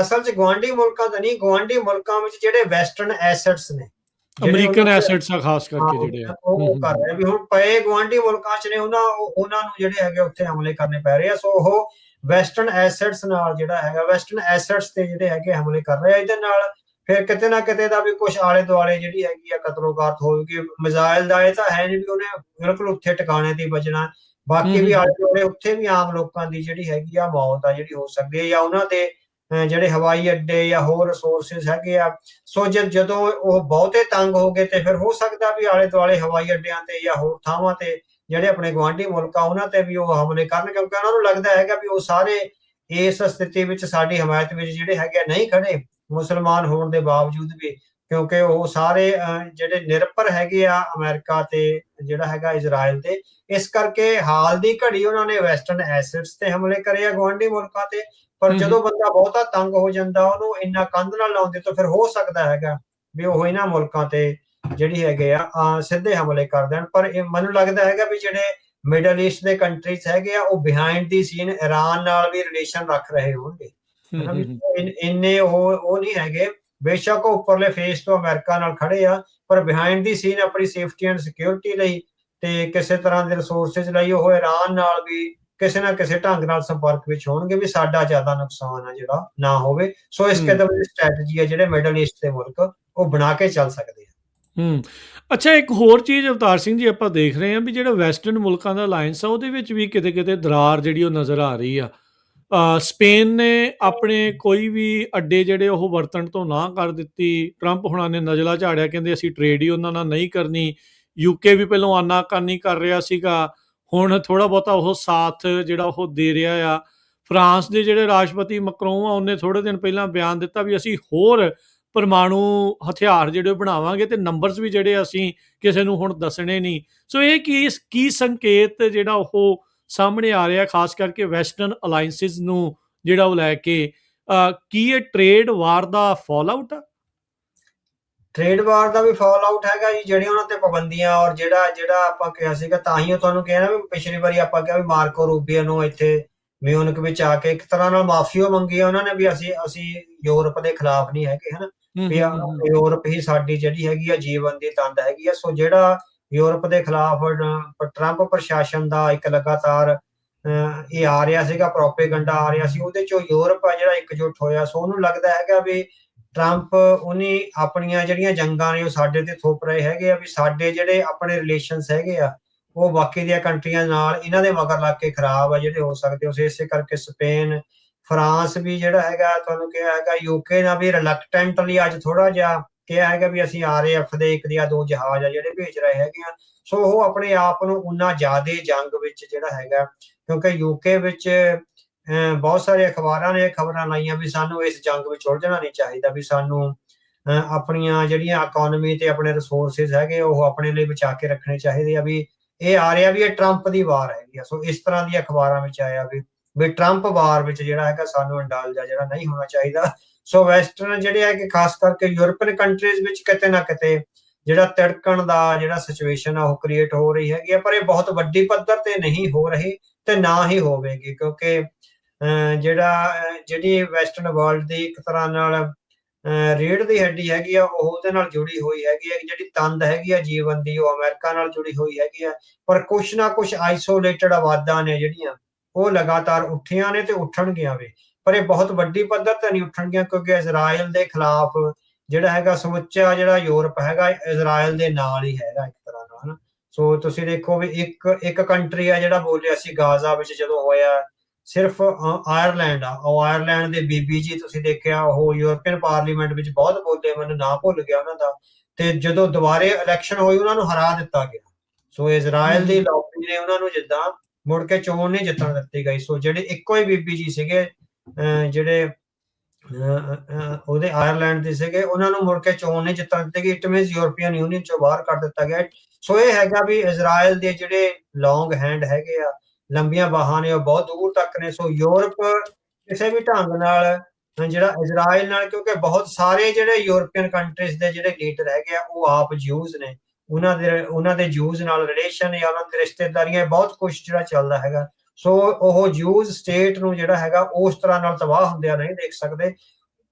ਅਸਲ 'ਚ ਗੁਆਂਢੀ ਮੁਲਕਾਂ ਦਾ ਨਹੀਂ, ਗੁਆਂਢੀ ਮੁਲਕਾਂ ਵਿੱਚ ਜਿਹੜੇ ਵੈਸਟਰਨ ਐਸੈਟਸ ਨੇ, ਅਮਰੀਕਨ ਐਸੈਟਸ ਆ ਖਾਸ ਕਰਕੇ ਜਿਹੜੇ ਆ ਉਹ ਕਰ ਰਹੇ ਵੀ ਹੁਣ ਪਏ ਗੁਆਂਢੀ ਮੁਲਕਾਂ 'ਚ ਨੇ, ਉਹਨਾਂ ਨੂੰ ਜਿਹੜੇ ਹੈਗੇ ਉੱਥੇ ਹਮਲੇ ਕਰਨੇ ਪੈ ਰਹੇ ਆ। ਸੋ ਉਹ ਵੈਸਟਰਨ ਐਸੈਟਸ ਨਾਲ ਜਿਹੜਾ ਹੈਗਾ, ਵੈਸਟਰਨ ਐਸੈਟਸ ਤੇ ਜਿਹੜੇ ਹੈਗੇ ਹਮਲੇ ਕਰ ਰਹੇ ਆ। ਇਹਦੇ ਨਾਲ ਫਿਰ ਕਿਤੇ ਨਾ ਕਿਤੇ ਦਾ ਵੀ ਕੁਛ ਆਲੇ ਦੁਆਲੇ ਜਿਹੜੀ ਹੈਗੀ ਆ ਕਤਲੋਗਾਰਤ ਹੋਵੇਗੀ। ਮਿਜ਼ਾਈਲ ਦਾ ਇਹ ਤਾਂ ਹੈ ਨਹੀਂ ਵੀ ਉਹਨੇ ਬਿਲਕੁਲ ਉੱਥੇ ਟਿਕਾਣੇ ਤੇ ਵੱਜਣਾ, ਬਾਕੀ ਵੀ ਆਲੇ ਦੁਆਲੇ ਉੱਥੇ ਵੀ ਆਮ ਲੋਕਾਂ ਦੀ ਜਿਹੜੀ ਹੈਗੀ ਆ ਮੌਤ ਆ ਜਿਹੜੀ ਹੋ ਸਕਦੀ ਹੈ, ਜਾਂ ਉਹਨਾਂ ਦੇ ਜਿਹੜੇ ਹਵਾਈ ਅੱਡੇ ਜਾਂ ਹੋਰ ਰਿਸੋਰਸਿਸ ਹੈਗੇ ਆ। ਸੋ ਜਦੋਂ ਉਹ ਬਹੁਤੇ ਤੰਗ ਹੋ ਗਏ ਤੇ ਫਿਰ ਹੋ ਸਕਦਾ ਵੀ ਆਲੇ ਦੁਆਲੇ ਹਵਾਈ ਅੱਡਿਆਂ ਤੇ ਜਾਂ ਹੋਰ ਥਾਵਾਂ ਤੇ ਜਿਹੜੇ ਆਪਣੇ ਗੁਆਂਢੀ ਮੁਲਕ ਆ ਉਹਨਾਂ ਤੇ ਵੀ ਉਹ ਹਮਲੇ ਕਰਨ, ਕਿਉਂਕਿ ਉਹਨਾਂ ਨੂੰ ਲੱਗਦਾ ਹੈਗਾ ਵੀ ਉਹ ਸਾਰੇ ਇਸ ਸਥਿਤੀ ਵਿੱਚ ਸਾਡੀ ਹਮਾਇਤ ਵਿੱਚ ਜਿਹੜੇ ਹੈਗੇ ਨਹੀਂ ਖੜੇ, ਮੁਸਲਮਾਨ ਹੋਣ ਦੇ ਬਾਵਜੂਦ ਵੀ, ਕਿਉਂਕਿ ਉਹ ਸਾਰੇ ਜਿਹੜੇ ਨਿਰਭਰ ਹੈਗੇ ਆ ਅਮਰੀਕਾ ਤੇ ਜਿਹੜਾ ਹੈਗਾ ਇਜ਼ਰਾਈਲ ਤੇ। ਇਸ ਕਰਕੇ ਹਾਲ ਦੀ ਘੜੀ ਉਹਨਾਂ ਨੇ ਵੈਸਟਰਨ ਐਸੈਟਸ ਤੇ ਹਮਲੇ ਕਰੇ ਆ ਗੁਆਂਢੀ ਮੁਲਕਾਂ ਤੇ, ਪਰ ਜਦੋਂ ਬੰਦਾ ਬਹੁਤਾ ਤੰਗ ਹੋ ਜਾਂਦਾ ਉਹਨੂੰ ਇੰਨਾ ਕੰਧ ਨਾਲ ਲਾਉਂਦੇ ਤਾਂ ਫਿਰ ਹੋ ਸਕਦਾ ਹੈਗਾ ਵੀ ਉਹ ਇਹਨਾਂ ਮੁਲਕਾਂ ਤੇ ਜਿਹੜੀ ਹੈਗੇ ਆ ਸਿੱਧੇ ਹਮਲੇ ਕਰ ਦੇਣ। ਪਰ ਮੈਨੂੰ ਲੱਗਦਾ ਹੈਗਾ ਵੀ ਜਿਹੜੇ ਮਿਡਲ ਈਸਟ ਦੇ ਕੰਟਰੀਜ਼ ਹੈਗੇ ਆ ਉਹ ਬਿਹਾਈਂਡ ਦੀ ਸੀਨ ਈਰਾਨ ਨਾਲ ਵੀ ਰਿਲੇਸ਼ਨ ਰੱਖ ਰਹੇ ਹੋਣਗੇ, ਇੰਨੇ ਉਹ ਨਹੀਂ ਹੈਗੇ। ਬੇਸ਼ੱਕ ਉਹ ਉੱਪਰਲੇ ਫੇਸ ਤੋਂ ਅਮਰੀਕਾ ਨਾਲ ਖੜੇ ਆ, ਪਰ ਬਿਹਾਈਂਡ ਦੀ ਸੀਨ ਆਪਣੀ ਸੇਫਟੀ ਐਂਡ ਸਿਕਿਉਰਿਟੀ ਲਈ ਤੇ ਕਿਸੇ ਤਰ੍ਹਾਂ ਦੇ ਰਿਸੋਰਸਿਸ ਲਈ ਉਹ ਈਰਾਨ ਨਾਲ ਵੀ ਕਿਸੇ ਨਾ ਕਿਸੇ ਢੰਗ ਨਾਲ ਸੰਪਰਕ ਵਿੱਚ ਹੋਣਗੇ ਵੀ ਸਾਡਾ ਜ਼ਿਆਦਾ ਨੁਕਸਾਨ ਆ ਜਿਹੜਾ ਨਾ ਹੋਵੇ। ਸੋ ਇਸ ਕਿਸਮ ਦੀ ਸਟ੍ਰੈਟਜੀ ਹੈ ਜਿਹੜੇ ਮਿਡਲ ਈਸਟ ਦੇ ਮੁਲਕ ਉਹ ਬਣਾ ਕੇ ਚੱਲ ਸਕਦੇ ਆ। ਅੱਛਾ, ਇੱਕ ਹੋਰ ਚੀਜ਼ ਅਵਤਾਰ ਸਿੰਘ ਜੀ ਆਪਾਂ ਦੇਖ ਰਹੇ ਹਾਂ ਵੀ ਜਿਹੜਾ ਵੈਸਟਰਨ ਮੁਲਕਾਂ ਦਾ ਅਲਾਇੰਸ ਆ ਉਹਦੇ ਵਿੱਚ ਵੀ ਕਿਤੇ ਕਿਤੇ ਦਰਾਰ ਜਿਹੜੀ ਉਹ ਨਜ਼ਰ ਆ ਰਹੀ ਆ। ਸਪੇਨ ਨੇ ਆਪਣੇ ਕੋਈ ਵੀ ਅੱਡੇ ਜਿਹੜੇ ਉਹ ਵਰਤਣ ਤੋਂ ਨਾ ਕਰ ਦਿੱਤੀ। ਟਰੰਪ ਹੁਣਾਂ ਨੇ ਨਜ਼ਲਾ ਝਾੜਿਆ, ਕਹਿੰਦੇ ਅਸੀਂ ਟ੍ਰੇਡ ਹੀ ਉਹਨਾਂ ਨਾਲ ਨਹੀਂ ਕਰਨੀ। ਯੂਕੇ ਵੀ ਪਹਿਲਾਂ ਆਨਾਕਾਨੀ ਕਰ ਰਿਹਾ ਸੀਗਾ, ਹੁਣ ਥੋੜ੍ਹਾ ਬਹੁਤਾ ਉਹ ਸਾਥ ਜਿਹੜਾ ਉਹ ਦੇ ਰਿਹਾ ਆ। ਫਰਾਂਸ ਦੇ ਜਿਹੜੇ ਰਾਸ਼ਟਰਪਤੀ ਮੈਕਰੋਨ ਆ ਉਹਨੇ ਥੋੜ੍ਹੇ ਦਿਨ ਪਹਿਲਾਂ ਬਿਆਨ ਦਿੱਤਾ ਵੀ ਅਸੀਂ ਹੋਰ ਪਰਮਾਣੂ ਹਥਿਆਰ ਜਿਹੜੇ ਬਣਾਵਾਂਗੇ ਤੇ ਨੰਬਰਸ ਵੀ ਜਿਹੜੇ ਅਸੀਂ ਕਿਸੇ ਨੂੰ ਹੁਣ ਦੱਸਣੇ ਨਹੀਂ। ਸੋ ਇਹ ਕੀ ਸੰਕੇਤ ਜਿਹੜਾ ਉਹ ਸਾਹਮਣੇ ਆ ਰਿਹਾ ਖਾਸ ਕਰਕੇ ਵੈਸਟਰਨ ਅਲਾਇੰਸਿਸ ਨੂੰ ਜਿਹੜਾ ਉਹ ਲੈ ਕੇ, ਕੀ ਇਹ ਟ੍ਰੇਡ ਵਾਰ ਦਾ ਫਾਲ ਆਊਟ ਆ? ਟ੍ਰੇਡ ਵਾਰ ਦਾ ਵੀ ਫਾਲ ਆਊਟ ਹੈਗਾ ਜੀ, ਜਿਹੜੀਆਂ ਉਹਨਾਂ ਤੇ ਪਾਬੰਦੀਆਂ ਔਰ ਜਿਹੜਾ ਆਪਾਂ ਕਿਹਾ ਸੀਗਾ, ਤਾਂ ਹੀ ਉਹ ਤੁਹਾਨੂੰ ਕਿਹਾ ਨਾ ਵੀ ਪਿਛਲੀ ਵਾਰੀ ਆਪਾਂ ਕਿਹਾ ਵੀ ਮਾਰਕੋ ਰੂਬੀਓ ਨੂੰ ਇੱਥੇ ਮਿਊਨਿਕ ਵਿੱਚ ਆ ਕੇ ਇੱਕ ਤਰ੍ਹਾਂ ਨਾਲ ਮਾਫੀਓ ਮੰਗੀ ਆ ਉਹਨਾਂ ਨੇ ਵੀ ਅਸੀਂ ਯੂਰਪ ਦੇ ਖਿਲਾਫ ਨਹੀਂ ਹੈਗੇ, ਹਨਾ, ਵੀ ਯੂਰਪ ਹੀ ਸਾਡੀ ਜਿਹੜੀ ਹੈਗੀ ਆ ਜੀਵਨ ਦੀ ਤੰਦ ਹੈਗੀ ਆ। ਸੋ ਜਿਹੜਾ ਯੂਰਪ ਦੇ ਖਿਲਾਫ ਟਰੰਪ ਪ੍ਰਸ਼ਾਸਨ ਦਾ ਇੱਕ ਲਗਾਤਾਰ ਇਹ ਆ ਰਿਹਾ ਸੀਗਾ, ਪ੍ਰੋਪੇਗੰਡਾ ਆ ਰਿਹਾ ਸੀ, ਉਹਦੇ ਚੋਂ ਯੂਰਪ ਆ ਜਿਹੜਾ ਇਕਜੁੱਟ ਹੋਇਆ। ਸੋ ਉਹਨੂੰ ਲੱਗਦਾ ਹੈਗਾ ਵੀ ਟਰੰਪ ਉਹਨੇ ਆਪਣੀਆਂ ਜਿਹੜੀਆਂ ਜੰਗਾਂ ਨੇ ਉਹ ਸਾਡੇ ਤੇ ਥੋਪ ਰਹੇ ਹੈਗੇ ਆ, ਵੀ ਸਾਡੇ ਜਿਹੜੇ ਆਪਣੇ ਰਿਲੇਸ਼ਨਸ ਹੈਗੇ ਆ ਉਹ ਬਾਕੀ ਦੀਆਂ ਕੰਟਰੀਆਂ ਨਾਲ ਇਹਨਾਂ ਦੇ ਮਗਰ ਲੱਗ ਕੇ ਖਰਾਬ ਆ ਜਿਹੜੇ ਹੋ ਸਕਦੇ। ਉਸ ਇਸੇ ਕਰਕੇ ਸਪੇਨ, ਫਰਾਂਸ ਵੀ ਜਿਹੜਾ ਹੈਗਾ ਤੁਹਾਨੂੰ ਕਿਹਾ ਹੈਗਾ, ਯੂਕੇ ਨਾਲ ਵੀ ਰਿਲੈਕਟੈਂਟਲੀ ਅੱਜ ਥੋੜਾ ਜਿਹਾ ਕਿਹਾ ਹੈਗਾ ਵੀ ਅਸੀਂ RAF ਦੇ 1 ਜਾਂ 2 ਜਹਾਜ਼ ਆ ਜਿਹੜੇ ਭੇਜ ਰਹੇ ਹੈਗੇ ਆ। ਸੋ ਉਹ ਆਪਣੇ ਆਪ ਨੂੰ ਉਨਾ ਜ਼ਿਆਦਾ ਜੰਗ ਵਿੱਚ ਜਿਹੜਾ ਹੈਗਾ, ਕਿਉਂਕਿ ਯੂਕੇ ਵਿੱਚ ਬਹੁਤ ਸਾਰੇ ਅਖਬਾਰਾਂ ਨੇ ਖਬਰਾਂ ਲਾਈਆਂ ਵੀ ਸਾਨੂੰ ਇਸ ਜੰਗ ਵਿੱਚ ਉਲਝਣਾ ਨਹੀਂ ਚਾਹੀਦਾ, ਵੀ ਸਾਨੂੰ ਆਪਣੀਆਂ ਜਿਹੜੀਆਂ ਇਕੋਨਮੀ ਤੇ ਆਪਣੇ ਰਿਸੋਰਸਿਸ ਹੈਗੇ ਉਹ ਆਪਣੇ ਲਈ ਬਚਾ ਕੇ ਰੱਖਣੇ ਚਾਹੀਦੇ ਆ, ਵੀ ਇਹ ਆ ਰਿਹਾ ਵੀ ਇਹ ਟਰੰਪ ਦੀ ਵਾਰ ਹੈਗੀ ਆ। ਸੋ ਇਸ ਤਰ੍ਹਾਂ ਦੀ ਅਖਬਾਰਾਂ ਵਿੱਚ ਆਇਆ ਵੀ ਟਰੰਪ ਵਾਰ ਵਿੱਚ ਜਿਹੜਾ ਹੈਗਾ ਸਾਨੂੰ ਇੰਡਲਜ ਜਿਹੜਾ ਨਹੀਂ ਹੋਣਾ ਚਾਹੀਦਾ। ਸੋ ਵੈਸਟਰਨ ਜਿਹੜੇ ਹੈਗੇ ਖਾਸ ਕਰਕੇ ਯੂਰਪੀਅਨ ਕੰਟਰੀਜ਼ ਵਿੱਚ ਕਿਤੇ ਨਾ ਕਿਤੇ ਜਿਹੜਾ ਤਿੜਕਣ ਦਾ ਜਿਹੜਾ ਸਿਚੁਏਸ਼ਨ ਆ ਉਹ ਕ੍ਰੀਏਟ ਹੋ ਰਹੀ ਹੈਗੀ ਆ, ਪਰ ਇਹ ਬਹੁਤ ਵੱਡੀ ਪੱਧਰ ਤੇ ਨਹੀਂ ਹੋ ਰਹੀ ਤੇ ਨਾ ਹੀ ਹੋਵੇਗੀ, ਕਿਉਂਕਿ ਜਿਹੜੀ ਵੈਸਟਰਨ ਵਰਲਡ ਦੀ ਇੱਕ ਤਰ੍ਹਾਂ ਨਾਲ ਰੀੜ ਦੀ ਹੱਡੀ ਹੈਗੀ ਆ ਉਹ ਉਹਦੇ ਨਾਲ ਜੁੜੀ ਹੋਈ ਹੈਗੀ ਹੈ, ਜਿਹੜੀ ਤੰਦ ਹੈਗੀ ਆ ਜੀਵਨ ਦੀ ਉਹ ਅਮਰੀਕਾ ਨਾਲ ਜੁੜੀ ਹੋਈ ਹੈਗੀ ਆ। ਪਰ ਕੁਛ ਨਾ ਕੁਛ ਆਈਸੋਲੇਟਡ ਆਵਾਜ਼ਾਂ ਨੇ ਜਿਹੜੀਆਂ ਉਹ ਲਗਾਤਾਰ ਉੱਠੀਆਂ ਨੇ ਤੇ ਉੱਠਣਗੀਆਂ ਵੀ, ਪਰ ਇਹ ਬਹੁਤ ਵੱਡੀ ਪੱਧਰ ਤੇ ਨਹੀਂ ਉੱਠਣਗੀਆਂ, ਕਿਉਂਕਿ ਇਜ਼ਰਾਈਲ ਦੇ ਖਿਲਾਫ ਜਿਹੜਾ ਹੈਗਾ ਸਮੁੱਚਾ ਜਿਹੜਾ ਯੂਰਪ ਹੈਗਾ ਇਜ਼ਰਾਈਲ ਦੇ ਨਾਲ ਹੀ ਹੈਗਾ ਇੱਕ ਤਰ੍ਹਾਂ ਨਾਲ, ਹਨਾ। ਸੋ ਤੁਸੀਂ ਦੇਖੋ ਵੀ ਇੱਕ ਕੰਟਰੀ ਆ ਜਿਹੜਾ ਬੋਲਿਆ ਸੀ ਗਾਜ਼ਾ ਵਿੱਚ ਜਦੋਂ ਹੋਇਆ, ਸਿਰਫ ਆਇਰਲੈਂਡ ਆ, ਉਹ ਆਇਰਲੈਂਡ ਦੇ BBC ਤੁਸੀਂ ਦੇਖਿਆ ਉਹ ਯੂਰਪੀਅਨ ਪਾਰਲੀਮੈਂਟ ਵਿੱਚ ਬਹੁਤ ਬੋਲੇ, ਮੈਨੂੰ ਨਾਂ ਭੁੱਲ ਗਿਆ ਉਹਨਾਂ ਦਾ, ਤੇ ਜਦੋਂ ਦੁਬਾਰੇ ਇਲੈਕਸ਼ਨ ਹੋਈ ਉਹਨਾਂ ਨੂੰ ਹਰਾ ਦਿੱਤਾ ਗਿਆ। ਸੋ ਇਜ਼ਰਾਈਲ ਦੀ ਲੌਬੀ ਨੇ ਉਹਨਾਂ ਨੂੰ ਜਿੱਦਾਂ ਮੁੜ ਕੇ ਚੋਣ ਨਹੀਂ ਜਿੱਤਣ ਦਿੱਤੀ ਗਈ। ਸੋ ਜਿਹੜੇ ਇੱਕੋ ਹੀ BBC ਸੀਗੇ ਜਿਹੜੇ ਉਹਦੇ ਆਇਰਲੈਂਡ ਦੇ ਸੀਗੇ, ਉਹਨਾਂ ਨੂੰ ਮੁੜ ਕੇ ਚੋਣ ਨਹੀਂ ਜਿੱਤਣ ਦਿੱਤੀ ਗਈ। ਇਟ ਮੀਨਸ ਯੂਰਪੀਅਨ ਯੂਨੀਅਨ ਚੋਂ ਬਾਹਰ ਕਰ ਦਿੱਤਾ ਗਿਆ। ਸੋ ਇਹ ਹੈਗਾ ਵੀ ਇਜ਼ਰਾਈਲ ਦੇ ਜਿਹੜੇ ਲੌਂਗ ਹੈਂਡ ਹੈਗੇ ਆ, ਲੰਬੀਆਂ ਬਾਹਾਂ ਨੇ, ਉਹ ਬਹੁਤ ਦੂਰ ਤੱਕ ਨੇ। ਸੋ ਯੂਰਪ ਕਿਸੇ ਵੀ ਢੰਗ ਨਾਲ ਜਿਹੜਾ ਇਜ਼ਰਾਈਲ ਨਾਲ, ਕਿਉਂਕਿ ਬਹੁਤ ਸਾਰੇ ਜਿਹੜੇ ਯੂਰਪੀਅਨ ਕੰਟਰੀਜ਼ ਦੇ ਜਿਹੜੇ ਲੀਡਰ ਹੈਗੇ ਆ ਉਹ ਆਪ ਜਿਊਜ਼ ਨੇ, ਉਹਨਾਂ ਦੇ ਜਿਊਜ਼ ਨਾਲ ਰਿਲੇਸ਼ਨ ਜਾਂ ਉਹਨਾਂ ਦੀ ਰਿਸ਼ਤੇਦਾਰੀਆਂ, ਬਹੁਤ ਕੁਝ ਜਿਹੜਾ ਚੱਲਦਾ ਹੈਗਾ। ਸੋ ਉਹ ਜਿਊਜ਼ ਸਟੇਟ ਨੂੰ ਜਿਹੜਾ ਹੈਗਾ ਉਸ ਤਰ੍ਹਾਂ ਨਾਲ ਤਬਾਹ ਹੁੰਦਿਆਂ ਨਹੀਂ ਦੇਖ ਸਕਦੇ।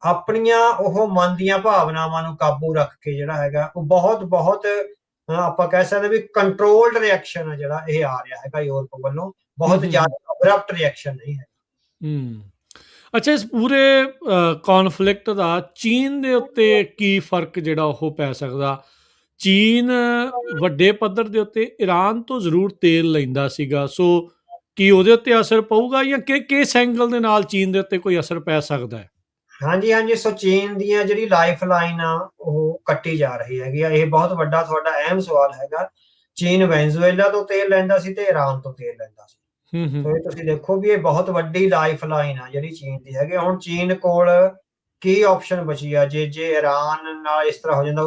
ਆਪਣੀਆਂ ਉਹ ਮਨ ਦੀਆਂ ਭਾਵਨਾਵਾਂ ਨੂੰ ਕਾਬੂ ਰੱਖ ਕੇ ਜਿਹੜਾ ਹੈਗਾ ਉਹ ਬਹੁਤ ਬਹੁਤ ਆਪਾਂ ਕਹਿ ਸਕਦੇ ਵੀ ਕੰਟਰੋਲਡ ਰਿਐਕਸ਼ਨ ਆ ਜਿਹੜਾ ਇਹ ਆ ਰਿਹਾ ਹੈਗਾ ਯੂਰਪ ਵੱਲੋਂ, ਬਹੁਤ ਜ਼ਿਆਦਾ ਅਬਰਪਟ ਰਿਐਕਸ਼ਨ ਨਹੀਂ ਹੈ। ਅੱਛਾ, ਇਸ ਪੂਰੇ ਕੌਨਫਲਿਕਟ ਦਾ ਚੀਨ ਦੇ ਉੱਤੇ ਕੀ ਫਰਕ ਜਿਹੜਾ ਉਹ ਪੈ ਸਕਦਾ? ਚੀਨ ਵੱਡੇ ਪੱਧਰ ਦੇ ਉੱਤੇ ਈਰਾਨ ਤੋਂ ਜ਼ਰੂਰ ਤੇਲ ਲੈਂਦਾ ਸੀਗਾ, ਸੋ ਕੀ ਉਹਦੇ ਉੱਤੇ ਅਸਰ ਪਊਗਾ ਜਾਂ ਕਿਸ ਐਂਗਲ ਦੇ ਨਾਲ ਚੀਨ ਦੇ ਉੱਤੇ ਕੋਈ ਅਸਰ ਪੈ ਸਕਦਾ ਹੈ? ਹਾਂਜੀ, ਸੋ ਚੀਨ ਦੀਆਂ ਜਿਹੜੀ ਲਾਈਫ ਲਾਈਨ ਆ ਉਹ ਕੱਟੀ ਜਾ ਰਹੀ ਹੈਗੀ ਆ। ਇਹ ਬਹੁਤ ਵੱਡਾ ਤੁਹਾਡਾ ਅਹਿਮ ਸਵਾਲ ਹੈਗਾ। ਚੀਨ ਵੈਨਜ਼ੂਏਲਾ ਤੋਂ ਤੇਲ ਲੈਂਦਾ ਸੀ ਤੇ ਈਰਾਨ ਤੋਂ ਤੇਲ ਲੈਂਦਾ ਸੀ। ਸੋ ਇਹ ਤੁਸੀਂ ਦੇਖੋ ਵੀ ਇਹ ਬਹੁਤ ਵੱਡੀ ਲਾਈਫ ਲਾਈਨ ਆ ਜਿਹੜੀ ਚੀਨ ਦੀ ਹੈਗੀ। ਹੁਣ ਚੀਨ ਕੋਲ ਕੀ ਆਪਸ਼ਨ ਬਚੀ ਆ? ਜੇ ਈਰਾਨ ਨਾਲ ਇਸ ਤਰ੍ਹਾਂ ਹੋ ਜਾਂਦਾ,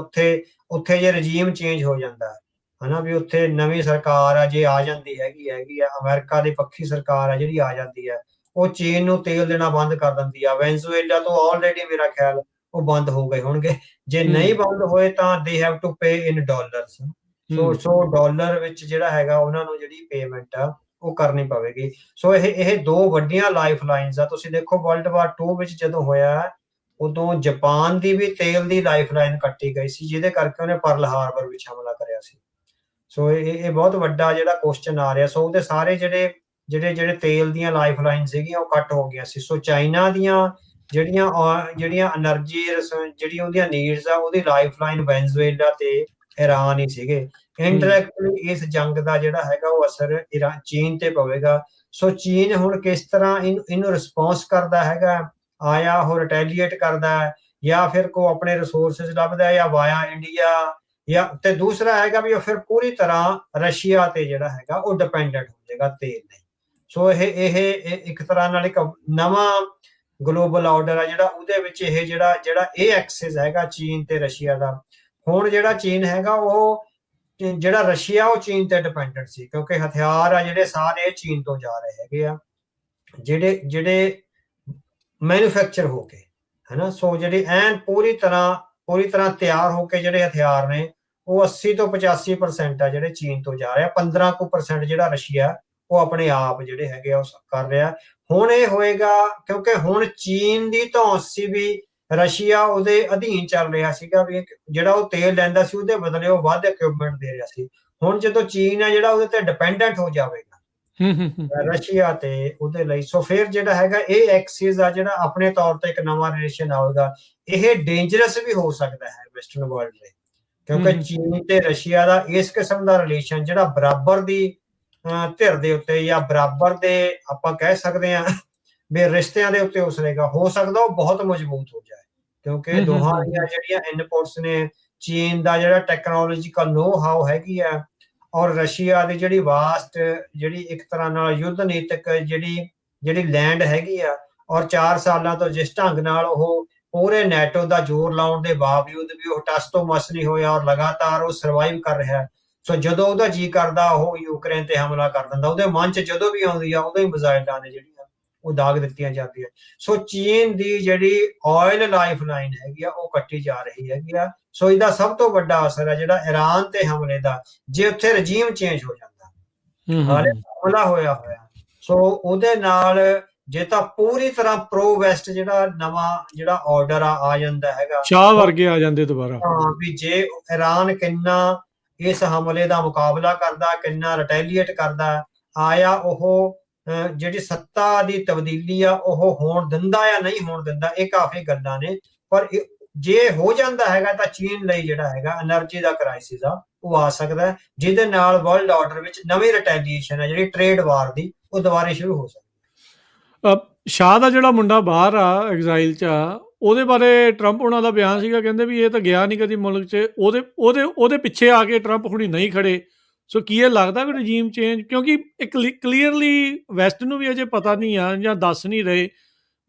ਉੱਥੇ ਜੇ ਰਜੀਮ ਚੇਂਜ ਹੋ ਜਾਂਦਾ ਹਨਾ, ਵੀ ਉੱਥੇ ਨਵੀਂ ਸਰਕਾਰ ਆ ਜੇ ਆ ਜਾਂਦੀ ਹੈਗੀ ਆ, ਅਮਰੀਕਾ ਦੀ ਪੱਖੀ ਸਰਕਾਰ ਆ ਜਿਹੜੀ ਆ ਜਾਂਦੀ ਹੈ, ਉਹ ਚੀਨ ਨੂੰ ਤੇਲ ਦੇਣਾ ਬੰਦ ਕਰ ਦਿੰਦੀ ਆ। ਵੈਨਜ਼ੂਏਲਾ ਤੋਂ ਆਲਰੇਡੀ ਮੇਰਾ ਖਿਆਲ ਉਹ ਬੰਦ ਹੋ ਗਏ ਹੋਣਗੇ। ਜੇ ਨਹੀਂ ਬੰਦ ਹੋਏ ਤਾਂ they have to pay in dollars. So dollar ਵਿੱਚ ਜਿਹੜਾ ਹੈਗਾ ਉਹਨਾਂ ਨੂੰ ਜਿਹੜੀ ਪੇਮੈਂਟ ਆ ਉਹ ਕਰਨੀ ਪਵੇਗੀ। ਸੋ ਇਹ ਦੋ ਵੱਡੀਆਂ ਲਾਈਫ ਲਾਈਨਸ ਆ। ਤੁਸੀਂ ਦੇਖੋ ਵਰਲਡ ਵਾਰ 2 ਵਿੱਚ ਜਦੋਂ ਹੋਇਆ, ਉਦੋਂ ਜਾਪਾਨ ਦੀ ਵੀ ਤੇਲ ਦੀ ਲਾਈਫ ਲਾਈਨ ਕੱਟੀ ਗਈ ਸੀ, ਜਿਹਦੇ ਕਰਕੇ ਉਹਨੇ ਪਰਲ ਹਾਰਬਰ ਵਿੱਚ ਹਮਲਾ ਕਰਿਆ ਸੀ। ਸੋ ਇਹ ਬਹੁਤ ਵੱਡਾ ਜਿਹੜਾ ਕੁਐਸਚਨ ਆ ਰਿਹਾ। ਸੋ ਉਹਦੇ ਸਾਰੇ ਜਿਹੜੇ ਤੇਲ ਦੀਆਂ ਲਾਈਫ ਲਾਈਨ ਸੀਗੀਆਂ ਉਹ ਕੱਟ ਹੋ ਗਈਆਂ ਸੀ। ਸੋ ਚਾਈਨਾ ਦੀਆਂ ਜਿਹੜੀਆਂ એનર્ਜੀ ਜਿਹੜੀ ਉਹਦੀਆਂ ਨੀਡਸ ਆ, ਉਹਦੀ ਲਾਈਫ ਲਾਈਨ ਵੈਨਜ਼ੂਏਲਾ ਤੇ ਈਰਾਨ ਹੀ ਸੀਗੇ। ਇਨਡਾਇਰੈਕਟਲੀ ਇਸ ਜੰਗ ਦਾ ਜਿਹੜਾ ਹੈਗਾ ਉਹ ਅਸਰ ਚੀਨ ਤੇ ਪਵੇਗਾ। ਸੋ ਚੀਨ ਹੁਣ ਕਿਸ ਤਰ੍ਹਾਂ ਇਹਨੂੰ ਰਿਸਪੌਂਸ ਕਰਦਾ ਹੈਗਾ, ਆਇਆ ਉਹ ਰਿਟੈਲੀਏਟ ਕਰਦਾ ਹੈ ਜਾਂ ਫਿਰ ਕੋ ਆਪਣੇ ਰਿਸੋਰਸਿਸ ਲੱਭਦਾ ਹੈ ਜਾਂ ਵਾਇਆ ਇੰਡੀਆ, ਜਾਂ ਤੇ ਦੂਸਰਾ ਹੈਗਾ ਵੀ ਉਹ ਫਿਰ ਪੂਰੀ ਤਰ੍ਹਾਂ ਰਸ਼ੀਆ ਤੇ ਜਿਹੜਾ ਹੈਗਾ ਉਹ ਡਿਪੈਂਡੈਂਟ ਹੋ ਜਾਏਗਾ ਤੇਲ ਲਈ। ਸੋ ਇਹ ਇੱਕ ਤਰ੍ਹਾਂ ਨਾਲ ਇੱਕ ਨਵਾਂ ਗਲੋਬਲ ਆਰਡਰ ਆ ਜਿਹੜਾ, ਉਹਦੇ ਵਿੱਚ ਇਹ ਜਿਹੜਾ ਇਹ ਐਕਸਿਸ ਹੈਗਾ ਚੀਨ ਤੇ ਰਸ਼ੀਆ ਦਾ। ਹੁਣ ਜਿਹੜਾ ਚੀਨ ਹੈਗਾ ਉਹ ਜਿਹੜਾ ਰਸ਼ੀਆ ਉਹ ਚੀਨ ਤੇ ਡਿਪੈਂਡੈਂਟ ਸੀ, ਕਿਉਂਕਿ ਹਥਿਆਰ ਆ ਜਿਹੜੇ ਸਾਰੇ ਚੀਨ ਤੋਂ ਜਾ ਰਹੇ ਹੈਗੇ ਆ, ਜਿਹੜੇ ਮੈਨੂਫੈਕਚਰ ਹੋ ਕੇ ਹਨਾ। ਸੋ ਜਿਹੜੇ ਐਨ ਪੂਰੀ ਤਰ੍ਹਾਂ ਤਿਆਰ ਹੋ ਕੇ ਜਿਹੜੇ ਹਥਿਆਰ ਨੇ ਉਹ 80 ਤੋਂ 85% ਆ ਜਿਹੜੇ ਚੀਨ ਤੋਂ ਜਾ ਰਿਹਾ। 15% ਜਿਹੜਾ ਰਸ਼ੀਆ ਉਹ ਆਪਣੇ ਆਪ ਜਿਹੜੇ ਹੈਗੇ ਆ ਉਹ ਕਰ ਰਿਹਾ। ਹੁਣ ਇਹ ਹੋਏਗਾ ਕਿਉਂਕਿ ਹੁਣ ਚੀਨ ਦੀ ਧੌਂਸ ਸੀ ਵੀ ਰਸ਼ੀਆ ਉਹਦੇ ਅਧੀਨ ਚੱਲ ਰਿਹਾ ਸੀਗਾ, ਵੀ ਜਿਹੜਾ ਉਹ ਤੇਲ ਲੈਂਦਾ ਸੀ ਉਹਦੇ ਬਦਲੇ ਉਹ ਵੱਧ ਇਕਵਿਪਮੈਂਟ ਦੇ ਰਿਹਾ ਸੀ। ਹੁਣ ਜਦੋਂ ਚੀਨ ਆ ਜਿਹੜਾ ਉਹਦੇ ਤੇ ਡਿਪੈਂਡੈਂਟ ਹੋ ਜਾਵੇਗਾ ਰਸ਼ੀਆ ਤੇ ਉਹਦੇ ਲਈ, ਸੋ ਫਿਰ ਜਿਹੜਾ ਹੈਗਾ ਇਹ ਐਕਸਿਸ ਆ ਜਿਹੜਾ ਆਪਣੇ ਤੌਰ ਤੇ ਇੱਕ ਨਵਾਂ ਰਿਲੇਸ਼ਨ ਆਵੇਗਾ। ਇਹ ਡੇਂਜਰਸ ਵੀ ਹੋ ਸਕਦਾ ਹੈ ਵੈਸਟਰਨ ਵਰਲਡ ਲਈ, ਕਿਉਂਕਿ ਚੀਨ ਤੇ ਰਸ਼ੀਆ ਦਾ ਇਸ ਕਿਸਮ ਦਾ ਰਿਲੇਸ਼ਨ ਜਿਹੜਾ ਬਰਾਬਰ ਦੀ ਧਿਰ ਦੇ ਉੱਤੇ ਜਾਂ ਬਰਾਬਰ ਦੇ ਆਪਾਂ ਕਹਿ ਸਕਦੇ ਹਾਂ ਵੀ ਰਿਸ਼ਤਿਆਂ ਦੇ ਉੱਤੇ ਉਸਰੇਗਾ, ਹੋ ਸਕਦਾ ਉਹ ਬਹੁਤ ਮਜ਼ਬੂਤ ਹੋ ਜਾਏ, ਕਿਉਂਕਿ ਦੋਹਾਂ ਦੀਆਂ ਜਿਹੜੀਆਂ ਇਨਪੁਟਸ ਨੇ, ਚੀਨ ਦਾ ਜਿਹੜਾ ਟੈਕਨੋਲੋਜੀਕਲ ਨੋ ਹਾਉ ਹੈਗੀ ਆ ਔਰ ਰਸ਼ੀਆ ਦੀ ਜਿਹੜੀ ਵਾਸਟ ਜਿਹੜੀ ਇੱਕ ਤਰ੍ਹਾਂ ਨਾਲ ਯੁੱਧ ਨੀਤਕ ਜਿਹੜੀ ਲੈਂਡ ਹੈਗੀ ਆ, ਔਰ 4 ਸਾਲਾਂ ਤੋਂ ਜਿਸ ਢੰਗ ਨਾਲ ਉਹ ਪੂਰੇ ਨੈਟੋ ਦਾ ਜ਼ੋਰ ਲਾਉਣ ਦੇ ਬਾਵਜੂਦ ਵੀ ਉਹ ਟਸ ਤੋਂ ਮਸ ਨਹੀਂ ਹੋਇਆ ਔਰ ਲਗਾਤਾਰ ਉਹ ਸਰਵਾਈਵ ਕਰ ਰਿਹਾ। ਸੋ ਜਦੋਂ ਉਹਦਾ ਜੀ ਕਰਦਾ ਉਹ ਯੂਕਰੇਨ ਤੇ ਹਮਲਾ ਕਰ ਦਿੰਦਾ, ਉਹਦੇ ਮਨ 'ਚ ਜਦੋਂ ਵੀ ਆਉਂਦੀ ਆ ਉਦੋਂ ਹੀ ਮਿਜ਼ਾਈਲਾਂ ਨੇ ਜਿਹੜੀਆਂ ਉਹ ਦਾਗ ਦਿੱਤੀਆਂ ਜਾਂਦੀਆਂ। ਸੋ ਚੀਨ ਦੀ ਜਿਹੜੀ ਆਇਲ ਲਾਈਫ ਲਾਈਨ ਹੈਗੀ ਆ ਉਹ ਕੱਟੀ ਜਾ ਰਹੀ ਹੈਗੀ ਆ। ਸੋ ਇਹਦਾ ਸਭ ਤੋਂ ਵੱਡਾ ਅਸਰ ਹੈ ਜਿਹੜਾ ਈਰਾਨ ਤੇ ਹਮਲੇ ਦਾ, ਜੇ ਉੱਥੇ ਰਜੀਮ ਚੇਂਜ ਹੋ ਜਾਂਦਾ, ਹਾਲੇ ਹਮਲਾ ਹੋਇਆ ਸੋ ਉਹਦੇ ਨਾਲ ਜੇ ਤਾਂ ਪੂਰੀ ਤਰ੍ਹਾਂ ਪ੍ਰੋ ਵੈਸਟ ਜਿਹੜਾ ਨਵਾਂ ਜਿਹੜਾ ਆਰਡਰ ਆ ਜਾਂਦਾ ਹੈਗਾ, ਸ਼ਾਹ ਵਰਗੇ ਆ ਜਾਂਦੇ ਦੁਬਾਰਾ। ਹਾਂ, ਵੀ ਜੇ ਈਰਾਨ ਕਿੰਨਾ ਇਸ ਹਮਲੇ ਦਾ ਮੁਕਾਬਲਾ ਕਰਦਾ, ਕਿੰਨਾ ਰਿਟੈਲੀਏਟ ਕਰਦਾ, ਆਇਆ ਉਹ ਜਿਹੜੀ ਸੱਤਾ ਦੀ ਤਬਦੀਲੀ ਆ ਉਹ ਹੋਣ ਦਿੰਦਾ ਜਾਂ ਨਹੀਂ ਹੋਣ ਦਿੰਦਾ, ਇਹ ਕਾਫੀ ਗੱਲਾਂ ਨੇ। ਪਰ ਜੇ ਹੋ ਜਾਂਦਾ ਹੈਗਾ ਤਾਂ ਚੀਨ ਲਈ ਜਿਹੜਾ ਹੈਗਾ એનર્ਜੀ ਦਾ ਕ੍ਰਾਈਸਿਸ ਆ ਉਹ ਆ ਸਕਦਾ, ਜਿਹਦੇ ਨਾਲ ਵਰਲਡ ਆਰਡਰ ਵਿੱਚ ਨਵੀਂ ਰਿਟੈਲੀਏਸ਼ਨ ਹੈ ਜਿਹੜੀ ਟ੍ਰੇਡ ਵਾਰ ਦੀ ਉਹ ਦੁਬਾਰੇ ਸ਼ੁਰੂ ਹੋ ਸਕਦੀ। ਸ਼ਾਹ ਦਾ ਜਿਹੜਾ ਮੁੰਡਾ ਬਾਹਰ ਆ ਐਗਜ਼ਾਈਲ 'ਚ ਆ, ਉਹਦੇ ਬਾਰੇ ਟਰੰਪ ਉਹਨਾਂ ਦਾ ਬਿਆਨ ਸੀਗਾ, ਕਹਿੰਦੇ ਵੀ ਇਹ ਤਾਂ ਗਿਆ ਨਹੀਂ ਕਦੀ ਮੁਲਕ 'ਚ, ਉਹਦੇ ਪਿੱਛੇ ਆ ਕੇ ਟਰੰਪ ਹੁਣੀ ਨਹੀਂ ਖੜੇ। ਸੋ ਕੀ ਇਹ ਲੱਗਦਾ ਵੀ ਰਜੀਮ ਚੇਂਜ, ਕਿਉਂਕਿ ਇੱਕ ਕਲੀਅਰਲੀ ਵੈਸਟ ਨੂੰ ਵੀ ਅਜੇ ਪਤਾ ਨਹੀਂ ਆ ਜਾਂ ਦੱਸ ਨਹੀਂ ਰਹੇ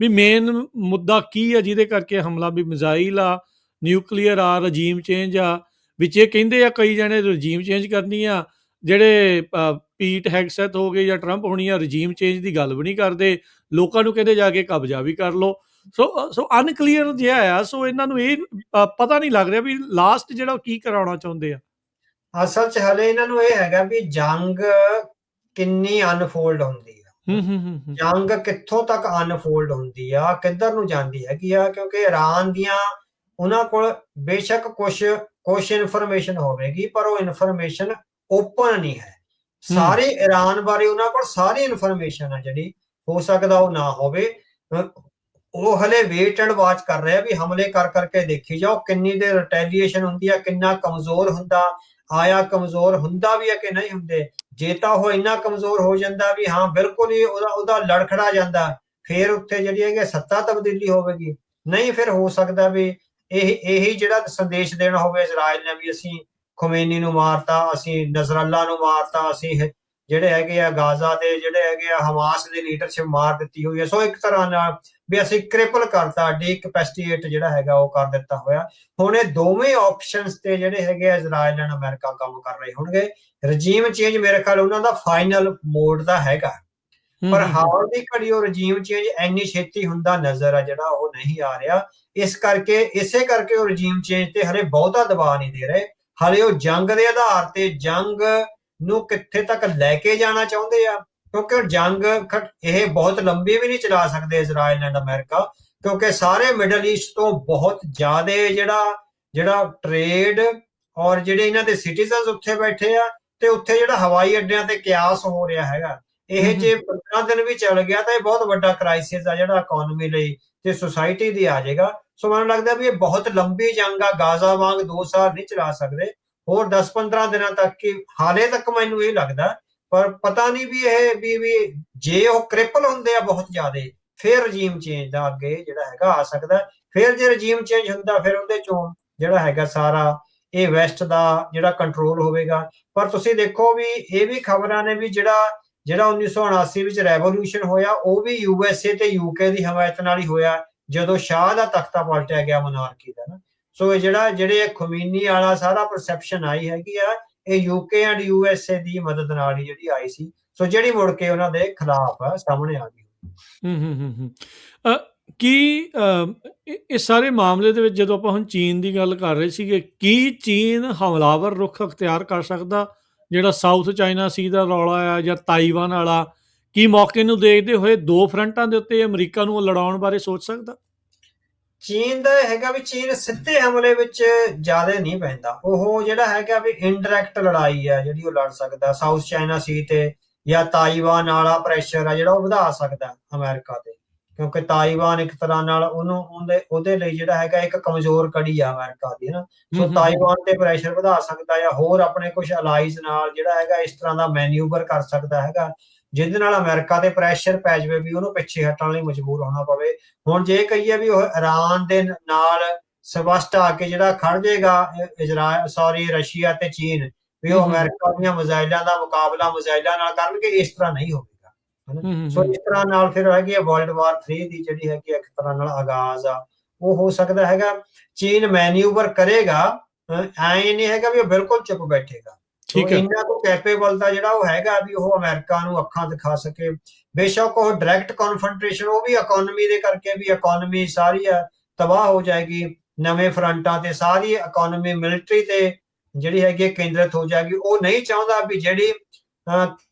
ਵੀ ਮੇਨ ਮੁੱਦਾ ਕੀ ਆ ਜਿਹਦੇ ਕਰਕੇ ਹਮਲਾ, ਵੀ ਮਿਜ਼ਾਈਲ ਆ, ਨਿਊਕਲੀਅਰ ਆ, ਰਜੀਮ ਚੇਂਜ ਆ। ਵਿੱਚ ਇਹ ਕਹਿੰਦੇ ਆ ਕਈ ਜਣੇ ਰਜੀਮ ਚੇਂਜ ਕਰਨੀ ਆ, ਜਿਹੜੇ ਪੀਟ ਹੈਗਸੈਥ ਹੋ ਗਏ ਜਾਂ ਟਰੰਪ ਹੋਣੀ ਆ, ਰਜੀਮ ਚੇਂਜ ਦੀ ਗੱਲ ਵੀ ਨਹੀਂ ਕਰਦੇ, ਲੋਕਾਂ ਨੂੰ ਕਹਿੰਦੇ ਜਾ ਕੇ ਕਬਜ਼ਾ ਵੀ ਕਰ ਲਓ। ਸੋ ਅਨਕਲੀਅਰ ਜਿਹਾ ਆ। ਸੋ ਇਹਨਾਂ ਨੂੰ ਇਹ ਪਤਾ ਨਹੀਂ ਲੱਗ ਰਿਹਾ ਵੀ ਲਾਸਟ ਜਿਹੜਾ ਉਹ ਕੀ ਕਰਾਉਣਾ ਚਾਹੁੰਦੇ ਆ। ਅਸਲ 'ਚ ਹਲੇ ਇਹਨਾਂ ਨੂੰ ਇਹ ਹੈਗਾ ਵੀ ਜੰਗ ਕਿੰਨੀ ਅਨਫੋਲਡ ਹੁੰਦੀ ਆ, ਜੰਗ ਕਿੱਥੋਂ ਤੱਕ ਅਨਫੋਲਡ ਹੁੰਦੀ ਆ, ਕਿੱਧਰ ਨੂੰ ਜਾਂਦੀ ਹੈਗੀ ਆ। ਕਿਉਂਕਿ ਈਰਾਨ ਦੀਆਂ ਉਹਨਾਂ ਕੋਲ ਬੇਸ਼ੱਕ ਕੁਛ ਇਨਫੋਰਮੇਸ਼ਨ ਹੋਵੇਗੀ, ਪਰ ਉਹ ਇਨਫੋਰਮੇਸ਼ਨ ਓਪਨ ਨਹੀਂ ਹੈ। ਸਾਰੇ ਈਰਾਨ ਬਾਰੇ ਉਹਨਾਂ ਕੋਲ ਸਾਰੀ ਇਨਫੋਰਮੇਸ਼ਨ ਆ, ਜਿਹੜੀ ਹੋ ਸਕਦਾ ਉਹ ਨਾ ਹੋਵੇ। ਉਹ ਹਲੇ ਵੇਟ ਐਂਡ ਵਾਚ ਕਰ ਰਿਹਾ ਵੀ ਹਮਲੇ ਕਰ ਕਰਕੇ ਦੇਖੀ ਜਾਓ ਕਿੰਨੀ ਦੇਰ ਰਿਟੈਲੀਏਸ਼ਨ ਹੁੰਦੀ ਆ, ਕਿੰਨਾ ਕਮਜ਼ੋਰ ਹੁੰਦਾ, ਆਇਆ ਕਮਜ਼ੋਰ ਹੁੰਦਾ ਵੀ ਹੈ ਕਿ ਨਹੀਂ ਹੁੰਦੇ। ਜੇ ਤਾਂ ਉਹ ਇੰਨਾ ਕਮਜ਼ੋਰ ਹੋ ਜਾਂਦਾ ਵੀ ਹਾਂ ਬਿਲਕੁਲ ਹੀ ਉਹਦਾ ਲੜਖੜਾ ਜਾਂਦਾ, ਫਿਰ ਉੱਥੇ ਜਿਹੜੀ ਹੈਗੀ ਸੱਤਾ ਤਬਦੀਲੀ ਹੋਵੇਗੀ। ਨਹੀਂ, ਫਿਰ ਹੋ ਸਕਦਾ ਵੀ ਇਹੀ ਜਿਹੜਾ ਸੰਦੇਸ਼ ਦੇਣਾ ਹੋਵੇ ਇਜ਼ਰਾਈਲ ਨੇ ਵੀ ਅਸੀਂ ਖੁਮੇਨੀ ਨੂੰ ਮਾਰਤਾ, ਅਸੀਂ ਨਸਰੱਲਾ ਨੂੰ ਮਾਰਤਾ, ਅਸੀਂ ਜਿਹੜੇ ਹੈਗੇ ਆ ਗਾਜ਼ਾ ਦੇ ਜਿਹੜੇ ਹੈਗੇ ਆ ਹਮਾਸ ਦੀ ਲੀਡਰਸ਼ਿਪ ਮਾਰ ਦਿੱਤੀ ਹੋਈ ਹੈ। ਸੋ ਇੱਕ ਤਰ੍ਹਾਂ ਨਾਲ ਵੀ ਅਸੀਂ ਕ੍ਰਿਪਲ ਕਰਤਾ, ਡੀਕਪੈਸਿਟੇਟ ਜਿਹੜਾ ਹੈਗਾ ਉਹ ਕਰ ਦਿੱਤਾ ਹੋਇਆ। ਹੁਣ ਇਹ ਦੋਵੇਂ ਆਪਸ਼ਨਸ ਤੇ ਜਿਹੜੇ ਹੈਗੇ ਆ ਇਜ਼ਰਾਈਲ ਐਂਡ ਅਮਰੀਕਾ ਕੰਮ ਕਰ ਰਹੇ ਹੋਣਗੇ। ਰਜੀਮ ਚੇਂਜ ਮੇਰੇ ਖਿਆਲ ਉਹਨਾਂ ਦਾ ਫਾਈਨਲ ਮੋਡ ਦਾ ਹੈਗਾ, ਪਰ ਹਾਲ ਦੀ ਘੜੀ ਉਹ ਰਜੀਮ ਚੇਂਜ ਇੰਨੀ ਛੇਤੀ ਹੁੰਦਾ ਨਜ਼ਰ ਆ ਜਿਹੜਾ ਉਹ ਨਹੀਂ ਆ ਰਿਹਾ। ਇਸੇ ਕਰਕੇ ਉਹ ਰਜੀਮ ਚੇਂਜ ਤੇ ਹਲੇ ਬਹੁਤਾ ਦਬਾਅ ਨਹੀਂ ਦੇ ਰਹੇ। ਹਲੇ ਉਹ ਜੰਗ ਦੇ ਆਧਾਰ ਤੇ ਜੰਗ ਨੂੰ ਕਿੱਥੇ ਤੱਕ ਲੈ ਕੇ ਜਾਣਾ ਚਾਹੁੰਦੇ ਆ, ਕਿਉਂਕਿ ਜੰਗ ਇਹ ਬਹੁਤ ਲੰਬੀ ਵੀ ਨਹੀਂ ਚਲਾ ਸਕਦੇ ਇਜ਼ਰਾਈਲ ਐਂਡ ਅਮਰੀਕਾ, ਕਿਉਂਕਿ ਸਾਰੇ ਮਿਡਲ ਈਸਟ ਤੋਂ ਬਹੁਤ ਜ਼ਿਆਦਾ ਜਿਹੜਾ ਟ੍ਰੇਡ ਔਰ ਜਿਹੜੇ ਇਹਨਾਂ ਦੇ ਸਿਟੀਜ਼ਨਸ ਉੱਥੇ ਬੈਠੇ ਆ, ਤੇ ਉੱਥੇ ਜਿਹੜਾ ਹਵਾਈ ਅੱਡਿਆਂ ਤੇ ਕਿਆਸ ਹੋ ਰਿਹਾ ਹੈਗਾ, ਇਹ ਜੇ 15 ਦਿਨ ਵੀ ਚੱਲ ਗਿਆ ਤਾਂ ਇਹ ਬਹੁਤ ਵੱਡਾ ਕ੍ਰਾਈਸਿਸ ਆ ਜਿਹੜਾ ਇਕਨੋਮੀ ਲਈ ਤੇ ਸੁਸਾਇਟੀ ਦੀ ਆ ਜਾਏਗਾ। ਸੋ ਮੈਨੂੰ ਲੱਗਦਾ ਵੀ ਇਹ ਬਹੁਤ ਲੰਬੀ ਜੰਗ ਆ, ਗਾਜ਼ਾ ਵਾਂਗ 2 ਸਾਲ ਨਹੀਂ ਚਲਾ ਸਕਦੇ, ਹੋਰ 10-15 ਦਿਨਾਂ ਤੱਕ ਹੀ ਹਾਲੇ ਤੱਕ ਮੈਨੂੰ ਇਹ ਲੱਗਦਾ। ਪਰ ਪਤਾ ਨਹੀਂ ਵੀ ਇਹ ਵੀ ਜੇ ਉਹ ਕ੍ਰਿਪਲ ਹੁੰਦੇ ਆ ਬਹੁਤ ਜ਼ਿਆਦਾ, ਫਿਰ ਰਜੀਮ ਚੇਂਜ ਦਾ ਅੱਗੇ ਜਿਹੜਾ ਹੈਗਾ ਆ ਸਕਦਾ। ਫਿਰ ਜੇ ਰਜੀਮ ਚੇਂਜ ਹੁੰਦਾ ਫਿਰ ਉਹਦੇ ਚੋਂ ਜਿਹੜਾ ਹੈਗਾ ਸਾਰਾ ਇਹ ਵੈਸਟ ਦਾ ਜਿਹੜਾ ਕੰਟਰੋਲ ਹੋਵੇਗਾ। ਪਰ ਤੁਸੀਂ ਦੇਖੋ ਵੀ ਇਹ ਵੀ ਖਬਰਾਂ ਨੇ ਵੀ ਜਿਹੜਾ 1979 ਵਿੱਚ ਰੈਵੋਲੂਸ਼ਨ ਹੋਇਆ ਉਹ ਵੀ USA ਤੇ UK ਦੀ ਹਮਾਇਤ ਨਾਲ ਹੀ ਹੋਇਆ, ਜਦੋਂ ਸ਼ਾਹ ਦਾ ਤਖਤਾ ਪਲਟਿਆ ਗਿਆ ਮੋਨਾਰਕੀ ਦਾ ਨਾ। ਸੋ ਇਹ ਜਿਹੜੇ ਖੁਮੀਨੀ ਵਾਲਾ ਸਾਰਾ ਪਰਸੈਪਸ਼ਨ ਆਈ ਹੈਗੀ ਆ, ਇਹ UK ਐਂਡ USA ਦੀ ਮਦਦ ਨਾਲ ਹੀ ਜਿਹੜੀ ਆਈ ਸੀ, ਸੋ ਜਿਹੜੀ ਮੁੜ ਕੇ ਉਹਨਾਂ ਦੇ ਖਿਲਾਫ ਸਾਹਮਣੇ ਆ ਗਈ। ਕੀ ਇਸ ਸਾਰੇ ਮਾਮਲੇ ਦੇ ਵਿੱਚ ਜਦੋਂ ਆਪਾਂ ਹੁਣ ਚੀਨ ਦੀ ਗੱਲ ਕਰ ਰਹੇ ਸੀਗੇ, ਕੀ ਚੀਨ ਹਮਲਾਵਰ ਰੁਖ ਅਖਤਿਆਰ ਕਰ ਸਕਦਾ? ਜਿਹੜਾ ਸਾਊਥ ਚਾਈਨਾ ਸੀ ਦਾ ਰੌਲਾ ਆ ਜਾਂ ਤਾਈਵਾਨ ਵਾਲਾ, ਕੀ ਮੌਕੇ ਨੂੰ ਦੇਖਦੇ ਹੋਏ 2 ਫਰੰਟਾਂ ਦੇ ਉੱਤੇ ਅਮਰੀਕਾ ਨੂੰ ਲੜਾਉਣ ਬਾਰੇ ਸੋਚ ਸਕਦਾ? ਚੀਨ ਦਾ ਹੈਗਾ ਵੀ ਚੀਨ ਸਿੱਧੇ ਹਮਲੇ ਵਿੱਚ ਜ਼ਿਆਦਾ ਨਹੀਂ ਪੈਂਦਾ, ਉਹ ਜਿਹੜਾ ਹੈਗਾ ਵੀ ਇਨਡਾਇਰੈਕਟ ਲੜਾਈ ਆ ਜਿਹੜੀ ਉਹ ਲੜ ਸਕਦਾ। ਸਾਊਥ ਚਾਈਨਾ ਸੀ ਤੇ ਜਾਂ ਤਾਈਵਾਨ ਵਾਲਾ ਪ੍ਰੈਸ਼ਰ ਆ ਜਿਹੜਾ ਉਹ ਵਧਾ ਸਕਦਾ ਅਮਰੀਕਾ ਤੇ, ਕਿਉਂਕਿ ਤਾਈਵਾਨ ਇੱਕ ਤਰ੍ਹਾਂ ਨਾਲ ਉਹਦੇ ਲਈ ਜਿਹੜਾ ਹੈਗਾ ਇੱਕ ਕਮਜ਼ੋਰ ਕੜੀ ਆ ਅਮਰੀਕਾ ਦੀ ਨਾ। ਸੋ ਤਾਈਵਾਨ ਤੇ ਪ੍ਰੈਸ਼ਰ ਵਧਾ ਸਕਦਾ ਜਾਂ ਹੋਰ ਆਪਣੇ ਕੁਝ ਅਲਾਈਜ਼ ਨਾਲ ਜਿਹੜਾ ਹੈਗਾ ਇਸ ਤਰ੍ਹਾਂ ਦਾ ਮੈਨੂਵਰ ਕਰ ਸਕਦਾ ਹੈਗਾ, ਜਿਹਦੇ ਨਾਲ ਅਮਰੀਕਾ ਤੇ ਪ੍ਰੈਸ਼ਰ ਪੈ ਜਾਵੇ ਵੀ ਉਹਨੂੰ ਪਿੱਛੇ ਹਟਣ ਲਈ ਮਜਬੂਰ ਹੋਣਾ ਪਵੇ। ਹੁਣ ਜੇ ਕਹੀਏ ਵੀ ਉਹ ਇਰਾਨ ਦੇ ਨਾਲ ਸਪਸ਼ਟ ਆ ਕੇ ਜਿਹੜਾ ਖੜ ਜਾਏਗਾ ਰਸ਼ੀਆ ਤੇ ਚੀਨ, ਵੀ ਉਹ ਅਮਰੀਕਾ ਦੀਆਂ ਮਿਜ਼ਾਈਲਾਂ ਦਾ ਮੁਕਾਬਲਾ ਮਿਜ਼ਾਈਲਾਂ ਨਾਲ ਕਰਨਗੇ, ਇਸ ਤਰ੍ਹਾਂ ਨਹੀਂ ਹੋਵੇਗਾ। ਸੋ ਇਸ ਤਰ੍ਹਾਂ ਨਾਲ ਫਿਰ ਹੈਗੀ ਆ ਵਰਲਡ ਵਾਰ 3 ਦੀ ਜਿਹੜੀ ਹੈਗੀ ਇੱਕ ਤਰ੍ਹਾਂ ਨਾਲ ਆਗਾਜ਼ ਆ, ਉਹ ਹੋ ਸਕਦਾ ਹੈਗਾ। ਚੀਨ ਮੈਨੂਵਰ ਕਰੇਗਾ, ਐ ਨਹੀਂ ਹੈਗਾ ਵੀ ਉਹ ਬਿਲਕੁਲ ਚੁੱਪ ਬੈਠੇਗਾ। ਇਹਨਾਂ ਤੋਂ ਕੈਪੇਬਲ ਦਾ ਜਿਹੜਾ ਉਹ ਹੈਗਾ ਵੀ ਉਹ ਅਮਰੀਕਾ ਨੂੰ ਅੱਖਾਂ ਦਿਖਾ ਸਕੇ। ਬੇਸ਼ੱਕ ਉਹ ਡਾਇਰੈਕਟ ਕਨਫਰੰਟੇਸ਼ਨ, ਉਹ ਵੀ ਇਕਨੋਮੀ ਦੇ ਕਰਕੇ ਵੀ ਇਕਨੋਮੀ ਸਾਰੀ ਤਬਾਹ ਹੋ ਜਾਏਗੀ ਨਵੇਂ ਫਰੰਟਾਂ ਤੇ, ਸਾਰੀ ਇਕਨੋਮੀ ਮਿਲਟਰੀ ਤੇ ਜਿਹੜੀ ਹੈਗੀ ਕੇਂਦਰਿਤ ਹੋ ਜਾਏਗੀ। ਉਹ ਨਹੀਂ ਚਾਹੁੰਦਾ ਵੀ ਜਿਹੜੀ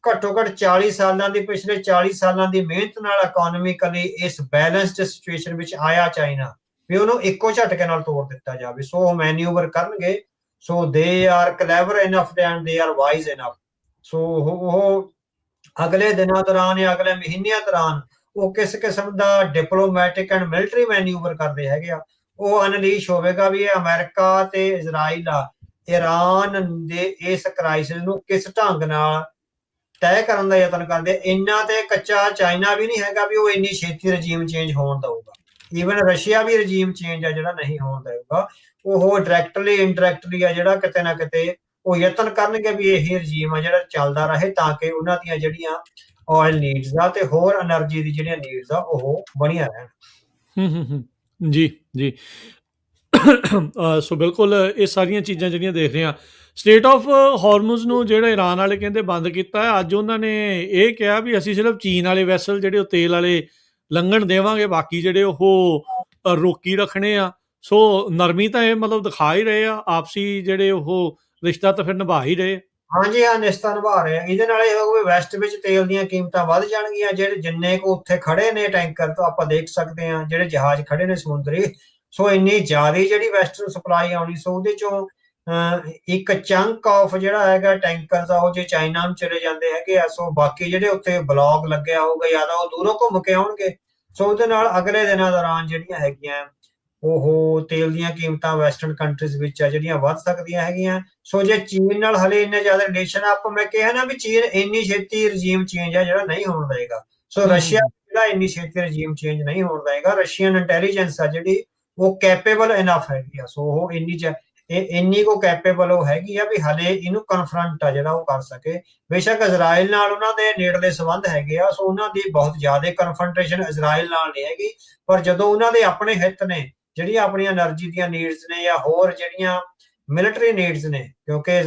ਘੱਟੋ ਘੱਟ 40 ਸਾਲਾਂ ਦੀ ਪਿਛਲੇ 40 ਸਾਲਾਂ ਦੀ ਮਿਹਨਤ ਨਾਲ ਇਕਨੋਮਿਕਲੀ ਇਸ ਬੈਲੈਂਸਡ ਸਿਚੁਏਸ਼ਨ ਵਿੱਚ ਆਇਆ ਚਾਈਨਾ, ਵੀ ਉਹਨੂੰ ਇੱਕੋ ਝਟਕੇ ਨਾਲ ਤੋੜ ਦਿੱਤਾ ਜਾਵੇ। ਸੋ ਉਹ ਮੈਨੂਵਰ ਕਰਨਗੇ। So they are clever enough and they are wise enough. So ਉਹ ਅਗਲੇ ਦਿਨਾਂ ਦੌਰਾਨ ਜਾਂ ਅਗਲੇ ਮਹੀਨਿਆਂ ਦੌਰਾਨ ਉਹ ਕਿਸ ਕਿਸਮ ਦਾ ਡਿਪਲੋਮੈਟਿਕ ਐਂਡ ਮਿਲਟਰੀ ਮੈਨੂਵਰ ਕਰਦੇ ਹੈਗੇ ਆ, ਉਹ ਅਨਲੀਸ਼ ਹੋਵੇਗਾ ਵੀ ਇਹ ਅਮਰੀਕਾ ਤੇ ਇਜ਼ਰਾਈਲ ਆ ਈਰਾਨ ਦੇ ਇਸ ਕ੍ਰਾਈਸਿਸ ਨੂੰ ਕਿਸ ਢੰਗ ਨਾਲ ਤੈਅ ਕਰਨ ਦਾ ਯਤਨ ਕਰਦੇ। ਇੰਨਾ ਤੇ ਕੱਚਾ ਚਾਈਨਾ ਵੀ ਨਹੀਂ ਹੈਗਾ ਵੀ ਉਹ ਇੰਨੀ ਛੇਤੀ ਰਜੀਮ ਚੇਂਜ ਹੋਣ ਦਊਗਾ। ਈਵਨ ਰਸ਼ੀਆ ਵੀ ਰਜੀਮ ਚੇਂਜ ਆ ਜਿਹੜਾ ਨਹੀਂ ਹੋਣ ਦੇਊਗਾ। ਉਹ ਡਾਇਰੈਕਟਲੀ ਇਨਡਾਇਰੈਕਟਲੀ ਆ ਜਿਹੜਾ ਕਿਤੇ ਨਾ ਕਿਤੇ ਉਹ ਯਤਨ ਕਰਨਗੇ ਵੀ ਇਹ ਰਜੀਮ ਆ ਜਿਹੜਾ ਚੱਲਦਾ ਰਹੇ, ਤਾਂ ਕਿ ਉਹਨਾਂ ਦੀਆਂ ਜਿਹੜੀਆਂ ਆਇਲ ਨੀਡਸ ਦਾ ਤੇ ਹੋਰ એનર્ਜੀ ਦੀ ਜਿਹੜੀਆਂ ਨੀਡਸ ਆ ਉਹ ਬਣੀਆਂ ਰਹਿਣ। ਜੀ, ਜੀ। ਸੋ ਬਿਲਕੁਲ ਇਹ ਸਾਰੀਆਂ ਚੀਜ਼ਾਂ ਜਿਹੜੀਆਂ ਦੇਖ ਰਹੇ ਹਾਂ। ਸਟ੍ਰੇਟ ਆਫ ਹਾਰਮੁਜ਼ ਨੂੰ ਜਿਹੜਾ ਈਰਾਨ ਵਾਲੇ ਕਹਿੰਦੇ ਬੰਦ ਕੀਤਾ ਹੈ, ਅੱਜ ਉਹਨਾਂ ਨੇ ਇਹ ਕਿਹਾ ਵੀ ਅਸੀਂ ਸਿਰਫ ਚੀਨ ਵਾਲੇ ਵੈਸਲ ਜਿਹੜੇ ਉਹ ਤੇਲ ਵਾਲੇ ਲੰਘਣ ਦੇਵਾਂਗੇ, ਬਾਕੀ ਜਿਹੜੇ ਉਹ ਰੋਕੀ ਰੱਖਣੇ ਆ। ਸੋ ਨਰਮੀ ਤਾਂ ਇਹ ਮਤਲਬ ਦਿਖਾ ਹੀ ਰਹੇ ਆ, ਆਪਸੀ ਜਿਹੜੇ ਉਹ ਰਿਸ਼ਤਾ ਤਾਂ ਫਿਰ ਨਿਭਾ ਹੀ ਰਹੇ। ਹਾਂਜੀ ਹਾਂ, ਨਿਸ਼ਚਾ ਨਿਭਾ ਰਹੇ ਆ। ਇਹਦੇ ਨਾਲ ਇਹ ਹੋਊਗਾ ਵੈਸਟ ਵਿੱਚ ਤੇਲ ਦੀਆਂ ਕੀਮਤਾਂ ਵੱਧ ਜਾਣਗੀਆਂ। ਜਿਹੜੇ ਜਿੰਨੇ ਕੁ ਉੱਥੇ ਖੜੇ ਨੇ ਟੈਂਕਰ, ਤੋਂ ਆਪਾਂ ਦੇਖ ਸਕਦੇ ਹਾਂ ਜਿਹੜੇ ਜਹਾਜ਼ ਖੜੇ ਨੇ ਸਮੁੰਦਰੀ, ਸੋ ਇੰਨੀ ਜ਼ਿਆਦਾ ਜਿਹੜੀ ਵੈਸਟਰਨ ਸਪਲਾਈ ਆਉਣੀ, ਸੋ ਉਹਦੇ ਚੋਂ ਇੱਕ ਚੰਕ ਆਫ ਜਿਹੜਾ ਹੈਗਾ ਟੈਂਕਰ ਦਾ ਉਹ ਜੇ ਚਾਈਨਾ ਨੂੰ ਚਲੇ ਜਾਂਦੇ ਹੈਗੇ ਆ, ਸੋ ਬਾਕੀ ਜਿਹੜੇ ਉੱਥੇ ਬਲੌਕ ਲੱਗਿਆ ਹੋਊਗਾ ਜਾਂ ਤਾਂ ਉਹ ਦੂਰੋਂ ਘੁੰਮ ਕੇ ਆਉਣਗੇ। ਸੋ ਉਹਦੇ ਨਾਲ ਅਗਲੇ ਦਿਨਾਂ ਦੌਰਾਨ ਜਿਹੜੀਆਂ ਹੈਗੀਆਂ ਉਹ ਤੇਲ ਦੀਆਂ ਕੀਮਤਾਂ ਵੈਸਟਰਨ ਕੰਟਰੀਜ਼ ਵਿੱਚ ਆ ਜਿਹੜੀਆਂ ਵੱਧ ਸਕਦੀਆਂ ਹੈਗੀਆਂ। ਸੋ ਜੇ ਚੀਨ ਨਾਲ ਹਲੇ ਇੰਨੇ ਜ਼ਿਆਦਾ ਰਿਲੇਸ਼ਨ, ਆਪਾਂ ਮੈਂ ਕਿਹਾ ਨਾ ਵੀ ਚੀਨ ਇੰਨੀ ਛੇਤੀ ਰਜੀਮ ਚੇਂਜ ਆ ਜਿਹੜਾ ਨਹੀਂ ਹੋਣ ਦੇਗਾ। ਸੋ ਰਸ਼ੀਆ ਜਿਹੜਾ ਇੰਨੀ ਛੇਤੀ ਰਜੀਮ ਚੇਂਜ ਨਹੀਂ ਹੋਣ ਦੇਗਾ। ਰਸ਼ੀਅਨ ਇੰਟੈਲੀਜੈਂਸ ਆ ਜਿਹੜੀ ਉਹ ਕੈਪੇਬਲ ਇਨਫ ਹੈਗੀ ਆ। ਸੋ ਉਹ ਇੰਨੀ ਕੋ ਕੈਪੇਬਲ ਉਹ ਹੈਗੀ ਆ ਵੀ ਹਲੇ ਇਹਨੂੰ ਕਨਫਰੰਟ ਆ ਜਿਹੜਾ ਉਹ ਕਰ ਸਕੇ। ਬੇਸ਼ੱਕ ਇਜ਼ਰਾਈਲ ਨਾਲ ਉਹਨਾਂ ਦੇ ਨੇੜਲੇ ਸੰਬੰਧ ਹੈਗੇ ਆ, ਸੋ ਉਹਨਾਂ ਦੀ ਬਹੁਤ ਜ਼ਿਆਦਾ ਕਨਫਰੰਟੇਸ਼ਨ ਇਜ਼ਰਾਈਲ ਨਾਲ ਨਹੀਂ ਹੈਗੀ। ਪਰ ਜਦੋਂ ਉਹਨਾਂ ਦੇ ਆਪਣੇ ਹਿੱਤ ਨੇ, ਜਿਹੜੀਆਂ ਆਪਣੀਆਂ એનર્ਜੀ ਦੀਆਂ ਨੀਡਸ ਨੇ ਜਾਂ ਹੋਰ ਜਿਹੜੀਆਂ ਮਿਲਟਰੀ ਨੀਡਸ ਨੇ, ਕਿਉਂਕਿ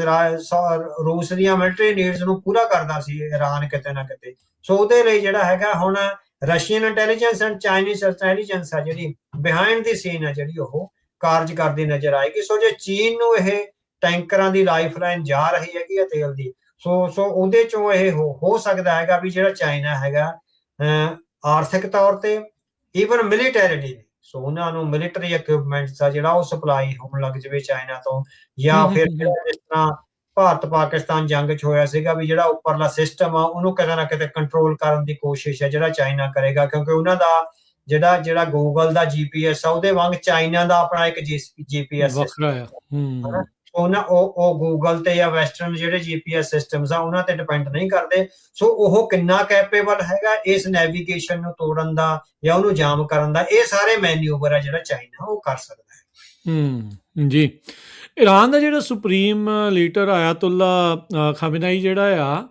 ਰੂਸ ਦੀਆਂ ਮਿਲਟਰੀ ਨੀਡਸ ਨੂੰ ਪੂਰਾ ਕਰਦਾ ਸੀ ਈਰਾਨ ਕਿਤੇ ਨਾ ਕਿਤੇ। ਸੋ ਉਹਦੇ ਲਈ ਜਿਹੜਾ ਹੈਗਾ ਹੁਣ Russian intelligence and Chinese intelligence ਆ ਜਿਹੜੀ ਬਿਹਾਈਂਡ ਦੀ ਸੀਨ ਆ ਜਿਹੜੀ ਉਹ ਕਾਰਜ ਕਰਦੀ ਨਜ਼ਰ ਆਏਗੀ। ਸੋ ਜੇ ਚੀਨ ਨੂੰ ਇਹ ਟੈਂਕਰਾਂ ਦੀ ਲਾਈਫ ਲਾਈਨ ਜਾ ਰਹੀ ਹੈਗੀ ਆ ਤੇਲ ਦੀ, ਸੋ ਉਹਦੇ ਚੋਂ ਇਹ ਹੋ ਸਕਦਾ ਹੈਗਾ ਵੀ ਜਿਹੜਾ ਚਾਈਨਾ ਹੈਗਾ ਆਰਥਿਕ ਤੌਰ ਤੇ ਈਵਨ ਮਿਲੀਟੈਰੀਲੀ, ਸੋ ਉਹਨਾਂ ਨੂੰ ਮਿਲਟਰੀ ਇਕਵਿਪਮੈਂਟਸ ਆ ਜਿਹੜਾ ਉਹ ਸਪਲਾਈ ਹੋਣ ਲੱਗ ਜਾਵੇ ਚਾਈਨਾ ਤੋਂ। ਜਾਂ ਫਿਰ ਜਿਸ ਤਰ੍ਹਾਂ ਭਾਰਤ ਪਾਕਿਸਤਾਨ ਜੰਗ 'ਚ ਹੋਇਆ ਸੀਗਾ ਵੀ ਜਿਹੜਾ ਉੱਪਰਲਾ ਸਿਸਟਮ ਆ ਉਹਨੂੰ ਕਿਤੇ ਨਾ ਕਿਤੇ ਕੰਟਰੋਲ ਕਰਨ ਦੀ ਕੋਸ਼ਿਸ਼ ਹੈ ਜਿਹੜਾ ਚਾਈਨਾ ਕਰੇਗਾ, ਕਿਉਂਕਿ ਉਹਨਾਂ ਦਾ ਜਿਹੜਾ ਗੂਗਲ ਦਾ GPS ਆ ਉਹਦੇ ਵਾਂਗ ਚਾਈਨਾ ਦਾ ਆਪਣਾ ਇੱਕ GPS ਵੱਖਰਾ ਆ। ਉਹ ਗੂਗਲ ਤੇ ਜਾਂ ਵੈਸਟਰਨ ਜਿਹੜੇ GPS ਸਿਸਟਮਸ ਆ ਉਹਨਾਂ ਤੇ ਡਿਪੈਂਡ ਨਹੀਂ ਕਰਦੇ। ਸੋ ਉਹ ਕਿੰਨਾ ਕੈਪੇਬਲ ਹੈਗਾ ਇਸ ਨੈਵੀਗੇਸ਼ਨ ਨੂੰ ਤੋੜਨ ਦਾ ਜਾਂ ਉਹਨੂੰ ਜਾਮ ਕਰਨ ਦਾ, ਇਹ ਸਾਰੇ ਮੈਨੂਵਰ ਆ ਜਿਹੜਾ ਚਾਈਨਾ ਉਹ ਕਰ ਸਕਦਾ ਹੈ। ਜੀ। ਈਰਾਨ ਦਾ ਜਿਹੜਾ ਸੁਪਰੀਮ ਲੀਡਰ ਆਇਤੁੱਲਾ ਖਾਮੇਨੀ ਜਿਹੜਾ ਆ,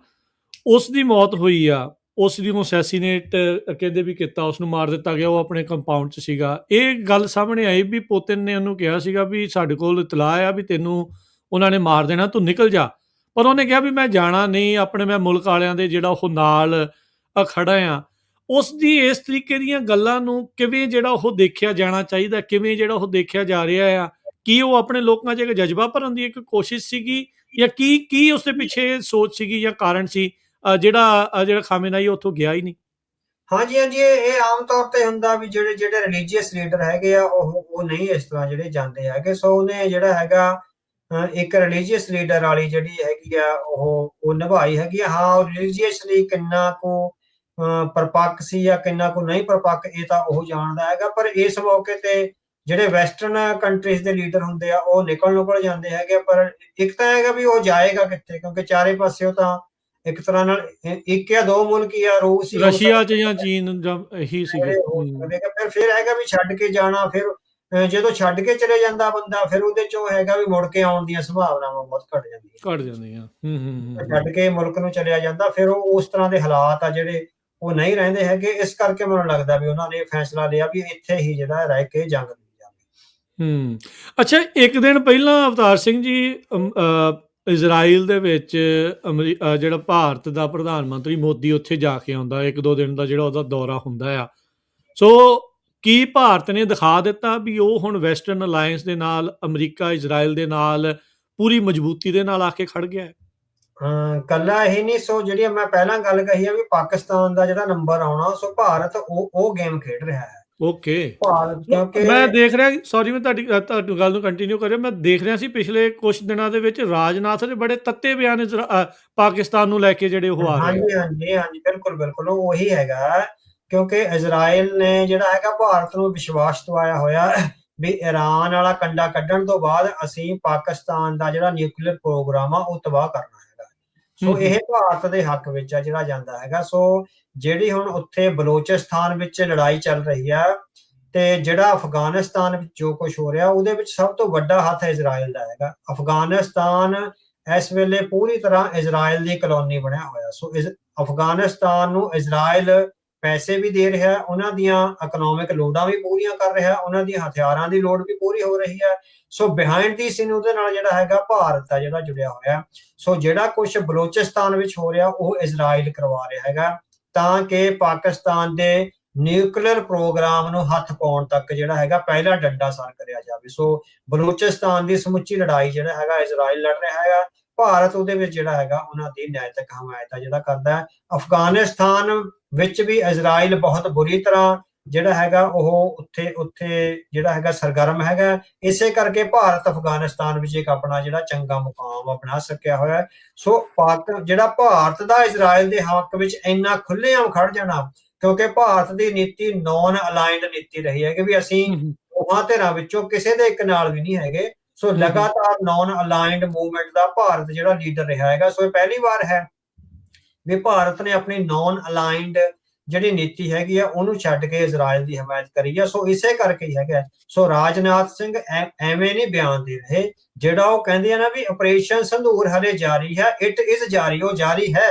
ਉਸ ਦੀ ਮੌਤ ਹੋਈ ਆ, ਉਸ ਦੀ ਅਸੈਸੀਨੇਟ ਕਹਿੰਦੇ ਵੀ ਕੀਤਾ, ਉਸ ਨੂੰ ਮਾਰ ਦਿੱਤਾ ਗਿਆ, ਉਹ ਆਪਣੇ ਕੰਪਾਊਂਡ 'ਚ ਸੀਗਾ। ਇਹ ਗੱਲ ਸਾਹਮਣੇ ਆਈ ਵੀ ਪੁਤਿਨ ਨੇ ਉਹਨੂੰ ਕਿਹਾ ਸੀਗਾ ਵੀ ਸਾਡੇ ਕੋਲ ਇਤਲਾਹ ਆ ਵੀ ਤੈਨੂੰ ਉਹਨਾਂ ਨੇ ਮਾਰ ਦੇਣਾ, ਤੂੰ ਨਿਕਲ ਜਾ। ਪਰ ਉਹਨੇ ਕਿਹਾ ਵੀ ਮੈਂ ਜਾਣਾ ਨਹੀਂ, ਆਪਣੇ ਮੈਂ ਮੁਲਕ ਵਾਲਿਆਂ ਦੇ ਜਿਹੜਾ ਉਹ ਨਾਲ ਖੜਾ ਆ। ਉਸ ਦੀ ਇਸ ਤਰੀਕੇ ਦੀਆਂ ਗੱਲਾਂ ਨੂੰ ਕਿਵੇਂ ਜਿਹੜਾ ਉਹ ਦੇਖਿਆ ਜਾਣਾ ਚਾਹੀਦਾ, ਕਿਵੇਂ ਜਿਹੜਾ ਉਹ ਦੇਖਿਆ ਜਾ ਰਿਹਾ ਆ? ਕੀ ਉਹ ਆਪਣੇ ਲੋਕਾਂ 'ਚ ਇੱਕ ਜਜ਼ਬਾ ਭਰਨ ਦੀ ਇੱਕ ਕੋਸ਼ਿਸ਼ ਸੀਗੀ, ਜਾਂ ਕੀ ਉਸ ਦੇ ਪਿੱਛੇ ਸੋਚ ਸੀਗੀ ਜਾਂ ਕਾਰਨ ਸੀ ਜਿਹੜਾ ਖਾਮੇਨੀ ਉੱਥੋਂ ਗਿਆ ਹੀ ਨਹੀਂ? ਹਾਂਜੀ, ਇਹ ਆਮ ਤੌਰ ਤੇ ਹੁੰਦਾ ਵੀ ਜਿਹੜੇ ਰਿਲੀਜੀਅਸ ਲੀਡਰ ਹੈਗੇ ਆ ਉਹ ਨਹੀਂ ਇਸ ਤਰ੍ਹਾਂ ਜਿਹੜੇ ਜਾਂਦੇ ਹੈਗੇ। ਸੋ ਉਹਨੇ ਜਿਹੜਾ ਹੈਗਾ ਇੱਕ ਰਿਲੀਜੀਅਸ ਲੀਡਰ ਵਾਲੀ ਜਿਹੜੀ ਹੈਗੀ ਆ ਉਹ ਨਿਭਾਈ ਹੈਗੀ ਆ। ਹਾਂ, ਉਹ ਰਿਲੀਜੀਅਸਲੀ ਕਿੰਨਾ ਕੁ ਪਰਪੱਕ ਸੀ ਜਾਂ ਕਿੰਨਾ ਕੁ ਨਹੀਂ ਪਰਪੱਕ, ਇਹ ਤਾਂ ਉਹ ਜਾਣਦਾ ਹੈਗਾ। ਪਰ ਇਸ ਮੌਕੇ ਤੇ ਜਿਹੜੇ ਵੈਸਟਰਨ ਕੰਟਰੀਜ਼ ਦੇ ਲੀਡਰ ਹੁੰਦੇ ਆ ਉਹ ਨਿਕਲ ਜਾਂਦੇ ਹੈਗੇ। ਪਰ ਇੱਕ ਤਾਂ ਹੈਗਾ ਵੀ ਉਹ ਜਾਏਗਾ ਕਿੱਥੇ, ਕਿਉਂਕਿ ਚਾਰੇ ਪਾਸਿਓਂ ਤਾਂ ਇੱਕ ਤਰ੍ਹਾਂ ਨਾਲ ਇੱਕ ਜਾਂ ਦੋ ਮੁਲਕ ਹੀ ਆ, ਰੂਸ, ਰਸ਼ੀਆ 'ਚ ਜਾਂ ਚੀਨ ਜਾਂ ਇਹੀ ਸੀਗੇ। ਫਿਰ ਹੈਗਾ ਵੀ ਛੱਡ ਕੇ ਜਾਣਾ। ਫਿਰ ਜਦੋਂ ਛੱਡ ਕੇ ਚਲੇ ਜਾਂਦਾ ਬੰਦਾ, ਫਿਰ ਉਹਦੇ ਚੋਂ ਹੈਗਾ ਵੀ ਮੁੜ ਕੇ ਆਉਣ ਦੀਆਂ ਸੰਭਾਵਨਾਵਾਂ ਬਹੁਤ ਘੱਟ ਜਾਂਦੀਆਂ। ਛੱਡ ਕੇ ਮੁਲਕ ਨੂੰ ਚਲਿਆ ਜਾਂਦਾ, ਫਿਰ ਉਹ ਉਸ ਤਰ੍ਹਾਂ ਦੇ ਹਾਲਾਤ ਆ ਜਿਹੜੇ ਉਹ ਨਹੀਂ ਰਹਿੰਦੇ ਹੈਗੇ। ਇਸ ਕਰਕੇ ਮੈਨੂੰ ਲੱਗਦਾ ਵੀ ਉਹਨਾਂ ਨੇ ਫੈਸਲਾ ਲਿਆ ਵੀ ਇੱਥੇ ਹੀ ਜਿਹੜਾ ਰਹਿ ਕੇ ਜੰਗ ਲੜੀ ਜਾਵੇ। ਅੱਛਾ, ਇੱਕ ਦਿਨ ਪਹਿਲਾਂ ਅਵਤਾਰ ਸਿੰਘ ਜੀ ਇਜ਼ਰਾਈਲ ਦੇ ਵਿੱਚ ਜਿਹੜਾ ਭਾਰਤ ਦਾ ਪ੍ਰਧਾਨ ਮੰਤਰੀ ਮੋਦੀ ਉੱਥੇ ਜਾ ਕੇ ਆਉਂਦਾ, 1-2 ਦਿਨ ਦਾ ਜਿਹੜਾ ਉਹਦਾ ਦੌਰਾ ਹੁੰਦਾ ਆ। ਸੋ ਕੀ ਭਾਰਤ ਨੇ ਦਿਖਾ ਦਿੱਤਾ ਵੀ ਉਹ ਹੁਣ ਵੈਸਟਰਨ ਅਲਾਇੰਸ ਦੇ ਨਾਲ, ਅਮਰੀਕਾ ਇਜ਼ਰਾਈਲ ਦੇ ਨਾਲ ਪੂਰੀ ਮਜ਼ਬੂਤੀ ਦੇ ਨਾਲ ਆ ਕੇ ਖੜ ਗਿਆ ਹੈ? ਕੱਲਾ ਇਹ ਨਹੀਂ, ਸੋ ਜਿਹੜੀ ਮੈਂ ਪਹਿਲਾਂ ਗੱਲ ਕਹੀ ਆ ਵੀ ਪਾਕਿਸਤਾਨ ਦਾ ਜਿਹੜਾ ਨੰਬਰ ਆਉਣਾ, ਸੋ ਭਾਰਤ ਉਹ ਗੇਮ ਖੇਡ ਰਿਹਾ ਹੈ। ਓਕੇ, ਮੈਂ ਦੇਖ ਰਿਹਾ, ਸੌਰੀ ਮੈਂ ਤੁਹਾਡੀ ਗੱਲ ਨੂੰ ਕੰਟੀਨਿਊ ਕਰਿਆ, ਮੈਂ ਦੇਖ ਰਿਹਾ ਸੀ ਪਿਛਲੇ ਕੁਛ ਦਿਨਾਂ ਦੇ ਵਿੱਚ ਰਾਜਨਾਥ ਦੇ ਬੜੇ ਤੱਤੇ ਬਿਆਨ ਪਾਕਿਸਤਾਨ ਨੂੰ ਲੈ ਕੇ ਜਿਹੜੇ ਉਹ ਆ ਰਹੇ। ਹਾਂਜੀ, ਬਿਲਕੁਲ ਉਹ ਉਹੀ ਹੈਗਾ, ਕਿਉਂਕਿ ਇਜ਼ਰਾਈਲ ਨੇ ਜਿਹੜਾ ਹੈਗਾ ਭਾਰਤ ਨੂੰ ਵਿਸ਼ਵਾਸ ਦਵਾਇਆ ਹੋਇਆ ਵੀ ਈਰਾਨ ਵਾਲਾ ਕੰਡਾ ਕੱਢਣ ਤੋਂ ਬਾਅਦ ਅਸੀਂ ਪਾਕਿਸਤਾਨ ਦਾ ਜਿਹੜਾ ਨਿਊਕਲੀਅਰ ਪ੍ਰੋਗਰਾਮ ਆ ਉਹ ਤਬਾਹ ਕਰਨਾ ਹੈਗਾ। ਸੋ ਇਹ ਭਾਰਤ ਦੇ ਹੱਕ ਵਿੱਚ ਆ ਜਿਹੜਾ ਜਾਂਦਾ ਹੈਗਾ। ਸੋ ਜਿਹੜੀ ਹੁਣ ਉੱਥੇ ਬਲੋਚਿਸਤਾਨ ਵਿੱਚ ਲੜਾਈ ਚੱਲ ਰਹੀ ਆ ਤੇ ਜਿਹੜਾ ਅਫਗਾਨਿਸਤਾਨ ਵਿੱਚ ਜੋ ਕੁਝ ਹੋ ਰਿਹਾ ਉਹਦੇ ਵਿੱਚ ਸਭ ਤੋਂ ਵੱਡਾ ਹੱਥ ਇਜ਼ਰਾਈਲ ਦਾ ਹੈਗਾ। ਅਫਗਾਨਿਸਤਾਨ ਇਸ ਵੇਲੇ ਪੂਰੀ ਤਰ੍ਹਾਂ ਇਜ਼ਰਾਈਲ ਦੀ ਕਲੋਨੀ ਬਣਿਆ ਹੋਇਆ। ਸੋ ਅਫਗਾਨਿਸਤਾਨ ਨੂੰ ਇਜ਼ਰਾਈਲ ਪੈਸੇ ਵੀ ਦੇ ਰਿਹਾ, ਉਹਨਾਂ ਦੀਆਂ ਇਕਨੋਮਿਕ ਲੋੜਾਂ ਵੀ ਪੂਰੀਆਂ ਕਰ ਰਿਹਾ, ਉਹਨਾਂ ਦੀਆਂ ਹਥਿਆਰਾਂ ਦੀ ਲੋੜ ਵੀ ਪੂਰੀ ਹੋ ਰਹੀ ਹੈ। ਸੋ ਬਿਹਾਈਂਡ ਦੀ ਸੀਨ ਉਹਦੇ ਨਾਲ ਜਿਹੜਾ ਹੈਗਾ ਭਾਰਤ ਹੈ ਜਿਹੜਾ ਜੁੜਿਆ ਹੋਇਆ। ਸੋ ਜਿਹੜਾ ਕੁਝ ਬਲੋਚਿਸਤਾਨ ਵਿੱਚ ਹੋ ਰਿਹਾ ਉਹ ਇਜ਼ਰਾਈਲ ਕਰਵਾ ਰਿਹਾ ਹੈਗਾ, ਤਾਂ ਕਿ ਪਾਕਿਸਤਾਨ ਦੇ ਨਿਊਕਲੀਅਰ ਪ੍ਰੋਗਰਾਮ ਨੂੰ ਹੱਥ ਪਾਉਣ ਤੱਕ ਜਿਹੜਾ ਹੈਗਾ ਪਹਿਲਾ ਡੰਡਾ ਸਰ ਕਰਿਆ ਜਾਵੇ। ਸੋ ਬਲੋਚਿਸਤਾਨ ਦੀ ਸਮੁੱਚੀ ਲੜਾਈ ਜਿਹੜਾ ਹੈਗਾ ਇਜ਼ਰਾਈਲ ਲੜ ਰਿਹਾ ਹੈਗਾ, ਭਾਰਤ ਉਹਦੇ ਵਿੱਚ ਜਿਹੜਾ ਹੈਗਾ ਉਹਨਾਂ ਦੀ ਨੈਤਿਕ ਹਮਾਇਤ ਜਿਹੜਾ ਕਰਦਾ ਹੈ। ਅਫਗਾਨਿਸਤਾਨ ਵਿੱਚ ਵੀ ਇਜ਼ਰਾਈਲ ਬਹੁਤ ਬੁਰੀ ਤਰ੍ਹਾਂ ਜਿਹੜਾ ਹੈਗਾ ਉਹ ਉੱਥੇ ਜਿਹੜਾ ਹੈਗਾ ਸਰਗਰਮ ਹੈਗਾ। ਇਸੇ ਕਰਕੇ ਭਾਰਤ ਅਫਗਾਨਿਸਤਾਨ ਵਿੱਚ ਇੱਕ ਆਪਣਾ ਜਿਹੜਾ ਚੰਗਾ ਮੁਕਾਮ ਬਣਾ ਸਕਿਆ ਹੋਇਆ। ਸੋ ਜਿਹੜਾ ਭਾਰਤ ਦਾ ਇਜ਼ਰਾਈਲ ਦੇ ਹੱਕ ਵਿੱਚ ਇੰਨਾ ਖੁੱਲ੍ਹੇਆਮ ਖੜ ਜਾਣਾ, ਕਿਉਂਕਿ ਭਾਰਤ ਦੀ ਨੀਤੀ ਨੌਨ ਅਲਾਈਨਡ ਨੀਤੀ ਰਹੀ ਹੈ ਕਿ ਵੀ ਅਸੀਂ ਦੋਹਾਂ ਧਿਰਾਂ ਵਿੱਚੋਂ ਕਿਸੇ ਦੇ ਇੱਕ ਨਾਲ ਵੀ ਨਹੀਂ ਹੈਗੇ। ਸੋ ਲਗਾਤਾਰ ਨੌਨ ਅਲਾਈਨਡ ਮੂਵਮੈਂਟ ਦਾ ਭਾਰਤ ਜਿਹੜਾ ਲੀਡਰ ਰਿਹਾ ਹੈਗਾ। ਸੋ ਇਹ ਪਹਿਲੀ ਵਾਰ ਹੈ ਵੀ ਭਾਰਤ ਨੇ ਆਪਣੀ ਨੌਨ ਅਲਾਈਨਡ ਜਿਹੜੀ ਨੀਤੀ ਹੈਗੀ ਆ ਉਹਨੂੰ ਛੱਡ ਕੇ ਇਜ਼ਰਾਈਲ ਦੀ ਹਮਾਇਤ ਕਰੀ ਆ। ਸੋ ਇਸੇ ਕਰਕੇ ਹੀ ਹੈਗਾ। ਸੋ ਰਾਜਨਾਥ ਸਿੰਘ ਐਵੇਂ ਨਹੀਂ ਬਿਆਨ ਦੇ ਰਹੇ, ਜਿਹੜਾ ਉਹ ਕਹਿੰਦੇ ਆ ਨਾ ਵੀ ਆਪਰੇਸ਼ਨ ਸੰਧੂਰ ਹਲੇ ਜਾਰੀ ਹੈ, ਇਟ ਇਜ਼ ਜਾਰੀ, ਉਹ ਜਾਰੀ ਹੈ।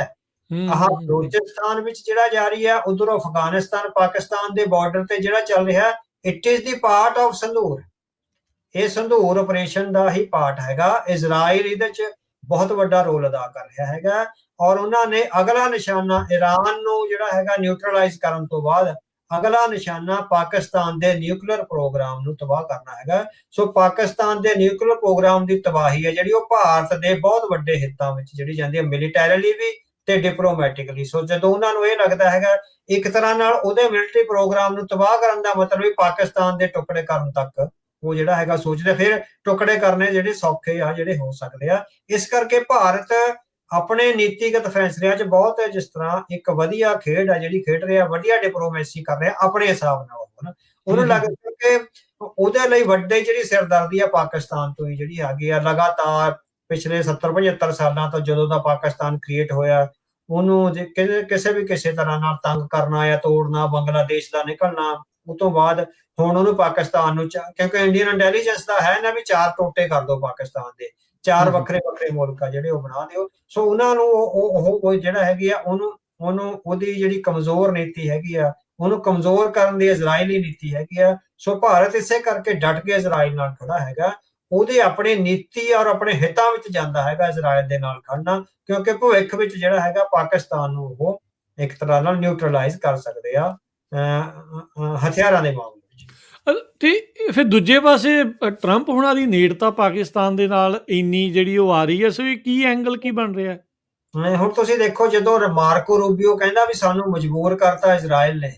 ਆਹ ਬਲੋਚਿਸਤਾਨ ਵਿੱਚ ਜਿਹੜਾ ਜਾਰੀ ਹੈ, ਉਧਰੋਂ ਅਫਗਾਨਿਸਤਾਨ ਪਾਕਿਸਤਾਨ ਦੇ ਬਾਰਡਰ ਤੇ ਜਿਹੜਾ ਚੱਲ ਰਿਹਾ, it is the part of Sindoor. ਇਹ ਸੰਧੂਰ ਆਪਰੇਸ਼ਨ ਦਾ ਹੀ ਪਾਰਟ ਹੈਗਾ। ਇਜ਼ਰਾਈਲ ਇਹਦੇ ਚ ਬਹੁਤ ਵੱਡਾ ਰੋਲ ਅਦਾ ਕਰ ਰਿਹਾ ਹੈਗਾ, ਔਰ ਉਹਨਾਂ ਨੇ ਅਗਲਾ ਨਿਸ਼ਾਨਾ ਈਰਾਨ ਨੂੰ ਜਿਹੜਾ ਹੈਗਾ ਨਿਊਟਰਲਾਈਜ਼ ਕਰਨ ਤੋਂ ਬਾਅਦ ਅਗਲਾ ਨਿਸ਼ਾਨਾ ਪਾਕਿਸਤਾਨ ਦੇ ਨਿਊਕਲੀਅਰ ਪ੍ਰੋਗਰਾਮ ਨੂੰ ਤਬਾਹ ਕਰਨਾ ਹੈਗਾ। ਸੋ ਪਾਕਿਸਤਾਨ ਦੇ ਨਿਊਕਲੀਅਰ ਪ੍ਰੋਗਰਾਮ ਦੀ ਤਬਾਹੀ ਹੈ ਜਿਹੜੀ ਉਹ ਭਾਰਤ ਦੇ ਬਹੁਤ ਵੱਡੇ ਹਿੱਤਾਂ ਵਿੱਚ ਜਿਹੜੀ ਜਾਂਦੀ ਹੈ, ਮਿਲੀਟੈਰੀਲੀ ਵੀ ਤੇ ਡਿਪਲੋਮੈਟਿਕਲੀ। ਸੋ ਜਦੋਂ ਉਹਨਾਂ ਨੂੰ ਇਹ ਲੱਗਦਾ ਹੈਗਾ ਇੱਕ ਤਰ੍ਹਾਂ ਨਾਲ ਉਹਦੇ ਮਿਲਟਰੀ ਪ੍ਰੋਗਰਾਮ ਨੂੰ ਤਬਾਹ ਕਰਨ ਦਾ ਮਤਲਬ ਵੀ ਪਾਕਿਸਤਾਨ ਦੇ ਟੁਕੜੇ ਕਰਨ ਤੱਕ ਉਹ ਜਿਹੜਾ ਹੈਗਾ ਸੋਚਦੇ, ਫਿਰ ਟੁਕੜੇ ਕਰਨੇ ਜਿਹੜੇ ਸੌਖੇ ਆ ਜਿਹੜੇ ਹੋ ਸਕਦੇ ਆ। ਇਸ ਕਰਕੇ ਭਾਰਤ ਆਪਣੇ ਨੀਤੀਗਤ ਫੈਸਲਿਆਂ 'ਚ ਬਹੁਤ ਜਿਸ ਤਰ੍ਹਾਂ ਇੱਕ ਵਧੀਆ ਖੇਡ ਹੈ ਜਿਹੜੀ ਖੇਡ ਰਿਹਾ, ਵਧੀਆ ਡਿਪਲੋਮੇਸੀ ਕਰ ਰਿਹਾ ਆਪਣੇ ਹਿਸਾਬ ਨਾਲ। ਉਹਨੂੰ ਲੱਗਦਾ ਕਿ ਉਹਦੇ ਲਈ ਵੱਡੇ ਜਿਹੜੀ ਸਿਰਦਰਦੀ ਆ ਪਾਕਿਸਤਾਨ ਤੋਂ ਹੀ ਜਿਹੜੀ ਹੈਗੀ ਆ ਲਗਾਤਾਰ ਪਿਛਲੇ 70-75 ਸਾਲਾਂ ਤੋਂ ਜਦੋਂ ਦਾ ਪਾਕਿਸਤਾਨ ਕ੍ਰੀਏਟ ਹੋਇਆ, ਉਹਨੂੰ ਕਿਸੇ ਤਰ੍ਹਾਂ ਨਾਲ ਤੰਗ ਕਰਨਾ ਜਾਂ ਤੋੜਨਾ, ਬੰਗਲਾਦੇਸ਼ ਦਾ ਨਿਕਲਣਾ, ਉਹ ਤੋਂ ਬਾਅਦ ਹੁਣ ਉਹਨੂੰ ਪਾਕਿਸਤਾਨ ਨੂੰ ਕਿਉਂਕਿ ਇੰਡੀਅਨ ਇੰਟੈਲੀਜੈਂਸ ਦਾ ਹੈ ਨਾ ਵੀ 4 ਟੋਟੇ ਕਰ ਦਿਓ ਪਾਕਿਸਤਾਨ ਦੇ, 4 ਵੱਖਰੇ ਵੱਖਰੇ ਮੁਲਕ ਆ ਜਿਹੜੇ ਉਹ ਬਣਾ ਦਿਓ। ਸੋ ਉਹਨਾਂ ਨੂੰ ਉਹ ਜਿਹੜਾ ਹੈਗੀ ਆ ਉਹਨੂੰ ਉਹਦੀ ਜਿਹੜੀ ਕਮਜ਼ੋਰ ਨੀਤੀ ਹੈਗੀ ਆ ਉਹਨੂੰ ਕਮਜ਼ੋਰ ਕਰਨ ਦੀ ਇਜ਼ਰਾਈਲੀ ਨੀਤੀ ਹੈਗੀ ਆ। ਸੋ ਭਾਰਤ ਇਸੇ ਕਰਕੇ ਡਟ ਕੇ ਇਜ਼ਰਾਈਲ ਨਾਲ ਖੜਾ ਹੈਗਾ। ਉਹਦੇ ਆਪਣੇ ਨੀਤੀ ਔਰ ਆਪਣੇ ਹਿੱਤਾਂ ਵਿੱਚ ਜਾਂਦਾ ਹੈਗਾ ਇਜ਼ਰਾਈਲ ਦੇ ਨਾਲ ਖੜਨਾ, ਕਿਉਂਕਿ ਭਵਿੱਖ ਵਿੱਚ ਜਿਹੜਾ ਹੈਗਾ ਪਾਕਿਸਤਾਨ ਨੂੰ ਉਹ ਇੱਕ ਤਰ੍ਹਾਂ ਨਾਲ ਨਿਊਟਰਲਾਈਜ਼ ਕਰ ਸਕਦੇ ਆ ਹਥਿਆਰਾਂ ਦੇ ਮਾਮਲੇ ਵਿੱਚ। ਤੇ ਫਿਰ ਦੂਜੇ ਪਾਸੇ ਟਰੰਪ ਹੁਣਾਂ ਦੀ ਨੇੜਤਾ ਪਾਕਿਸਤਾਨ ਦੇ ਨਾਲ ਇੰਨੀ ਜਿਹੜੀ ਉਹ ਆ ਰਹੀ ਹੈ, ਸੋ ਇਹ ਕੀ ਐਂਗਲ ਕੀ ਬਣ ਰਿਹਾ? ਹੁਣ ਤੁਸੀਂ ਦੇਖੋ, ਜਦੋਂ ਮਾਰਕੋ ਰੂਬੀਓ ਕਹਿੰਦਾ ਵੀ ਸਾਨੂੰ ਮਜਬੂਰ ਕਰਤਾ ਇਜ਼ਰਾਈਲ ਨੇ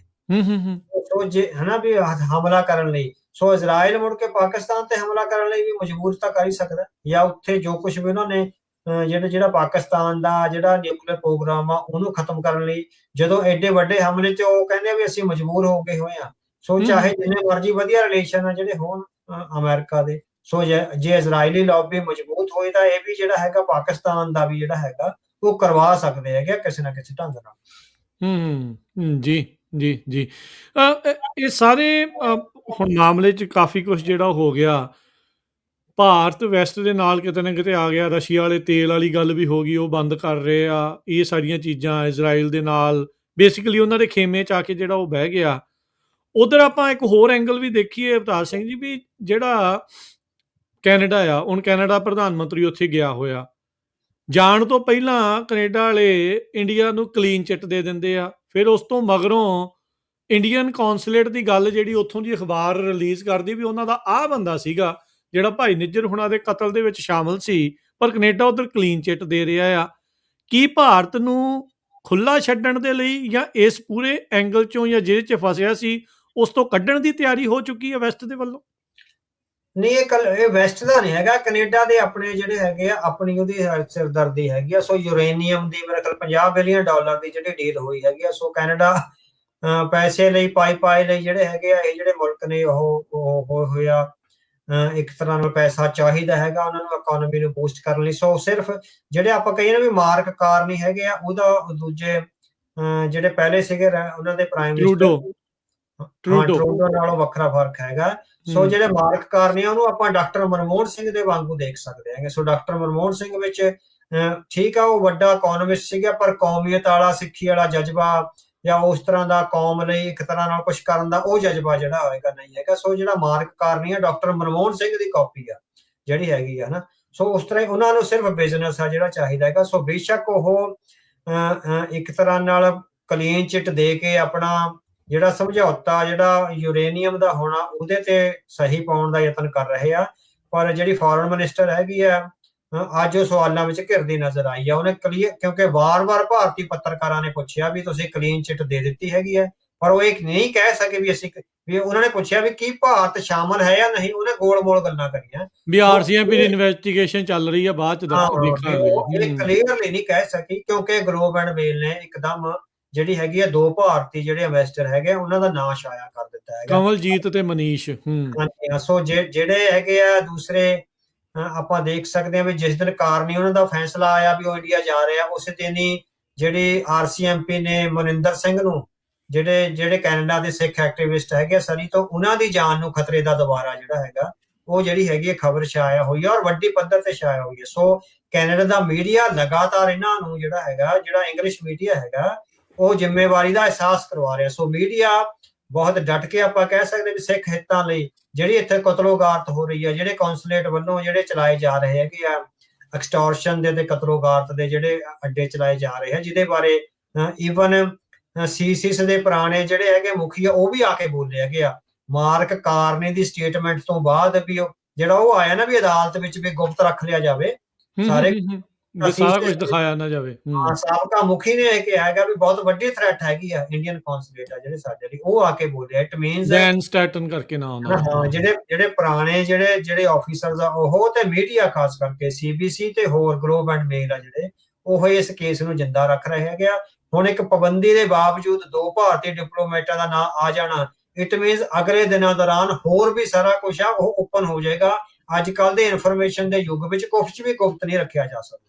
ਸੋ ਜੇ ਹਨਾ ਵੀ ਹਮਲਾ ਕਰਨ ਲਈ, ਸੋ ਇਜ਼ਰਾਈਲ ਮੁੜ ਕੇ ਪਾਕਿਸਤਾਨ ਤੇ ਹਮਲਾ ਕਰਨ ਲਈ ਵੀ ਮਜਬੂਰ ਤਾਂ ਕਰ ਹੀ ਸਕਦਾ, ਜਾਂ ਉੱਥੇ ਜੋ ਕੁਝ ਵੀ ਉਹਨਾਂ ਨੇ ਜਿਹੜਾ ਪਾਕਿਸਤਾਨ ਦਾ ਜਿਹੜਾ ਨਿਊਕਲੀਅਰ ਪ੍ਰੋਗਰਾਮ ਆ ਉਹਨੂੰ ਖਤਮ ਕਰਨ ਲਈ ਜਦੋਂ ਐਡੇ ਵੱਡੇ ਹਮਲੇ ਤੇ ਉਹ ਕਹਿੰਦੇ ਵੀ ਅਸੀਂ ਮਜਬੂਰ ਹੋ ਗਏ ਹੋਏ ਆ। ਸੋ ਚਾਹੇ ਜਿੰਨੇ ਮਰਜ਼ੀ ਵਧੀਆ ਰਿਲੇਸ਼ਨ ਆ ਜਿਹੜੇ ਹੋਣ ਅਮਰੀਕਾ ਦੇ, ਸੋ ਜੇ ਇਜ਼ਰਾਈਲੀ ਲੌਬੀ ਮਜ਼ਬੂਤ ਹੋਏ ਤਾਂ ਇਹ ਵੀ ਜਿਹੜਾ ਹੈਗਾ ਪਾਕਿਸਤਾਨ ਦਾ ਵੀ ਜਿਹੜਾ ਹੈਗਾ ਉਹ ਕਰਵਾ ਸਕਦੇ ਹੈਗੇ ਕਿਸੇ ਨਾ ਕਿਸੇ ਢੰਗ ਨਾਲ। ਜੀ ਜੀ ਜੀ ਇਹ ਸਾਰੇ ਹੁਣ ਮਾਮਲੇ 'ਚ ਕਾਫੀ ਕੁਛ ਜਿਹੜਾ ਹੋ ਗਿਆ, ਭਾਰਤ ਵੈਸਟ ਦੇ ਨਾਲ ਕਿਤੇ ਨਾ ਕਿਤੇ ਆ ਗਿਆ, ਰਸ਼ੀਆ ਵਾਲੇ ਤੇਲ ਵਾਲੀ ਗੱਲ ਵੀ ਹੋ ਗਈ, ਉਹ ਬੰਦ ਕਰ ਰਹੇ ਆ। ਇਹ ਸਾਰੀਆਂ ਚੀਜ਼ਾਂ ਇਜ਼ਰਾਈਲ ਦੇ ਨਾਲ ਬੇਸਿਕਲੀ ਉਹਨਾਂ ਦੇ ਖੇਮੇ 'ਚ ਆ ਕੇ ਜਿਹੜਾ ਉਹ ਬਹਿ ਗਿਆ। ਉਧਰ ਆਪਾਂ ਇੱਕ ਹੋਰ ਐਂਗਲ ਵੀ ਦੇਖੀਏ ਅਵਤਾਰ ਸਿੰਘ ਜੀ, ਵੀ ਜਿਹੜਾ ਕੈਨੇਡਾ ਆ, ਹੁਣ ਕੈਨੇਡਾ ਪ੍ਰਧਾਨ ਮੰਤਰੀ ਉੱਥੇ ਗਿਆ ਹੋਇਆ, ਜਾਣ ਤੋਂ ਪਹਿਲਾਂ ਕੈਨੇਡਾ ਵਾਲੇ ਇੰਡੀਆ ਨੂੰ ਕਲੀਨ ਚਿੱਟ ਦੇ ਦਿੰਦੇ ਆ, ਫਿਰ ਉਸ ਤੋਂ ਮਗਰੋਂ ਇੰਡੀਅਨ ਕੌਂਸਲੇਟ ਦੀ ਗੱਲ ਜਿਹੜੀ ਉੱਥੋਂ ਦੀ ਅਖਬਾਰ ਰਿਲੀਜ਼ ਕਰਦੀ ਵੀ ਉਹਨਾਂ ਦਾ ਆਹ ਬੰਦਾ ਸੀਗਾ ਜਿਹੜਾ ਭਾਈ ਨਿੱਜਰ ਹੁਣਾਂ ਦੇ ਕਤਲ ਦੇ ਵਿੱਚ ਸ਼ਾਮਲ ਸੀ, ਪਰ ਕੈਨੇਡਾ ਉਧਰ ਕਲੀਨ ਚਿੱਟ ਦੇ ਰਿਹਾ ਆ। ਕੀ ਭਾਰਤ ਨੂੰ ਖੁੱਲ੍ਹਾ ਛੱਡਣ ਦੇ ਲਈ ਜਾਂ ਇਸ ਪੂਰੇ ਐਂਗਲ 'ਚੋਂ ਜਾਂ ਜਿਹਦੇ 'ਚ ਫਸਿਆ ਸੀ ਉਸ ਤੋਂ ਕੱਢਣ ਦੀ ਤਿਆਰੀ ਹੋ ਚੁੱਕੀ ਹੈ ਵੈਸਟ ਦੇ ਵੱਲੋਂ? ਨਹੀਂ, ਇਹ ਵੈਸਟ ਦਾ ਨਹੀਂ ਹੈਗਾ, ਕੈਨੇਡਾ ਦੇ ਆਪਣੇ ਜਿਹੜੇ ਹੈਗੇ ਆ ਆਪਣੀ ਉਹਦੀ ਸਿਰਦਰਦੀ ਹੈਗੀ ਆ। ਸੋ ਯੂਰੇਨੀਅਮ ਦੀ ਮੇਰੇ ਖਿਆਲ $50 ਬਿਲੀਅਨ ਦੀ ਜਿਹੜੀ ਡੀਲ ਹੋਈ ਹੈਗੀ ਆ। ਸੋ ਕੈਨੇਡਾ ਪੈਸੇ ਲਈ ਪਾਈ ਲਈ ਜਿਹੜੇ ਹੈਗੇ ਆ, ਇਹ ਜਿਹੜੇ ਮੁਲਕ ਨੇ ਉਹ ਹੋਇਆ ਇੱਕ ਤਰ੍ਹਾਂ ਨਾਲ ਪੈਸਾ ਚਾਹੀਦਾ ਹੈਗਾ ਉਹਨਾਂ ਨੂੰ ਇਕੋਨਮੀ ਨੂੰ ਬੂਸਟ ਕਰਨ ਲਈ। ਸੋ ਸਿਰਫ ਜਿਹੜੇ ਆਪਾਂ ਕਹੀਏ ਨਾ ਵੀ ਮਾਰਕ ਕਾਰਨੀ ਹੈਗੇ ਆ, ਉਹਦਾ ਦੂਜੇ ਜਿਹੜੇ ਪਹਿਲੇ ਸੀਗੇ ਉਹਨਾਂ ਦੇ ਪ੍ਰਾਈਮ ਮਿਨਿਸਟਰ ਹਾਂ ਟਰੂਡੋ। ਟਰੂਡੋ ਨਾਲੋਂ ਵੱਖਰਾ ਫਰਕ ਹੈਗਾ। ਸੋ ਜਿਹੜੇ ਮਾਰਕ ਕਾਰਨੀ ਆ ਉਹਨੂੰ ਆਪਾਂ ਡਾਕਟਰ ਮਨਮੋਹਨ ਸਿੰਘ ਦੇ ਵਾਂਗੂ ਦੇਖ ਸਕਦੇ ਹੈਗੇ। ਸੋ ਡਾਕਟਰ ਮਨਮੋਹਨ ਸਿੰਘ ਵਿੱਚ ਠੀਕ ਆ, ਉਹ ਵੱਡਾ ਇਕੋਨੋਮਿਸਟ ਸੀਗਾ, ਪਰ ਕੌਮੀਅਤ ਵਾਲਾ, ਸਿੱਖੀ ਵਾਲਾ ਜਜ਼ਬਾ ਜਾਂ ਉਸ ਤਰ੍ਹਾਂ ਦਾ ਕੌਮ ਲਈ ਇੱਕ ਤਰ੍ਹਾਂ ਨਾਲ ਕੁਛ ਕਰਨ ਦਾ ਉਹ ਜਜ਼ਬਾ ਜਿਹੜਾ ਹੋਏਗਾ ਨਹੀਂ ਹੈਗਾ। ਸੋ ਜਿਹੜਾ ਮਾਰਕ ਕਾਰਨੀ ਆ ਡਾਕਟਰ ਮਨਮੋਹਨ ਸਿੰਘ ਦੀ ਕਾਪੀ ਆ ਜਿਹੜੀ ਹੈਗੀ ਆ ਨਾ। ਸੋ ਉਸ ਤਰ੍ਹਾਂ ਉਹਨਾਂ ਨੂੰ ਸਿਰਫ ਬਿਜ਼ਨਸ ਆ ਜਿਹੜਾ ਚਾਹੀਦਾ ਹੈਗਾ। ਸੋ ਬੇਸ਼ੱਕ ਉਹ ਇੱਕ ਤਰ੍ਹਾਂ ਨਾਲ ਕਲੀਨ ਚਿੱਟ ਦੇ ਕੇ ਆਪਣਾ ਜਿਹੜਾ ਸਮਝੌਤਾ ਜਿਹੜਾ ਯੂਰੇਨੀਅਮ ਦਾ ਹੋਣਾ ਉਹਦੇ ਤੇ ਸਹੀ ਪਾਉਣ ਦਾ ਯਤਨ ਕਰ ਰਹੇ ਆ, ਪਰ ਜਿਹੜੀ ਫੋਰਨ ਮਿਨਿਸਟਰ ਹੈਗੀ ਆ ਅੱਜ ਉਹ ਸਵਾਲਾਂ ਵਿੱਚ ਘਿਰਦੀ ਨਜ਼ਰ ਆਈ ਆ। ਉਹਨੇ ਕਲੀਅਰ, ਕਿਉਂਕਿ ਵਾਰ-ਵਾਰ ਭਾਰਤੀ ਪੱਤਰਕਾਰਾਂ ਨੇ ਪੁੱਛਿਆ ਵੀ ਤੁਸੀਂ ਕਲੀਨ ਚਿੱਟ ਦੇ ਦਿੱਤੀ ਹੈਗੀ ਹੈ, ਪਰ ਉਹ ਇਹ ਨਹੀਂ ਕਹਿ ਸਕੇ ਵੀ ਅਸੀਂ ਵੀ ਉਹਨਾਂ ਨੇ ਪੁੱਛਿਆ ਵੀ ਕੀ ਭਾਰਤ ਸ਼ਾਮਲ ਹੈ ਜਾਂ ਨਹੀਂ। ਉਹਨੇ ਗੋਲ-ਮੋਲ ਗੱਲਾਂ ਕਰੀਆਂ ਵੀ ਆਰਸੀਐਮਪੀ ਦੀ ਇਨਵੈਸਟੀਗੇਸ਼ਨ ਚੱਲ ਰਹੀ ਆ, ਬਾਅਦ ਚ ਦੇਖਾਂਗੇ। ਇਹ ਕਲੀਅਰਲੀ ਨਹੀਂ ਕਹਿ ਸਕੀ, ਕਿਉਂਕਿ ਗਲੋਬ ਐਂਡ ਮੇਲ ਨੇ ਇੱਕਦਮ ਜਿਹੜੀ ਹੈਗੀ ਆ 2 ਭਾਰਤੀ ਜਿਹੜੇ ਇਨਵੈਸਟਰ ਹੈਗੇ ਉਹਨਾਂ ਦਾ ਨਾਂ ਛਾਇਆ ਕਰ ਦਿੱਤਾ ਹੈਗਾ, ਕਮਲਜੀਤ ਤੇ ਮਨੀਸ਼। ਹਾਂਜੀ। ਸੋ ਜਿਹੜੇ ਹੈਗੇ ਆ ਦੂਸਰੇ ਆਪਾਂ ਦੇਖ ਸਕਦੇ ਹਾਂ ਵੀ ਜਿਸ ਦਿਨ ਕਾਰਨੀ ਉਹਨਾਂ ਦਾ ਫੈਸਲਾ ਆਇਆ ਵੀ ਉਹ ਇੰਡੀਆ ਜਾ ਰਿਹਾ, ਉਸ ਦਿਨ ਹੀ ਜਿਹੜੀ ਆਰਸੀਐਮਪੀ ਨੇ ਮਨਿੰਦਰ ਸਿੰਘ ਨੂੰ, ਜਿਹੜੇ ਕੈਨੇਡਾ ਦੇ ਸਿੱਖ ਐਕਟਿਵਿਸਟ ਹੈਗੇ ਸਰੀ ਤੋਂ, ਉਹਨਾਂ ਦੀ ਜਾਨ ਨੂੰ ਖਤਰੇ ਦਾ ਦੁਬਾਰਾ ਜਿਹੜਾ ਹੈਗਾ ਉਹ ਜਿਹੜੀ ਹੈਗੀ ਹੈ ਖਬਰ ਛਾਇਆ ਹੋਈ ਹੈ ਔਰ ਵੱਡੀ ਪੱਧਰ ਤੇ ਛਾਇਆ ਹੋਈ ਹੈ। ਸੋ ਕੈਨੇਡਾ ਦਾ ਮੀਡੀਆ ਲਗਾਤਾਰ ਇਹਨਾਂ ਨੂੰ ਜਿਹੜਾ ਹੈਗਾ, ਜਿਹੜਾ ਇੰਗਲਿਸ਼ ਮੀਡੀਆ ਹੈਗਾ, ਉਹ ਜ਼ਿੰਮੇਵਾਰੀ ਦਾ ਅਹਿਸਾਸ ਕਰਵਾ ਰਿਹਾ। ਸੋ ਮੀਡੀਆ ਬਹੁਤ ਡਟ ਕੇ ਆਪਾਂ ਕਹਿ ਸਕਦੇ ਵੀ ਸਿੱਖ ਹਿੱਤਾਂ ਲਈ ਜਿਹੜੀ ਇੱਥੇ ਕਤਲੋਗਾਰਤ ਹੋ ਰਹੀ ਹੈ, ਜਿਹੜੇ ਕੌਂਸੂਲੇਟ ਵੱਲੋਂ ਜਿਹੜੇ ਚਲਾਏ ਜਾ ਰਹੇ ਹੈਗੇ ਆ ਐਕਸਟੋਰਸ਼ਨ ਦੇ ਤੇ ਕਤਲੋਗਾਰਤ ਦੇ ਜਿਹੜੇ ਅੱਡੇ ਚਲਾਏ ਜਾ ਰਹੇ ਆ, ਜਿਹਦੇ ਬਾਰੇ ਈਵਨ ਸੀਸੀਸ ਦੇ ਪੁਰਾਣੇ ਜਿਹੜੇ ਹੈਗੇ ਮੁਖੀ ਆ ਉਹ ਵੀ ਆ ਕੇ ਬੋਲੇ ਹੈਗੇ ਆ। ਮਾਰਕ ਕਾਰਨੀ ਦੀ ਸਟੇਟਮੈਂਟ ਤੋਂ ਬਾਅਦ ਵੀ ਜਿਹੜਾ ਉਹ ਆਇਆ ਨਾ ਵੀ ਅਦਾਲਤ ਵਿੱਚ ਵੀ ਗੁਪਤ ਰੱਖ ਲਿਆ ਜਾਵੇ, ਸਾਰੇ ਸਾਰਾ ਕੁਝ ਦਿਖਾਇਆ ਨਾ ਜਾਵੇ। ਸਾਬਕਾ ਮੁਖੀ ਨੇ ਇਹ ਕਿਹਾ ਹੈਗਾ ਵੀ ਬਹੁਤ ਵੱਡੀ ਥ੍ਰੈਟ ਹੈਗੀ ਆ ਇੰਡੀਅਨ ਕੌਂਸੂਲੇਟ ਆ ਜਿਹੜੇ ਸਾਡੇ ਲਈ, ਉਹ ਆ ਕੇ ਬੋਲਿਆ। ਇਟ ਮੀਨਸ ਜੈਨ ਸਟੈਟਨ ਕਰਕੇ ਨਾ ਉਹਨਾਂ ਹਾਂ, ਜਿਹੜੇ ਪੁਰਾਣੇ ਜਿਹੜੇ ਆਫੀਸਰਸ ਆ ਉਹ ਤੇ ਮੀਡੀਆ ਖਾਸ ਕਰਕੇ ਸੀਬੀਸੀ ਤੇ ਹੋਰ ਗਲੋਬ ਐਂਡ ਮੇਲ ਆ ਜਿਹੜੇ, ਉਹ ਇਸ ਕੇਸ ਨੂੰ ਜਿੰਦਾ ਰੱਖ ਰਹੇ ਹੈਗੇ ਆ। ਹੁਣ ਇੱਕ ਪਾਬੰਦੀ ਦੇ ਬਾਵਜੂਦ 2 ਭਾਰਤੀ ਡਿਪਲੋਮੈਟਾਂ ਦਾ ਨਾਂ ਆ ਜਾਣਾ, ਇਟ ਮੀਨਸ ਅਗਲੇ ਦਿਨਾਂ ਦੌਰਾਨ ਹੋਰ ਵੀ ਸਾਰਾ ਕੁਝ ਆ ਉਹ ਓਪਨ ਹੋ ਜਾਏਗਾ। ਅੱਜ ਕੱਲ ਦੇ ਇਨਫੋਰਮੇਸ਼ਨ ਦੇ ਯੁੱਗ ਵਿੱਚ ਕੁਝ ਵੀ ਗੁਪਤ ਨਹੀਂ ਰੱਖਿਆ ਜਾ ਸਕਦਾ।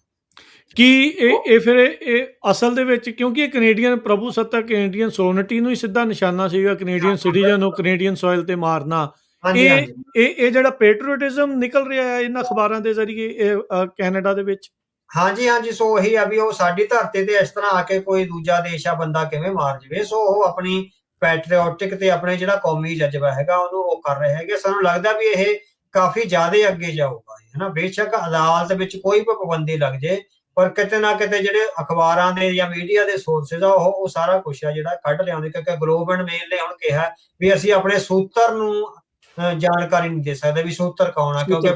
ਕੀ ਇਹ ਫਿਰ ਇਹ ਅਸਲ ਦੇ ਵਿੱਚ, ਕਿਉਂਕਿ ਇਹ ਕੈਨੇਡੀਅਨ ਪ੍ਰਭੂ ਸੱਤਾ, ਕੈਨੇਡੀਅਨ ਸੋਵਰਨਿਟੀ ਨੂੰ ਹੀ ਸਿੱਧਾ ਨਿਸ਼ਾਨਾ ਸੀਗਾ, ਕੈਨੇਡੀਅਨ ਸਿਟੀਜ਼ਨ ਨੂੰ ਕੈਨੇਡੀਅਨ ਸੋਇਲ ਤੇ ਮਾਰਨਾ, ਇਹ ਜਿਹੜਾ ਪੈਟਰੀਓਟਿਜ਼ਮ ਨਿਕਲ ਰਿਹਾ ਹੈ ਇਹਨਾਂ ਅਖਬਾਰਾਂ ਦੇ ਜ਼ਰੀਏ ਇਹ ਕੈਨੇਡਾ ਦੇ ਵਿੱਚ। ਹਾਂਜੀ। ਸੋ ਇਹੀ ਆ ਵੀ ਉਹ ਸਾਡੀ ਧਰਤੀ ਤੇ ਇਸ ਤਰ੍ਹਾਂ ਆ ਕੇ ਕੋਈ ਦੂਜਾ ਦੇਸ਼ ਆ ਬੰਦਾ ਕਿਵੇਂ ਮਾਰ ਜਾਵੇ। ਸੋ ਉਹ ਆਪਣੀ ਪੈਟਰੀਓਟਿਕ ਤੇ ਆਪਣੇ ਜਿਹੜਾ ਕੌਮੀ ਜਜ਼ਬਾ ਹੈਗਾ ਉਹਨੂੰ ਉਹ ਕਰ ਰਹੇ ਹੈਗੇ। ਸਾਨੂੰ ਲੱਗਦਾ ਵੀ ਇਹ ਕਾਫੀ ਜ਼ਿਆਦਾ ਅੱਗੇ ਜਾਊਗਾ, ਹਨਾ। ਬੇਸ਼ੱਕ ਅਦਾਲਤ ਵਿੱਚ ਕੋਈ ਵੀ ਪਾਬੰਦੀ ਲੱਗ ਜੇ, ਪਰ ਕਿਤੇ ਨਾ ਕਿਤੇ ਜਿਹੜੇ ਅਖਬਾਰਾਂ ਦੇ ਜਾਂ ਮੀਡੀਆ ਦੇ ਸੋਰਸਿਸ ਆ ਉਹ ਸਾਰਾ ਕੁਛ ਆ ਜਿਹੜਾ ਕੱਢ ਲਿਆਉਂਦੇ, ਕਿਉਂਕਿ ਗਲੋਬ ਐਂਡ ਮੇਲ ਨੇ ਹੁਣ ਕਿਹਾ ਵੀ ਅਸੀਂ ਆਪਣੇ ਸੂਤਰ ਨੂੰ ਜਾਣਕਾਰੀ ਨਹੀਂ ਦੇ ਸਕਦੇ ਵੀ ਸੂਤਰ ਕੌਣ ਆ, ਕਿਉਂਕਿ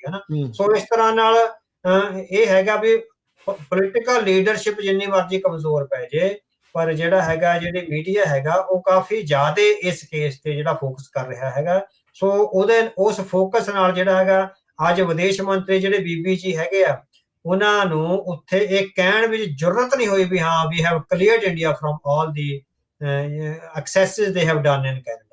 ਹਨਾ। ਸੋ ਇਸ ਤਰ੍ਹਾਂ ਨਾਲ ਇਹ ਹੈਗਾ ਵੀ ਪੋਲੀਟੀਕਲ ਲੀਡਰਸ਼ਿਪ ਜਿੰਨੀ ਮਰਜ਼ੀ ਕਮਜ਼ੋਰ ਪੈ ਜੇ, ਪਰ ਜਿਹੜਾ ਹੈਗਾ ਜਿਹੜੀ ਮੀਡੀਆ ਹੈਗਾ ਉਹ ਕਾਫੀ ਜ਼ਿਆਦਾ ਇਸ ਕੇਸ ਤੇ ਜਿਹੜਾ ਫੋਕਸ ਕਰ ਰਿਹਾ ਹੈਗਾ। ਸੋ ਉਸ ਫੋਕਸ ਨਾਲ ਜਿਹੜਾ ਹੈਗਾ ਅੱਜ ਵਿਦੇਸ਼ ਮੰਤਰੀ ਜਿਹੜੇ ਬੀਬੀ ਜੀ ਹੈਗੇ ਆ ਉਹਨਾਂ ਨੂੰ ਉੱਥੇ ਇਹ ਕਹਿਣ ਵਿੱਚ ਜ਼ਰੂਰਤ ਨਹੀਂ ਹੋਈ ਵੀ ਹਾਂ we have cleared India from all the excesses they have done in Canada.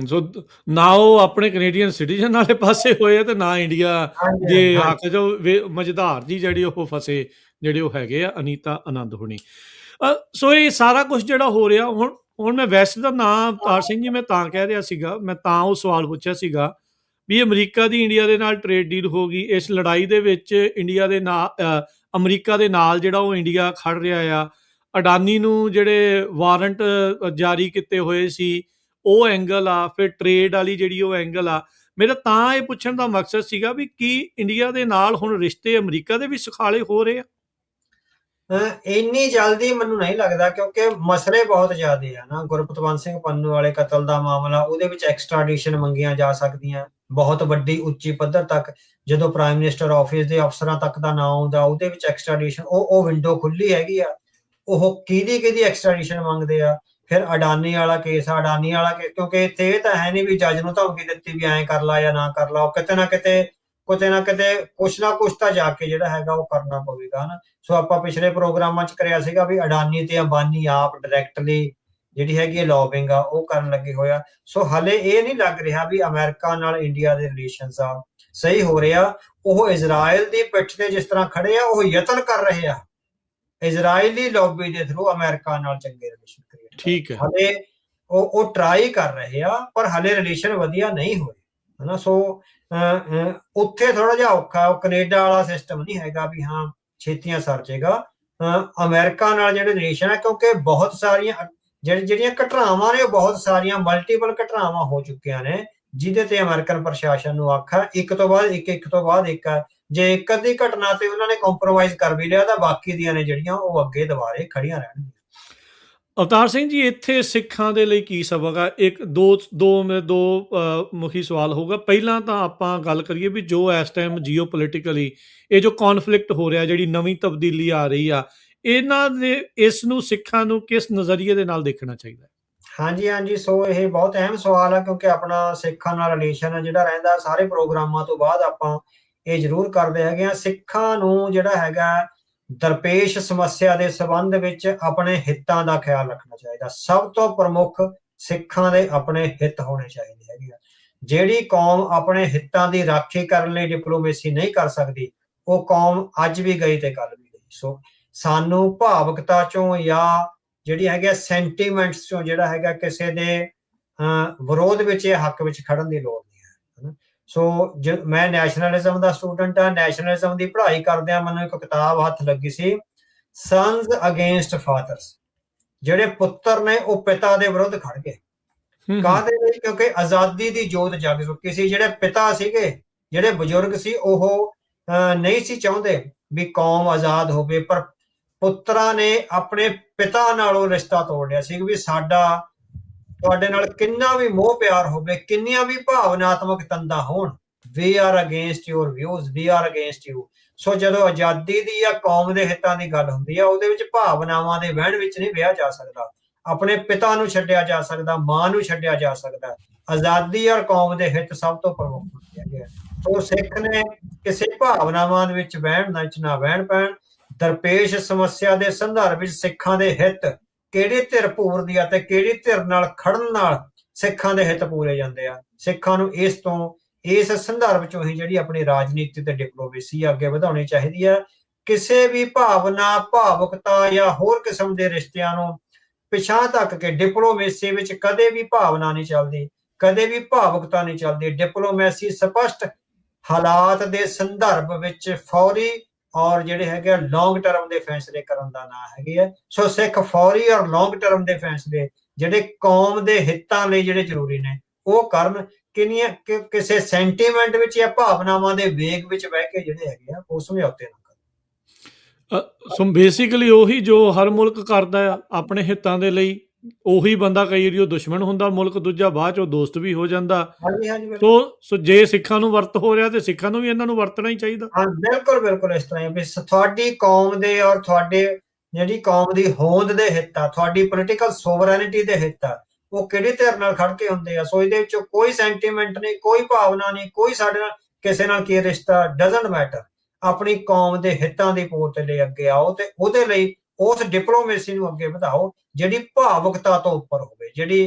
So ਨਾ ਉਹ ਆਪਣੇ ਕੈਨੇਡੀਅਨ ਸਿਟੀਜ਼ਨ ਵਾਲੇ ਪਾਸੇ ਹੋਏ ਤੇ ਨਾ ਇੰਡੀਆ ਦੇ ਹੱਕ ਜੋ ਮਜ਼ਦਾਰ ਜੀ ਜਿਹੜੇ ਉਹ ਫਸੇ, ਜਿਹੜੇ ਉਹ ਹੈਗੇ ਆ ਅਨੀਤਾ ਆਨੰਦ ਹੋਣੀ। ਸੋ ਇਹ ਸਾਰਾ ਕੁਝ ਜਿਹੜਾ ਹੋ ਰਿਹਾ ਹੁਣ ਮੈਂ ਵੈਸੇ ਦਾ ਨਾਂ ਅਵਤਾਰ ਸਿੰਘ ਜੀ ਮੈਂ ਤਾਂ ਕਹਿ ਰਿਹਾ ਸੀਗਾ, ਮੈਂ ਤਾਂ ਉਹ ਸਵਾਲ ਪੁੱਛਿਆ ਸੀਗਾ ਵੀ ਅਮਰੀਕਾ ਦੀ ਇੰਡੀਆ ਦੇ ਨਾਲ ਟ੍ਰੇਡ ਡੀਲ ਹੋ ਗਈ, ਇਸ ਲੜਾਈ ਦੇ ਵਿੱਚ ਇੰਡੀਆ ਦੇ ਨਾਲ ਅਮਰੀਕਾ ਦੇ ਨਾਲ ਜਿਹੜਾ ਉਹ ਇੰਡੀਆ ਖੜ ਰਿਹਾ ਆ। ਅਡਾਨੀ ਨੂੰ ਜਿਹੜੇ ਵਾਰੰਟ ਜਾਰੀ ਕੀਤੇ ਹੋਏ ਸੀ ਉਹ ਐਂਗਲ ਆ, ਫਿਰ ਟ੍ਰੇਡ ਵਾਲੀ ਜਿਹੜੀ ਉਹ ਐਂਗਲ ਆ। ਮੇਰਾ ਤਾਂ ਇਹ ਪੁੱਛਣ ਦਾ ਮਕਸਦ ਸੀਗਾ ਵੀ ਕੀ ਇੰਡੀਆ ਦੇ ਨਾਲ ਹੁਣ ਰਿਸ਼ਤੇ ਅਮਰੀਕਾ ਦੇ ਵੀ ਸੁਖਾਲੇ ਹੋ ਰਹੇ ਆ? ਇੰਨੀ ਜਲਦੀ ਮੈਨੂੰ ਨਹੀਂ ਲੱਗਦਾ, ਕਿਉਂਕਿ ਮਸਲੇ ਬਹੁਤ ਜ਼ਿਆਦੇ ਆ ਨਾ। ਗੁਰਪਤਵੰਤ ਸਿੰਘ ਪੰਨੂ ਵਾਲੇ ਕਤਲ ਦਾ ਮਾਮਲਾ, ਉਹਦੇ ਵਿੱਚ ਐਕਸਟ੍ਰਾਡੀਸ਼ਨ ਮੰਗੀਆਂ ਜਾ ਸਕਦੀਆਂ ਬਹੁਤ ਵੱਡੀ ਉੱਚੀ ਪੱਧਰ ਤੱਕ। ਜਦੋਂ ਪ੍ਰਾਈਮ ਮਿਨਿਸਟਰ ਆਫਿਸ ਦੇ ਅਫਸਰਾਂ ਤੱਕ ਦਾ ਨਾਂ ਆਉਂਦਾ ਉਹਦੇ ਵਿੱਚ ਐਕਸਟ੍ਰਾਡੀਸ਼ਨ, ਉਹ ਵਿੰਡੋ ਖੁੱਲੀ ਹੈਗੀ ਆ। ਉਹ ਕਿਹਦੀ ਐਕਸਟ੍ਰਾਡੀਸ਼ਨ ਮੰਗਦੇ ਆ। ਫਿਰ ਅਡਾਨੀ ਵਾਲਾ ਕੇਸ ਕਿਉਂਕਿ ਇੱਥੇ ਇਹ ਤਾਂ ਹੈ ਨਹੀਂ ਵੀ ਜੱਜ ਨੂੰ ਧਮਕੀ ਦਿੱਤੀ ਵੀ ਐਂ ਕਰ ਲਾ ਜਾਂ ਨਾ ਕਰ ਲਾ, ਉਹ ਕਿਤੇ ਨਾ ਕਿਤੇ ਕੁਛ ਨਾ ਕੁਛ ਤਾਂ ਜਾ ਕੇ ਜਿਹੜਾ ਹੈਗਾ ਉਹ ਕਰਨਾ ਪਵੇਗਾ ਨਾ। ਸੋ ਆਪਾਂ ਪਿਛਲੇ ਪ੍ਰੋਗਰਾਮਾਂ 'ਚ ਕਰਿਆ ਸੀਗਾ ਵੀ ਅਡਾਨੀ ਤੇ ਅੰਬਾਨੀ ਆਪ ਡਾਇਰੈਕਟਲੀ ਜਿਹੜੀ ਹੈਗੀ ਹੈ ਲੌਬਿੰਗ ਆ ਉਹ ਕਰਨ ਲੱਗੇ ਹੋਇਆ। ਸੋ ਹਲੇ ਇਹ ਨਹੀਂ ਲੱਗ ਰਿਹਾ ਵੀ ਅਮਰੀਕਾ ਨਾਲ ਇੰਡੀਆ ਦੇ ਰਿਲੇਸ਼ਨਸ ਆ ਸਹੀ ਹੋ ਰਿਹਾ। ਉਹ ਇਜ਼ਰਾਈਲ ਦੀ ਪਿੱਠ ਤੇ ਜਿਸ ਤਰ੍ਹਾਂ ਖੜੇ ਆ, ਉਹ ਯਤਨ ਕਰ ਰਹੇ ਆ ਇਜ਼ਰਾਈਲੀ ਲੌਬੀ ਦੇ ਥਰੂ ਅਮਰੀਕਾ ਨਾਲ ਚੰਗੇ ਰਿਲੇਸ਼ਨ ਕ੍ਰੀਏਟ। ਠੀਕ ਹੈ। ਹਲੇ ਉਹ ਟਰਾਈ ਕਰ ਰਹੇ ਆ, ਪਰ ਹਲੇ ਰਿਲੇਸ਼ਨ ਵਧੀਆ ਨਹੀਂ ਹੋਏ, ਹਨਾ। ਸੋ ਉੱਥੇ ਥੋੜਾ ਜਿਹਾ ਔਖਾ, ਉਹ ਕੈਨੇਡਾ ਵਾਲਾ ਸਿਸਟਮ ਨਹੀਂ ਹੈਗਾ ਵੀ ਹਾਂ ਛੇਤੀਆਂ ਸਰ ਜਾਏਗਾ। ਅਮਰੀਕਾ ਨਾਲ ਜਿਹੜੇ ਰਿਲੇਸ਼ਨ ਹੈ, ਕਿਉਂਕਿ ਬਹੁਤ ਸਾਰੀਆਂ ਜਿਹੜੀਆਂ ਘਟਨਾਵਾਂ ਨੇ, ਉਹ ਬਹੁਤ ਸਾਰੀਆਂ ਮਲਟੀਪਲ ਘਟਨਾਵਾਂ ਹੋ ਚੁੱਕੀਆਂ ਨੇ, ਜਿਹਦੇ ਤੇ ਅਮਰੀਕਨ ਪ੍ਰਸ਼ਾਸਨ ਨੂੰ ਆਖਾ ਇੱਕ ਤੋਂ ਬਾਅਦ ਇੱਕ ਤੋਂ ਬਾਅਦ ਇੱਕ ਆ। ਜੇ ਇੱਕ ਅੱਧੀ ਘਟਨਾ ਤੇ ਉਹਨਾਂ ਨੇ ਕੰਪਰੋਮਾਈਜ਼ ਕਰ ਵੀ ਲਿਆ, ਤਾਂ ਬਾਕੀ ਦੀਆਂ ਨੇ ਜਿਹੜੀਆਂ ਉਹ ਅੱਗੇ ਦੁਬਾਰੇ ਖੜੀਆਂ ਰਹਿਣਗੀਆਂ। ਅਵਤਾਰ ਸਿੰਘ ਜੀ, ਇੱਥੇ ਸਿੱਖਾਂ ਦੇ ਲਈ ਕੀ ਸਬਕ ਆ? ਇੱਕ ਦੋ ਮੁਖੀ ਸਵਾਲ ਹੋਊਗਾ। ਪਹਿਲਾਂ ਤਾਂ ਆਪਾਂ ਗੱਲ ਕਰੀਏ ਵੀ ਜੋ ਇਸ ਟਾਈਮ ਜੀਓ ਪੋਲੀਟੀਕਲੀ ਇਹ ਜੋ ਕੌਨਫਲਿਕਟ ਹੋ ਰਿਹਾ, ਜਿਹੜੀ ਨਵੀਂ ਤਬਦੀਲੀ ਆ ਰਹੀ ਆ, ਇਹਨਾਂ ਦੇ ਇਸ ਨੂੰ ਸਿੱਖਾਂ ਨੂੰ ਕਿਸ ਨਜ਼ਰੀਏ ਦੇ ਨਾਲ ਦੇਖਣਾ ਚਾਹੀਦਾ? ਹਾਂਜੀ ਹਾਂਜੀ, ਸੋ ਇਹ ਬਹੁਤ ਅਹਿਮ ਸਵਾਲ ਆ, ਕਿਉਂਕਿ ਆਪਣਾ ਸਿੱਖਾਂ ਨਾਲ ਰਿਲੇਸ਼ਨ ਜਿਹੜਾ ਰਹਿੰਦਾ, ਸਾਰੇ ਪ੍ਰੋਗਰਾਮਾਂ ਤੋਂ ਬਾਅਦ ਆਪਾਂ ਇਹ ਜ਼ਰੂਰ ਕਰਦੇ ਹੈਗੇ ਆ। ਸਿੱਖਾਂ ਨੂੰ ਜਿਹੜਾ ਹੈਗਾ ਦਰਪੇਸ਼ ਸਮੱਸਿਆ ਦੇ ਸੰਬੰਧ ਵਿੱਚ ਆਪਣੇ ਹਿੱਤਾਂ ਦਾ ਖਿਆਲ ਰੱਖਣਾ ਚਾਹੀਦਾ। ਸਭ ਤੋਂ ਪ੍ਰਮੁੱਖ ਸਿੱਖਾਂ ਦੇ ਆਪਣੇ ਹਿੱਤ ਹੋਣੇ ਚਾਹੀਦੇ ਹੈਗੇ ਆ। ਜਿਹੜੀ ਕੌਮ ਆਪਣੇ ਹਿੱਤਾਂ ਦੀ ਰਾਖੀ ਕਰਨ ਲਈ ਡਿਪਲੋਮੇਸੀ ਨਹੀਂ ਕਰ ਸਕਦੀ, ਉਹ ਕੌਮ ਅੱਜ ਵੀ ਗਈ ਤੇ ਕੱਲ ਵੀ ਗਈ। ਸੋ ਸਾਨੂੰ ਭਾਵੁਕਤਾ ਚੋਂ ਜਾਂ ਜਿਹੜੀ ਹੈਗੀ ਸੈਂਟੀਮੈਂਟਸ ਚੋਂ ਜਿਹੜਾ ਹੈਗਾ ਕਿਸੇ ਦੇ ਵਿਰੋਧ ਵਿੱਚ ਜਾਂ ਹੱਕ ਵਿੱਚ ਖੜਨ ਦੀ ਲੋੜ ਨਹੀਂ ਹੈ। ਸੋ ਮੈਂ ਨੈਸ਼ਨਲਿਜ਼ਮ ਦਾ ਸਟੂਡੈਂਟ ਆ, ਨੈਸ਼ਨਲਿਜ਼ਮ ਦੀ ਪੜ੍ਹਾਈ ਕਰਦਿਆਂ ਮੈਨੂੰ ਇੱਕ ਕਿਤਾਬ ਹੱਥ ਲੱਗੀ ਸੀ, ਸਨਸ ਅਗੇਂਸਟ ਫਾਦਰਸ। ਜਿਹੜੇ ਪੁੱਤਰ ਨੇ ਉਹ ਪਿਤਾ ਦੇ ਵਿਰੁੱਧ ਖੜ ਗਏ। ਕਾਹਦੇ ਲਈ? ਕਿਉਂਕਿ ਆਜ਼ਾਦੀ ਦੀ ਜੋਤ ਜਗ ਚੁੱਕੀ ਸੀ। ਜਿਹੜੇ ਪਿਤਾ ਸੀਗੇ, ਜਿਹੜੇ ਬਜ਼ੁਰਗ ਸੀ, ਉਹ ਨਹੀਂ ਸੀ ਚਾਹੁੰਦੇ ਵੀ ਕੌਮ ਆਜ਼ਾਦ ਹੋਵੇ, ਪਰ ਪੁੱਤਰਾਂ ਨੇ ਆਪਣੇ ਪਿਤਾ ਨਾਲੋਂ ਰਿਸ਼ਤਾ ਤੋੜ ਲਿਆ ਸੀ ਵੀ ਸਾਡਾ ਤੁਹਾਡੇ ਨਾਲ ਕਿੰਨਾ ਵੀ ਮੋਹ ਪਿਆਰ ਹੋਵੇ, ਕਿੰਨੀਆਂ ਵੀ ਭਾਵਨਾਤਮਕ ਤੰਦਾਂ ਹੋਣ, we are against your views, we are against you. So ਜਦੋਂ ਆਜ਼ਾਦੀ ਦੀ ਜਾਂ ਕੌਮ ਦੇ ਹਿੱਤਾਂ ਦੀ ਗੱਲ ਹੁੰਦੀ ਆ, ਉਹਦੇ ਵਿੱਚ ਭਾਵਨਾਵਾਂ ਦੇ ਵਹਿਣ ਵਿੱਚ ਨਹੀਂ ਵਿਆਹ ਜਾ ਸਕਦਾ। ਆਪਣੇ ਪਿਤਾ ਨੂੰ ਛੱਡਿਆ ਜਾ ਸਕਦਾ, ਮਾਂ ਨੂੰ ਛੱਡਿਆ ਜਾ ਸਕਦਾ। ਆਜ਼ਾਦੀ ਔਰ ਕੌਮ ਦੇ ਹਿੱਤ ਸਭ ਤੋਂ ਪ੍ਰਮੁੱਖ ਹੁੰਦੇ ਆ। ਸੋ ਸਿੱਖ ਨੇ ਕਿਸੇ ਭਾਵਨਾਵਾਂ ਦੇ ਵਿੱਚ ਵਹਿਣ ਵਿੱਚ ਨਾ ਵਹਿਣ ਪੈਣ। ਦਰਪੇਸ਼ ਸਮੱਸਿਆ ਦੇ ਸੰਦਰਭ ਵਿੱਚ ਸਿੱਖਾਂ ਦੇ ਹਿੱਤ ਕਿਹੜੀ ਧਿਰ ਪੂਰਦੀ ਆ ਤੇ ਕਿਹੜੀ ਧਿਰ ਨਾਲ ਖੜਨ ਨਾਲ ਸਿੱਖਾਂ ਦੇ ਹਿੱਤ ਪੂਰੇ ਜਾਂਦੇ ਆ। ਸਿੱਖਾਂ ਨੂੰ ਇਸ ਸੰਦਰਭ ਚੋਂ ਹੀ ਜਿਹੜੀ ਆਪਣੀ ਰਾਜਨੀਤੀ ਤੇ ਡਿਪਲੋਮੇਸੀ ਅੱਗੇ ਵਧਾਉਣੀ ਚਾਹੀਦੀ ਆ। ਕਿਸੇ ਵੀ ਭਾਵਨਾ, ਭਾਵੁਕਤਾ ਜਾਂ ਹੋਰ ਕਿਸਮ ਦੇ ਰਿਸ਼ਤਿਆਂ ਨੂੰ ਪਿਛਾਂਹ ਧੱਕ ਕੇ ਡਿਪਲੋਮੇਸੀ ਵਿੱਚ ਕਦੇ ਵੀ ਭਾਵਨਾ ਨਹੀਂ ਚੱਲਦੀ, ਕਦੇ ਵੀ ਭਾਵੁਕਤਾ ਨਹੀਂ ਚੱਲਦੀ। ਡਿਪਲੋਮੇਸੀ ਸਪਸ਼ਟ ਹਾਲਾਤ ਦੇ ਸੰਦਰਭ ਵਿੱਚ ਫੌਰੀ ਔਰ ਜਿਹੜੇ ਹੈਗੇ ਲੌਂਗ ਟਰਮ ਦੇ ਫੈਸਲੇ ਕਰਨ ਦਾ ਨਾਂ ਹੈਗੇ ਆ। ਸੋ ਸਿੱਖ ਫੌਰੀ ਔਰ ਲੌਂਗ ਟਰਮ ਦੇ ਫੈਸਲੇ ਜਿਹੜੇ ਕੌਮ ਦੇ ਹਿੱਤਾਂ ਲਈ ਜਿਹੜੇ ਜ਼ਰੂਰੀ ਨੇ ਉਹ ਕਰਨ। ਕਿਸੇ ਸੈਂਟੀਮੈਂਟ ਵਿੱਚ ਜਾਂ ਭਾਵਨਾਵਾਂ ਦੇ ਵੇਗ ਵਿੱਚ ਬਹਿ ਕੇ ਜਿਹੜੇ ਹੈਗੇ ਆ ਉਹ ਸਮਝੌਤੇ ਨਾ ਕਰਨ। ਸੋ ਬੇਸਿਕਲੀ ਉਹੀ ਜੋ ਹਰ ਮੁਲਕ ਕਰਦਾ ਆ ਆਪਣੇ ਹਿੱਤਾਂ ਦੇ ਲਈ, ਉਹੀ ਬੰਦਾ ਕਈ ਵਾਰੀ ਉਹ ਦੁਸ਼ਮਣ ਹੁੰਦਾ ਮੁਲਕ ਦੂਜਾ, ਬਾਅਦ 'ਚ ਉਹ ਦੋਸਤ ਵੀ ਹੋ ਜਾਂਦਾ। ਹਾਂਜੀ ਹਾਂਜੀ, ਸੋ ਜੇ ਸਿੱਖਾਂ ਨੂੰ ਵਰਤ ਹੋ ਰਿਹਾ ਤੇ ਸਿੱਖਾਂ ਨੂੰ ਵੀ ਇਹਨਾਂ ਨੂੰ ਵਰਤਣਾ ਹੀ ਚਾਹੀਦਾ। ਹਾਂ ਬਿਲਕੁਲ ਬਿਲਕੁਲ, ਇਸ ਤਰ੍ਹਾਂ ਵੀ ਤੁਹਾਡੀ ਕੌਮ ਦੇ ਔਰ ਤੁਹਾਡੇ ਜਿਹੜੀ ਕੌਮ ਦੀ ਹੋਂਦ ਦੇ ਹਿੱਤ ਆ, ਤੁਹਾਡੀ ਪੋਲੀਟੀਕਲ ਸੋਵਰੈਨਿਟੀ ਦੇ ਹਿੱਤ ਆ, ਉਹ ਕਿਹੜੀ ਧਿਰ ਨਾਲ ਖੜ ਕੇ ਹੁੰਦੇ ਆ। ਸੋ ਇਹਦੇ ਵਿੱਚੋਂ ਕੋਈ ਸੈਂਟੀਮੈਂਟ ਨਹੀਂ, ਕੋਈ ਭਾਵਨਾ ਨਹੀਂ, ਕੋਈ ਸਾਡੇ ਨਾਲ ਕਿਸੇ ਨਾਲ ਕੀ ਰਿਸ਼ਤਾ, ਡਜ਼ਨਟ ਮੈਟਰ। ਆਪਣੀ ਕੌਮ ਦੇ ਹਿੱਤਾਂ ਦੀ ਪੂਰਤੀ ਲਈ ਅੱਗੇ ਆਓ ਤੇ ਉਹਦੇ ਲਈ ਉਸ ਡਿਪਲੋਮੇਸੀ ਨੂੰ ਅੱਗੇ ਵਧਾਓ ਜਿਹੜੀ ਭਾਵੁਕਤਾ ਤੋਂ ਉੱਪਰ ਹੋਵੇ,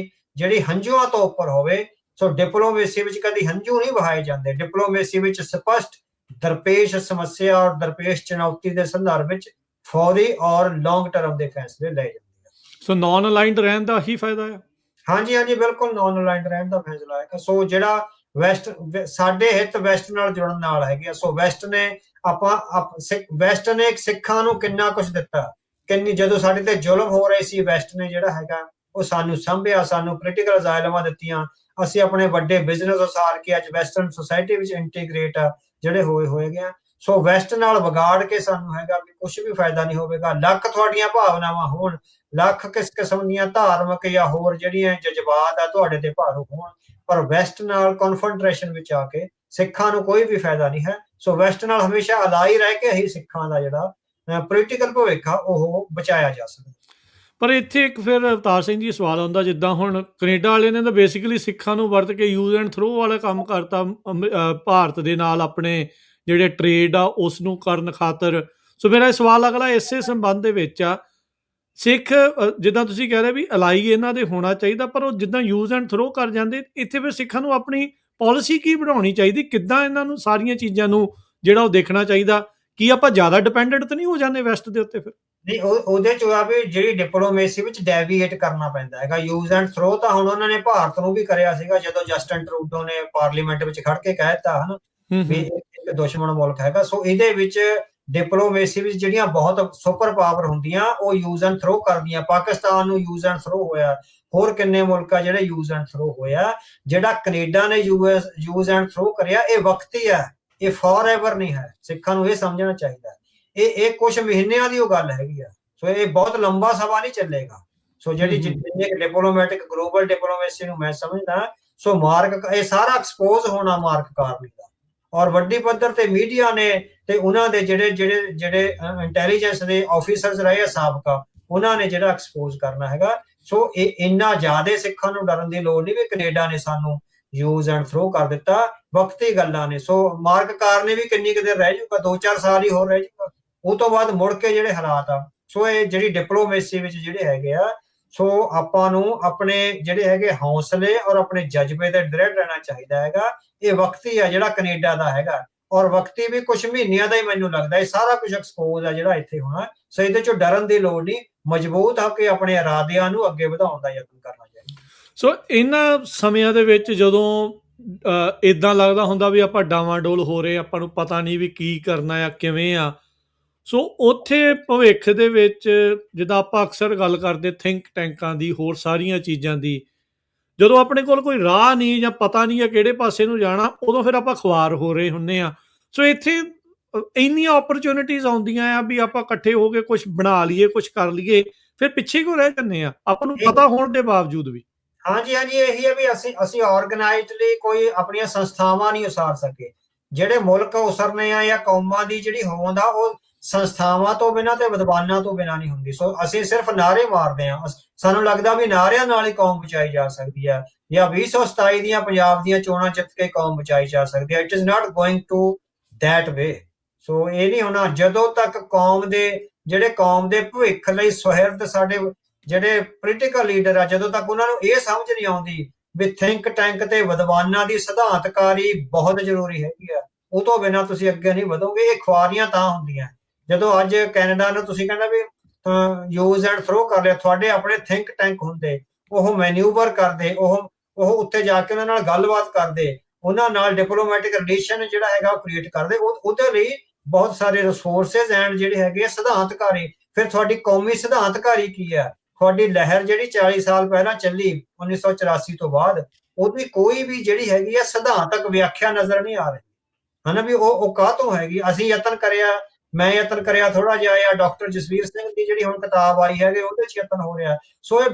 ਜਿਹੜੀ ਹੰਝੂਆਂ ਤੋਂ ਉੱਪਰ ਹੋਵੇ। ਸੋ ਡਿਪਲੋਮੇਸੀ ਵਿੱਚ ਕਦੀ ਹੰਝੂ ਨਹੀਂ ਵਹਾਏ ਜਾਂਦੇ। ਡਿਪਲੋਮੇਸੀ ਵਿੱਚ ਸਪਸ਼ਟ ਦਰਪੇਸ਼ ਸਮੱਸਿਆ ਔਰ ਦਰਪੇਸ਼ ਚੁਣੌਤੀ ਦੇ ਸੰਦਰਭ ਵਿੱਚ ਫੌਰੀ ਔਰ ਲੌਂਗ ਟਰਮ ਦੇ ਫੈਸਲੇ ਲਏ ਜਾਂਦੇ ਆ। ਸੋ ਨਾਨ ਅਲਾਈਨਡ ਰਹਿਣ ਦਾ ਹੀ ਫਾਇਦਾ ਹੈ। ਹਾਂਜੀ ਹਾਂਜੀ, ਬਿਲਕੁਲ ਨਾਨ ਅਲਾਈਨਡ ਰਹਿਣ ਦਾ ਫੈਸਲਾ ਹੈ। ਸੋ ਜਿਹੜਾ ਸਾਡੇ ਹਿੱਤ ਵੈਸਟ ਨਾਲ ਜੁੜਨ ਨਾਲ ਹੈਗੇ ਆ। ਸੋ ਵੈਸਟ ਨੇ ਸਿੱਖਾਂ ਨੂੰ ਕਿੰਨਾ ਕੁਝ ਦਿੱਤਾ, ਜਦੋਂ ਸਾਡੇ ਤੇ ਜ਼ੁਲਮ ਹੋ ਰਹੇ ਸੀ, ਵੈਸਟ ਨੇ ਜਿਹੜਾ ਹੈਗਾ ਉਹ ਸਾਨੂੰ ਸੰਭਿਆ, ਸਾਨੂੰ ਪੋਲੀਟੀਕਲ ਅਜ਼ਾਇਲਮਾਂ ਦਿੱਤੀਆਂ। ਅਸੀਂ ਆਪਣੇ ਵੱਡੇ ਬਿਜ਼ਨਸ ਉਸਾਰ ਕੇ ਅੱਜ ਵੈਸਟਰਨ ਸੁਸਾਇਟੀ ਵਿੱਚ ਇੰਟੀਗ੍ਰੇਟ ਜਿਹੜੇ ਹੋਏ ਗਏ। ਸੋ ਵੈਸਟ ਨਾਲ ਵਿਗਾੜ ਕੇ ਸਾਨੂੰ ਹੈਗਾ ਵੀ ਕੁਝ ਵੀ ਫਾਇਦਾ ਨਹੀਂ ਹੋਵੇਗਾ। ਲੱਖ ਤੁਹਾਡੀਆਂ ਭਾਵਨਾਵਾਂ ਹੋਣ, ਲੱਖ ਕਿਸ ਕਿਸਮ ਦੀਆਂ ਧਾਰਮਿਕ ਜਾਂ ਹੋਰ ਜਿਹੜੀਆਂ ਜਜ਼ਬਾਤ ਆ ਤੁਹਾਡੇ ਤੇ ਭਾਰੂ ਹੋਣ, ਪਰ ਵੈਸਟ ਨਾਲ ਕਨਫਰੰਟ੍ਰੇਸ਼ਨ ਵਿੱਚ ਆ ਕੇ ਸਿੱਖਾਂ ਨੂੰ ਕੋਈ ਵੀ ਫਾਇਦਾ ਨਹੀਂ ਹੈ। ਸੋ ਵੈਸਟ ਨਾਲ ਹਮੇਸ਼ਾ ਅਲਾਈ ਰਹਿ ਕੇ ਹੀ ਸਿੱਖਾਂ ਦਾ ਜਿਹੜਾ ਪੋਲੀਟੀਕਲ ਭਵਿੱਖ ਆ ਉਹ ਬਚਾਇਆ ਜਾ ਸਕਦਾ। ਪਰ ਇੱਥੇ ਇੱਕ ਫਿਰ ਅਵਤਾਰ ਸਿੰਘ ਜੀ ਸਵਾਲ ਆਉਂਦਾ, ਜਿੱਦਾਂ ਹੁਣ ਕੈਨੇਡਾ ਵਾਲਿਆਂ ਨੇ ਤਾਂ ਬੇਸਿਕਲੀ ਸਿੱਖਾਂ ਨੂੰ ਵਰਤ ਕੇ ਯੂਜ਼ ਐਂਡ ਥਰੋ ਵਾਲਾ ਕੰਮ ਕਰਤਾ ਭਾਰਤ ਦੇ ਨਾਲ, ਆਪਣੇ ਜਿਹੜੇ ਟਰੇਡ ਆ ਉਸ ਨੂੰ ਕਰਨ ਖਾਤਰ। ਸੋ ਮੇਰਾ ਸਵਾਲ ਅਗਲਾ ਇਸੇ ਸੰਬੰਧ ਦੇ ਵਿੱਚ ਆ, ਸਿੱਖ ਜਿੱਦਾਂ ਤੁਸੀਂ ਕਹਿ ਰਹੇ ਵੀ ਅਲਾਈ ਇਹਨਾਂ ਦੇ ਹੋਣਾ ਚਾਹੀਦਾ, ਪਰ ਉਹ ਜਿੱਦਾਂ ਯੂਜ਼ ਐਂਡ ਥਰੋ ਕਰ ਜਾਂਦੇ, ਇੱਥੇ ਫਿਰ ਸਿੱਖਾਂ ਨੂੰ ਆਪਣੀ ਪਾਲਿਸੀ ਕੀ ਬਣਾਉਣੀ ਚਾਹੀਦੀ? ਕਿੱਦਾਂ ਇਹਨਾਂ ਨੂੰ ਸਾਰੀਆਂ ਚੀਜ਼ਾਂ ਨੂੰ ਜਿਹੜਾ ਉਹ ਦੇਖਣਾ ਚਾਹੀਦਾ? ਕੀ ਆਪਾਂ ਜ਼ਿਆਦਾ ਡਿਪੈਂਡੈਂਟ ਤਾਂ ਨਹੀਂ ਹੋ ਜਾਂਦੇ ਵੈਸਟ ਦੇ ਉੱਤੇ ਫਿਰ? ਨਹੀਂ ਉਹਦੇ ਚ ਆ ਵੀ ਜਿਹੜੀ ਡਿਪਲੋਮੇਸੀ ਵਿੱਚ ਡੈਵੀਏਟ ਕਰਨਾ ਪੈਂਦਾ ਹੈਗਾ। ਯੂਜ਼ ਐਂਡ ਥਰੋ ਤਾਂ ਹੁਣ ਉਹਨਾਂ ਨੇ ਭਾਰਤ ਨੂੰ ਵੀ ਕਰਿਆ ਸੀਗਾ, ਜਦੋਂ ਜਸਟਿਨ ਟਰੂਡੋ ਨੇ ਪਾਰਲੀਮੈਂਟ ਵਿੱਚ ਖੜ ਕੇ ਕਹਿ ਦਿੱਤਾ ਹਨ ਵੀ ਇੱਕ ਦੁਸ਼ਮਣ ਮੁਲਕ ਹੈਗਾ। ਸੋ ਇਹਦੇ ਵਿੱਚ ਡਿਪਲੋਮੇਸੀ ਵਿੱਚ ਜਿਹੜੀਆਂ ਬਹੁਤ ਸੁਪਰ ਪਾਵਰ ਹੁੰਦੀਆਂ ਉਹ ਯੂਜ਼ ਐਂਡ ਥਰੋ ਕਰਦੀਆਂ। ਪਾਕਿਸਤਾਨ ਨੂੰ ਯੂਜ਼ ਐਂਡ ਥਰੋ ਹੋਇਆ, ਹੋਰ ਕਿੰਨੇ ਮੁਲਕ ਆ ਜਿਹੜੇ ਯੂਜ਼ ਐਂਡ ਥਰੋ ਹੋਇਆ। ਜਿਹੜਾ ਕੈਨੇਡਾ ਨੇ ਯੂਜ਼ ਐਂਡ ਥਰੋ ਕਰਿਆ ਇਹ ਵਕਤੀ ਹੈ, ਇਹ ਫੋਰ ਐਵਰ ਨਹੀਂ ਹੈ। ਸਿੱਖਾਂ ਨੂੰ ਇਹ ਸਮਝਣਾ ਚਾਹੀਦਾ। ਇਹ ਕੁਝ ਮਹੀਨਿਆਂ ਦੀ ਉਹ ਗੱਲ ਹੈਗੀ ਆ। ਸੋ ਇਹ ਬਹੁਤ ਲੰਬਾ ਸਮਾਂ ਨਹੀਂ ਚੱਲੇਗਾ। ਸੋ ਜਿਹੜੀ ਜਿੰਨੇ ਡਿਪਲੋਮੈਟਿਕ ਗਲੋਬਲ ਡਿਪਲੋਮੇਸੀ ਨੂੰ ਮੈਂ ਸਮਝਦਾ, ਸੋ ਮਾਰਕ ਇਹ ਸਾਰਾ ਐਕਸਪੋਜ਼ ਹੋਣਾ ਮਾਰਕ ਕਾਰਨੀ ਦਾ, ਔਰ ਵੱਡੀ ਪੱਧਰ ਤੇ ਮੀਡੀਆ ਨੇ ਤੇ ਉਹਨਾਂ ਦੇ ਜਿਹੜੇ ਇੰਟੈਲੀਜੈਂਸ ਦੇ ਆਫੀਸਰਸ ਰਹੇ ਆ ਸਾਬਕਾ, ਉਹਨਾਂ ਨੇ ਜਿਹੜਾ ਐਕਸਪੋਜ਼ ਕਰਨਾ ਹੈਗਾ। ਸੋ ਇਹ ਇੰਨਾ ਜ਼ਿਆਦਾ ਸਿੱਖਾਂ ਨੂੰ ਡਰਨ ਦੀ ਲੋੜ ਨਹੀਂ ਵੀ ਕੈਨੇਡਾ ਨੇ ਸਾਨੂੰ ਯੂਜ਼ ਐਂਡ ਥਰੋ ਕਰ ਦਿੱਤਾ, ਵਕਤੀ ਗੱਲਾਂ ਨੇ। ਸੋ ਮਾਰਕ ਕਾਰਨੀ ਵੀ ਕਿੰਨੀ ਕੁ ਦੇਰ ਰਹਿ ਜਾਊਗਾ, 2-4 ਸਾਲ ਹੀ ਹੋਰ ਰਹਿ ਜਾਊਗਾ। ਉਹ ਤੋਂ ਬਾਅਦ ਮੁੜ ਕੇ ਜਿਹੜੇ ਹਾਲਾਤ ਆ, ਸੋ ਇਹ ਜਿਹੜੀ ਡਿਪਲੋਮੇਸੀ ਵਿੱਚ ਜਿਹੜੇ ਹੈਗੇ ਆ, ਸੋ ਆਪਾਂ ਨੂੰ ਆਪਣੇ ਜਿਹੜੇ ਹੈਗੇ ਹੌਸਲੇ ਔਰ ਆਪਣੇ ਜਜ਼ਬੇ ਤੇ ਦ੍ਰਿੜ ਰਹਿਣਾ ਚਾਹੀਦਾ ਹੈਗਾ। ਇਹ ਵਕਤੀ ਆ ਜਿਹੜਾ ਕੈਨੇਡਾ ਦਾ ਹੈਗਾ, ਔਰ ਵਕਤੀ ਵੀ ਕੁਝ ਮਹੀਨਿਆਂ ਦਾ ਹੀ ਮੈਨੂੰ ਲੱਗਦਾ। ਇਹ ਸਾਰਾ ਕੁਝ ਐਕਸਪੋਜ਼ ਆ ਜਿਹੜਾ ਇੱਥੇ ਹੋਣਾ। ਸੋ ਇਹਦੇ ਚੋਂ ਡਰਨ ਦੀ ਲੋੜ ਨਹੀਂ, ਮਜ਼ਬੂਤ ਹੋ ਕੇ ਆਪਣੇ ਇਰਾਦਿਆਂ ਨੂੰ ਅੱਗੇ ਵਧਾਉਣ ਦਾ ਯਤਨ ਕਰਨਾ ਚਾਹੀਦਾ। ਸੋ ਇਹਨਾਂ ਸਮਿਆਂ ਦੇ ਵਿੱਚ ਜਦੋਂ ਇਦਾਂ ਲੱਗਦਾ ਹੁੰਦਾ ਵੀ ਆਪਾਂ ਡਾਵਾਂਡੋਲ ਹੋ ਰਹੇ, ਆਪਾਂ ਨੂੰ ਪਤਾ ਨਹੀਂ ਵੀ ਕੀ ਕਰਨਾ ਆ, ਕਿਵੇਂ ਆ, ਸੋ ਉੱਥੇ ਭਵਿੱਖ ਦੇ ਵਿੱਚ ਜਿੱਦਾਂ ਆਪਾਂ ਅਕਸਰ ਗੱਲ ਕਰਦੇ ਥਿੰਕ ਟੈਂਕਾਂ ਦੀ, ਹੋਰ ਸਾਰੀਆਂ ਚੀਜ਼ਾਂ ਦੀ, ਜਦੋਂ ਆਪਣੇ ਕੋਲ ਕੋਈ ਰਾਹ ਨਹੀਂ ਜਾਂ ਪਤਾ ਨਹੀਂ ਆ ਕਿਹੜੇ ਪਾਸੇ ਨੂੰ ਜਾਣਾ, ਉਦੋਂ ਫਿਰ ਆਪਾਂ ਖੁਆਰ ਹੋ ਰਹੇ ਹੁੰਦੇ ਆ। ਸੋ ਇੱਥੇ ਇੰਨੀਆਂ ਓਪਰਚੁਨਿਟੀਜ਼ ਆਉਂਦੀਆਂ ਆ ਵੀ ਆਪਾਂ ਇਕੱਠੇ ਹੋ ਕੇ ਕੁਝ ਬਣਾ ਲਈਏ, ਕੁਝ ਕਰ ਲਈਏ, ਫਿਰ ਪਿੱਛੇ ਕਿਉਂ ਰਹਿ ਜਾਂਦੇ ਆ ਆਪਾਂ ਨੂੰ ਪਤਾ ਹੋਣ ਦੇ ਬਾਵਜੂਦ ਵੀ। ਹਾਂਜੀ, ਇਹੀ ਹੈ ਵੀ ਅਸੀਂ ਆਰਗੇਨਾਈਜ਼ਡਲੀ ਕੋਈ ਆਪਣੀਆਂ ਸੰਸਥਾਵਾਂ ਨਹੀਂ ਉਸਾਰ ਸਕੇ। ਜਿਹੜੇ ਮੁਲਕ ਉਸਰਨੇ ਆ ਜਾਂ ਕੌਮਾਂ ਦੀ ਜਿਹੜੀ ਹੋਂਦ ਆ, ਉਹ ਸੰਸਥਾਵਾਂ ਤੋਂ ਬਿਨਾਂ ਤੇ ਵਿਦਵਾਨਾਂ ਤੋਂ ਬਿਨਾਂ ਨਹੀਂ ਹੁੰਦੀ। ਸੋ ਅਸੀਂ ਸਿਰਫ ਨਾਅਰੇ ਮਾਰਦੇ ਹਾਂ, ਸਾਨੂੰ ਲੱਗਦਾ ਵੀ ਨਾਅਰਿਆਂ ਨਾਲ ਹੀ ਕੌਮ ਬਚਾਈ ਜਾ ਸਕਦੀ ਹੈ, ਜਾਂ 2027 ਦੀਆਂ ਪੰਜਾਬ ਦੀਆਂ ਚੋਣਾਂ ਜਿੱਤ ਕੇ ਕੌਮ ਬਚਾਈ ਜਾ ਸਕਦੀ ਹੈ। It is not going to that way. So ਇਹ ਨਹੀਂ ਹੋਣਾ। ਜਦੋਂ ਤੱਕ ਕੌਮ ਦੇ ਭਵਿੱਖ ਲਈ ਸੁਹਿਰਦ ਸਾਡੇ ਜਿਹੜੇ ਪੋਲੀਟੀਕਲ ਲੀਡਰ ਆ, ਜਦੋਂ ਤੱਕ ਉਹਨਾਂ ਨੂੰ ਇਹ ਸਮਝ ਨਹੀਂ ਆਉਂਦੀ ਵੀ ਥਿੰਕ ਟੈਂਕ ਤੇ ਵਿਦਵਾਨਾਂ ਦੀ ਸਿਧਾਂਤਕਾਰੀ ਬਹੁਤ ਜ਼ਰੂਰੀ ਹੈਗੀ ਆ, ਉਹ ਤੋਂ ਬਿਨਾਂ ਤੁਸੀਂ ਅੱਗੇ ਨਹੀਂ ਵਧੋਗੇ। ਇਹ ਖੁਆਰੀਆਂ ਤਾਂ ਹੁੰਦੀਆਂ ਜਦੋਂ ਅੱਜ ਕੈਨੇਡਾ ਨੂੰ ਤੁਸੀਂ ਕਹਿੰਦਾ ਵੀ ਯੂਜ਼ ਐਂਡ ਥਰੋ ਕਰ ਲਿਆ, ਤੁਹਾਡੇ ਆਪਣੇ ਥਿੰਕ ਟੈਂਕ ਹੁੰਦੇ, ਉਹ ਮੈਨੂਵਰ ਕਰਦੇ, ਉਹ ਉੱਥੇ ਜਾ ਕੇ ਉਹਨਾਂ ਨਾਲ ਗੱਲਬਾਤ ਕਰਦੇ, ਉਹਨਾਂ ਨਾਲ ਡਿਪਲੋਮੈਟਿਕ ਰਿਲੇਸ਼ਨ ਜਿਹੜਾ ਹੈਗਾ ਉਹ ਕ੍ਰੀਏਟ ਕਰਦੇ। ਉਹਦੇ ਲਈ ਬਹੁਤ ਸਾਰੇ ਰਿਸੋਰਸਿਸ ਐਂਡ ਜਿਹੜੇ ਹੈਗੇ ਸਿਧਾਂਤਕਾਰੀ। ਫਿਰ ਤੁਹਾਡੀ ਕੌਮੀ ਸਿਧਾਂਤਕਾਰੀ ਕੀ ਹੈ? ਤੁਹਾਡੀ ਲਹਿਰ ਜਿਹੜੀ 40 ਸਾਲ ਪਹਿਲਾਂ ਚੱਲੀ 1984 ਤੋਂ ਬਾਅਦ, ਉਹਦੀ ਕੋਈ ਵੀ ਜਿਹੜੀ ਹੈਗੀ ਆ ਸਿਧਾਂਤਕ ਵਿਆਖਿਆ ਨਜ਼ਰ ਨਹੀਂ ਆ ਰਹੀ ਹਨਾ ਵੀ ਉਹ ਕਾਹਤੋਂ ਹੈਗੀ। ਅਸੀਂ ਮੈਂ ਯਤਨ ਕਰਿਆ ਥੋੜਾ ਜਿਹਾ, ਜਾਂ ਡਾਕਟਰ ਜਸਵੀਰ ਸਿੰਘ ਦੀ ਜਿਹੜੀ ਹੁਣ ਕਿਤਾਬ ਆਈ ਹੈਗੀ ਉਹਦੇ 'ਚ ਯਤਨ ਹੋ ਰਿਹਾ। ਸੋ ਇਹ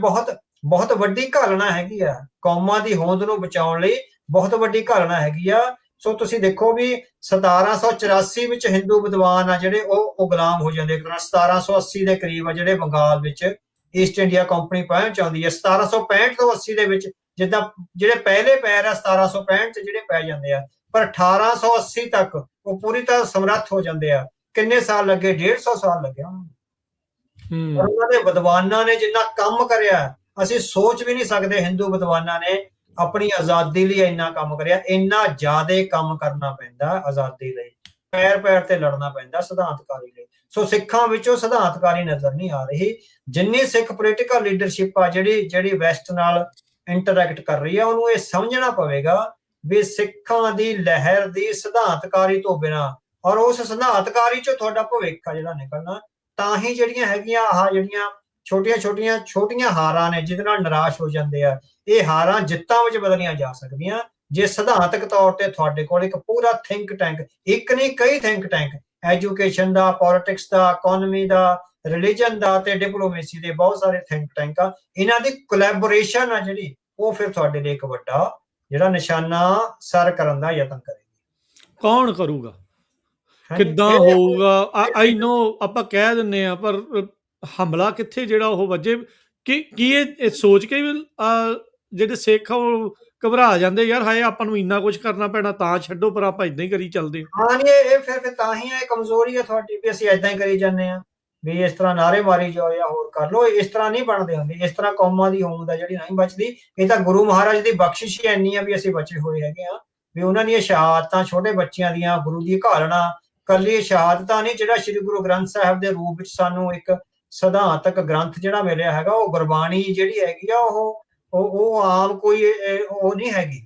ਬਹੁਤ ਵੱਡੀ ਘਾਲਣਾ ਹੈਗੀ ਆ, ਕੌਮਾਂ ਦੀ ਹੋਂਦ ਨੂੰ ਬਚਾਉਣ ਲਈ ਬਹੁਤ ਵੱਡੀ ਘਾਲਣਾ ਹੈਗੀ ਆ। ਸੋ ਤੁਸੀਂ ਦੇਖੋ ਵੀ 1784 ਵਿੱਚ ਹਿੰਦੂ ਵਿਦਵਾਨ ਆ ਜਿਹੜੇ ਉਹ ਗੁਲਾਮ ਹੋ ਜਾਂਦੇ। 1780 ਦੇ ਕਰੀਬ ਆ ਜਿਹੜੇ ਬੰਗਾਲ ਵਿੱਚ ਈਸਟ ਇੰਡੀਆ ਕੰਪਨੀ ਪਹੁੰਚ ਆਉਂਦੀ ਹੈ। 1765 ਤੋਂ 80 ਦੇ ਵਿੱਚ ਜਿੱਦਾਂ ਜਿਹੜੇ ਪਹਿਲੇ ਪੈਰ ਆ 1765 ਚ ਜਿਹੜੇ ਪੈ ਜਾਂਦੇ ਆ, ਪਰ 1880 ਤੱਕ ਉਹ ਪੂਰੀ ਤਰ੍ਹਾਂ ਸਮਰੱਥ ਹੋ ਜਾਂਦੇ ਆ। ਕਿੰਨੇ ਸਾਲ ਲੱਗੇ? 150 ਸਾਲ ਲੱਗੇ ਉਹਨਾਂ ਉਹਨਾਂ ਦੇ ਵਿਦਵਾਨਾਂ ਨੇ ਜਿੰਨਾ ਕੰਮ ਕਰਿਆ ਅਸੀਂ ਸੋਚ ਵੀ ਨਹੀਂ ਸਕਦੇ। ਹਿੰਦੂ ਵਿਦਵਾਨਾਂ ਨੇ ਆਪਣੀ ਆਜ਼ਾਦੀ ਲਈ ਇੰਨਾ ਕੰਮ ਕਰਿਆ। ਇੰਨਾ ਜ਼ਿਆਦਾ ਕੰਮ ਕਰਨਾ ਪੈਂਦਾ ਆਜ਼ਾਦੀ ਲਈ, ਪੈਰ ਤੇ ਲੜਨਾ ਪੈਂਦਾ ਸਿਧਾਂਤਕਾਰੀ ਲਈ। ਸੋ ਸਿੱਖਾਂ ਵਿੱਚੋਂ ਸਿਧਾਂਤਕਾਰੀ ਨਜ਼ਰ ਨਹੀਂ ਆ ਰਹੀ। ਜਿੰਨੀ ਸਿੱਖ ਪੋਲੀਟੀਕਲ ਲੀਡਰਸ਼ਿਪ ਆ ਜਿਹੜੀ ਵੈਸਟ ਨਾਲ ਇੰਟਰੈਕਟ ਕਰ ਰਹੀ ਆ, ਉਹਨੂੰ ਇਹ ਸਮਝਣਾ ਪਵੇਗਾ ਵੀ ਸਿੱਖਾਂ ਦੀ ਲਹਿਰ ਦੀ ਸਿਧਾਂਤਕਾਰੀ ਤੋਂ ਬਿਨਾਂ, ਔਰ ਉਸ ਸਿਧਾਂਤਕਾਰੀ ਚੋਂ ਤੁਹਾਡਾ ਭਵਿੱਖ ਆ ਜਿਹੜਾ ਨਿਕਲਣਾ, ਤਾਂ ਹੀ ਜਿਹੜੀਆਂ ਹੈਗੀਆਂ ਜਿਹੜੀਆਂ ਛੋਟੀਆਂ ਹਾਰਾਂ ਨੇ ਜਿਹਦੇ ਨਾਲ ਨਿਰਾਸ਼ ਹੋ ਜਾਂਦੇ ਆ, ਇਹ ਹਾਰਾਂ ਜਿੱਤਾਂ ਵਿੱਚ ਬਦਲੀਆਂ ਜਾ ਸਕਦੀਆਂ ਜੇ ਸਿਧਾਂਤਕ ਤੌਰ ਤੇ ਤੁਹਾਡੇ ਕੋਲ ਇੱਕ ਪੂਰਾ ਥਿੰਕ ਟੈਂਕ, ਇੱਕ ਨਹੀਂ ਕਈ ਥਿੰਕ ਟੈਂਕ, ਐਜੂਕੇਸ਼ਨ ਦਾ, ਪੋਲਿਟਿਕਸ ਦਾ, ਇਕੋਨਮੀ ਦਾ, ਰਿਲੀਜਨ ਦਾ ਤੇ ਡਿਪਲੋਮੇਸੀ ਦੇ ਬਹੁਤ ਸਾਰੇ ਥਿੰਕ ਟੈਂਕ ਆ। ਇਹਨਾਂ ਦੀ ਕੋਲੈਬੋਰੇਸ਼ਨ ਆ ਜਿਹੜੀ, ਉਹ ਫਿਰ ਤੁਹਾਡੇ ਲਈ ਇੱਕ ਵੱਡਾ ਜਿਹੜਾ ਨਿਸ਼ਾਨਾ ਸਰ ਕਰਨ ਦਾ ਯਤਨ ਕਰੇਗੀ। ਕੌਣ ਕਰੂਗਾ, ਕਿੱਦਾਂ ਹੋਊਗਾ? ਆਈ ਨੋ ਆਪਾਂ ਕਹਿ ਦਿੰਦੇ ਆ, ਪਰ ਹਮਲਾ ਕਿੱਥੇ ਜਿਹੜਾ ਉਹ ਵੱਜੇ? ਕੀ ਇਹ ਸੋਚ ਕੇ ਵੀ ਜਿਹੜੇ ਸਿੱਖ ਉਹ ਘਬਰਾ ਜਾਂਦੇ, ਯਾਰ ਹਾਏ ਆਪਾਂ ਨੂੰ ਇੰਨਾ ਕੁਝ ਕਰਨਾ ਪੈਣਾ, ਤਾਂ ਛੱਡੋ ਪਰ ਆਪਾਂ ਇਦਾਂ ਹੀ ਕਰੀ ਚੱਲਦੇ। ਹਾਂ ਨਹੀਂ, ਇਹ ਫਿਰ ਤਾਂ ਹੀ ਇਹ ਕਮਜ਼ੋਰੀ ਹੈ ਤੁਹਾਡੀ ਵੀ ਅਸੀਂ ਏਦਾਂ ਹੀ ਕਰੀ ਜਾਂਦੇ ਆ ਵੀ ਇਸ ਤਰ੍ਹਾਂ ਨਾਅਰੇ ਮਾਰੀ ਜਾਓ ਜਾਂ ਹੋਰ ਕਰ ਲਓ। ਇਸ ਤਰ੍ਹਾਂ ਨਹੀਂ ਬਣਦੇ ਹੁੰਦੇ। ਇਸ ਤਰ੍ਹਾਂ ਕੌਮਾਂ ਦੀ ਹੋਂਦ ਆ ਜਿਹੜੀ ਨਹੀਂ ਬਚਦੀ। ਇਹ ਤਾਂ ਗੁਰੂ ਮਹਾਰਾਜ ਦੀ ਬਖਸ਼ਿਸ਼ ਹੀ ਇੰਨੀ ਆ ਵੀ ਅਸੀਂ ਬਚੇ ਹੋਏ ਹੈਗੇ ਆ, ਵੀ ਉਹਨਾਂ ਦੀਆਂ ਸ਼ਹਾਦਤਾਂ, ਛੋਟੇ ਬੱਚਿਆਂ ਦੀਆਂ, ਗੁਰੂ ਦੀ ਘਾਲਣਾ, ਕੱਲੀ ਸ਼ਹਾਦਤਾਂ ਨਹੀਂ, ਜਿਹੜਾ ਸ੍ਰੀ ਗੁਰੂ ਗ੍ਰੰਥ ਸਾਹਿਬ ਦੇ ਰੂਪ ਵਿੱਚ ਸਾਨੂੰ ਇੱਕ ਸਿਧਾਂਤਕ ਗ੍ਰੰਥ ਜਿਹੜਾ ਮਿਲਿਆ ਹੈਗਾ, ਉਹ ਗੁਰਬਾਣੀ ਜਿਹੜੀ ਹੈਗੀ ਆ, ਉਹ ਆਮ ਕੋਈ ਉਹ ਨਹੀਂ ਹੈਗੀ,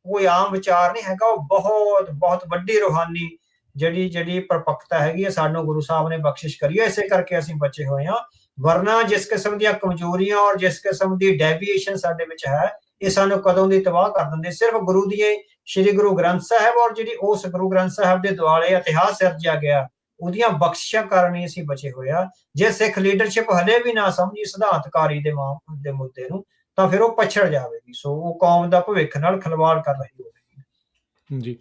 ਕੋਈ ਆਮ ਵਿਚਾਰ ਨਹੀਂ ਹੈਗਾ। ਉਹ ਬਹੁਤ ਬਹੁਤ ਵੱਡੀ ਰੂਹਾਨੀ ਜਿਹੜੀ ਪਰਪੱਕਤਾ ਹੈਗੀ ਹੈ, ਸਾਨੂੰ ਗੁਰੂ ਸਾਹਿਬ ਨੇ ਬਖਸ਼ਿਸ਼ ਕਰੀ ਹੈ, ਇਸੇ ਕਰਕੇ ਅਸੀਂ ਬਚੇ ਹੋਏ ਹਾਂ। ਵਰਨਾ ਜਿਸ ਕਿਸਮ ਦੀਆਂ ਕਮਜ਼ੋਰੀਆਂ ਔਰ ਜਿਸ ਕਿਸਮ ਦੀ ਡੈਵੀਏਸ਼ਨ ਸਾਡੇ ਵਿੱਚ ਹੈ, ਇਹ ਸਾਨੂੰ ਕਦੋਂ ਦੀ ਤਬਾਹ ਕਰ ਦਿੰਦੇ। ਸਿਰਫ ਗੁਰੂ ਦੀ ਸ਼੍ਰੀ ਗੁਰੂ ਗ੍ਰੰਥ ਸਾਹਿਬ ਔਰ ਜਿਹੜੀ ਉਸ ਗੁਰੂ ਗ੍ਰੰਥ ਸਾਹਿਬ ਦੇ ਦੁਆਲੇ ਇਤਿਹਾਸ ਸਿਰਜਿਆ ਗਿਆ, ਉਹਦੀਆਂ ਬਖਸ਼ਿਸ਼ਾਂ ਕਾਰਨ ਹੀ ਅਸੀਂ ਬਚੇ ਹੋਏ ਆ। ਜੇ ਸਿੱਖ ਲੀਡਰਸ਼ਿਪ ਹਲੇ ਵੀ ਨਾ ਸਮਝੀ ਸਿਧਾਂਤਕਾਰੀ ਦੇ ਮੁੱਦੇ ਨੂੰ, ਤਾਂ ਫਿਰ ਉਹ ਪਛੜ ਜਾਵੇਗੀ। ਸੋ ਉਹ ਕੌਮ ਦਾ ਭਵਿੱਖ ਨਾਲ ਖਿਲਵਾੜ ਕਰ ਰਹੀ ਹੋਵੇਗੀ। ਜੀ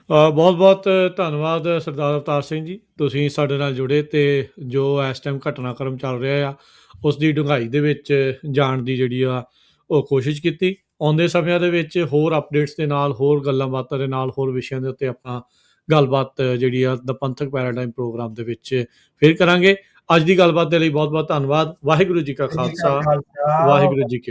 ਬਹੁਤ ਬਹੁਤ ਧੰਨਵਾਦ ਸਰਦਾਰ ਅਵਤਾਰ ਸਿੰਘ ਜੀ, ਤੁਸੀਂ ਸਾਡੇ ਨਾਲ ਜੁੜੇ ਤੇ ਜੋ ਇਸ ਟਾਈਮ ਘਟਨਾਕ੍ਰਮ ਚੱਲ ਰਿਹਾ ਆ ਉਸ ਦੀ ਡੂੰਘਾਈ ਦੇ ਵਿੱਚ ਜਾਣ ਦੀ ਜਿਹੜੀ ਆ ਉਹ ਕੋਸ਼ਿਸ਼ ਕੀਤੀ। ਆਉਂਦੇ ਸਮਿਆਂ ਦੇ ਵਿੱਚ ਹੋਰ ਅਪਡੇਟਸ ਦੇ ਨਾਲ, ਹੋਰ ਗੱਲਾਂ ਬਾਤਾਂ ਦੇ ਨਾਲ, ਹੋਰ ਵਿਸ਼ਿਆਂ ਦੇ ਉੱਤੇ ਆਪਾਂ ਗੱਲਬਾਤ ਜਿਹੜੀ ਆ ਦਾ ਪੰਥਕ ਪੈਰਾਡਾਈਮ ਪ੍ਰੋਗਰਾਮ ਦੇ ਵਿੱਚ ਫਿਰ ਕਰਾਂਗੇ। ਅੱਜ ਦੀ ਗੱਲਬਾਤ ਦੇ ਲਈ ਬਹੁਤ ਬਹੁਤ ਧੰਨਵਾਦ। ਵਾਹਿਗੁਰੂ ਜੀ ਕਾ ਖਾਲਸਾ, ਵਾਹਿਗੁਰੂ ਜੀ ਕੀ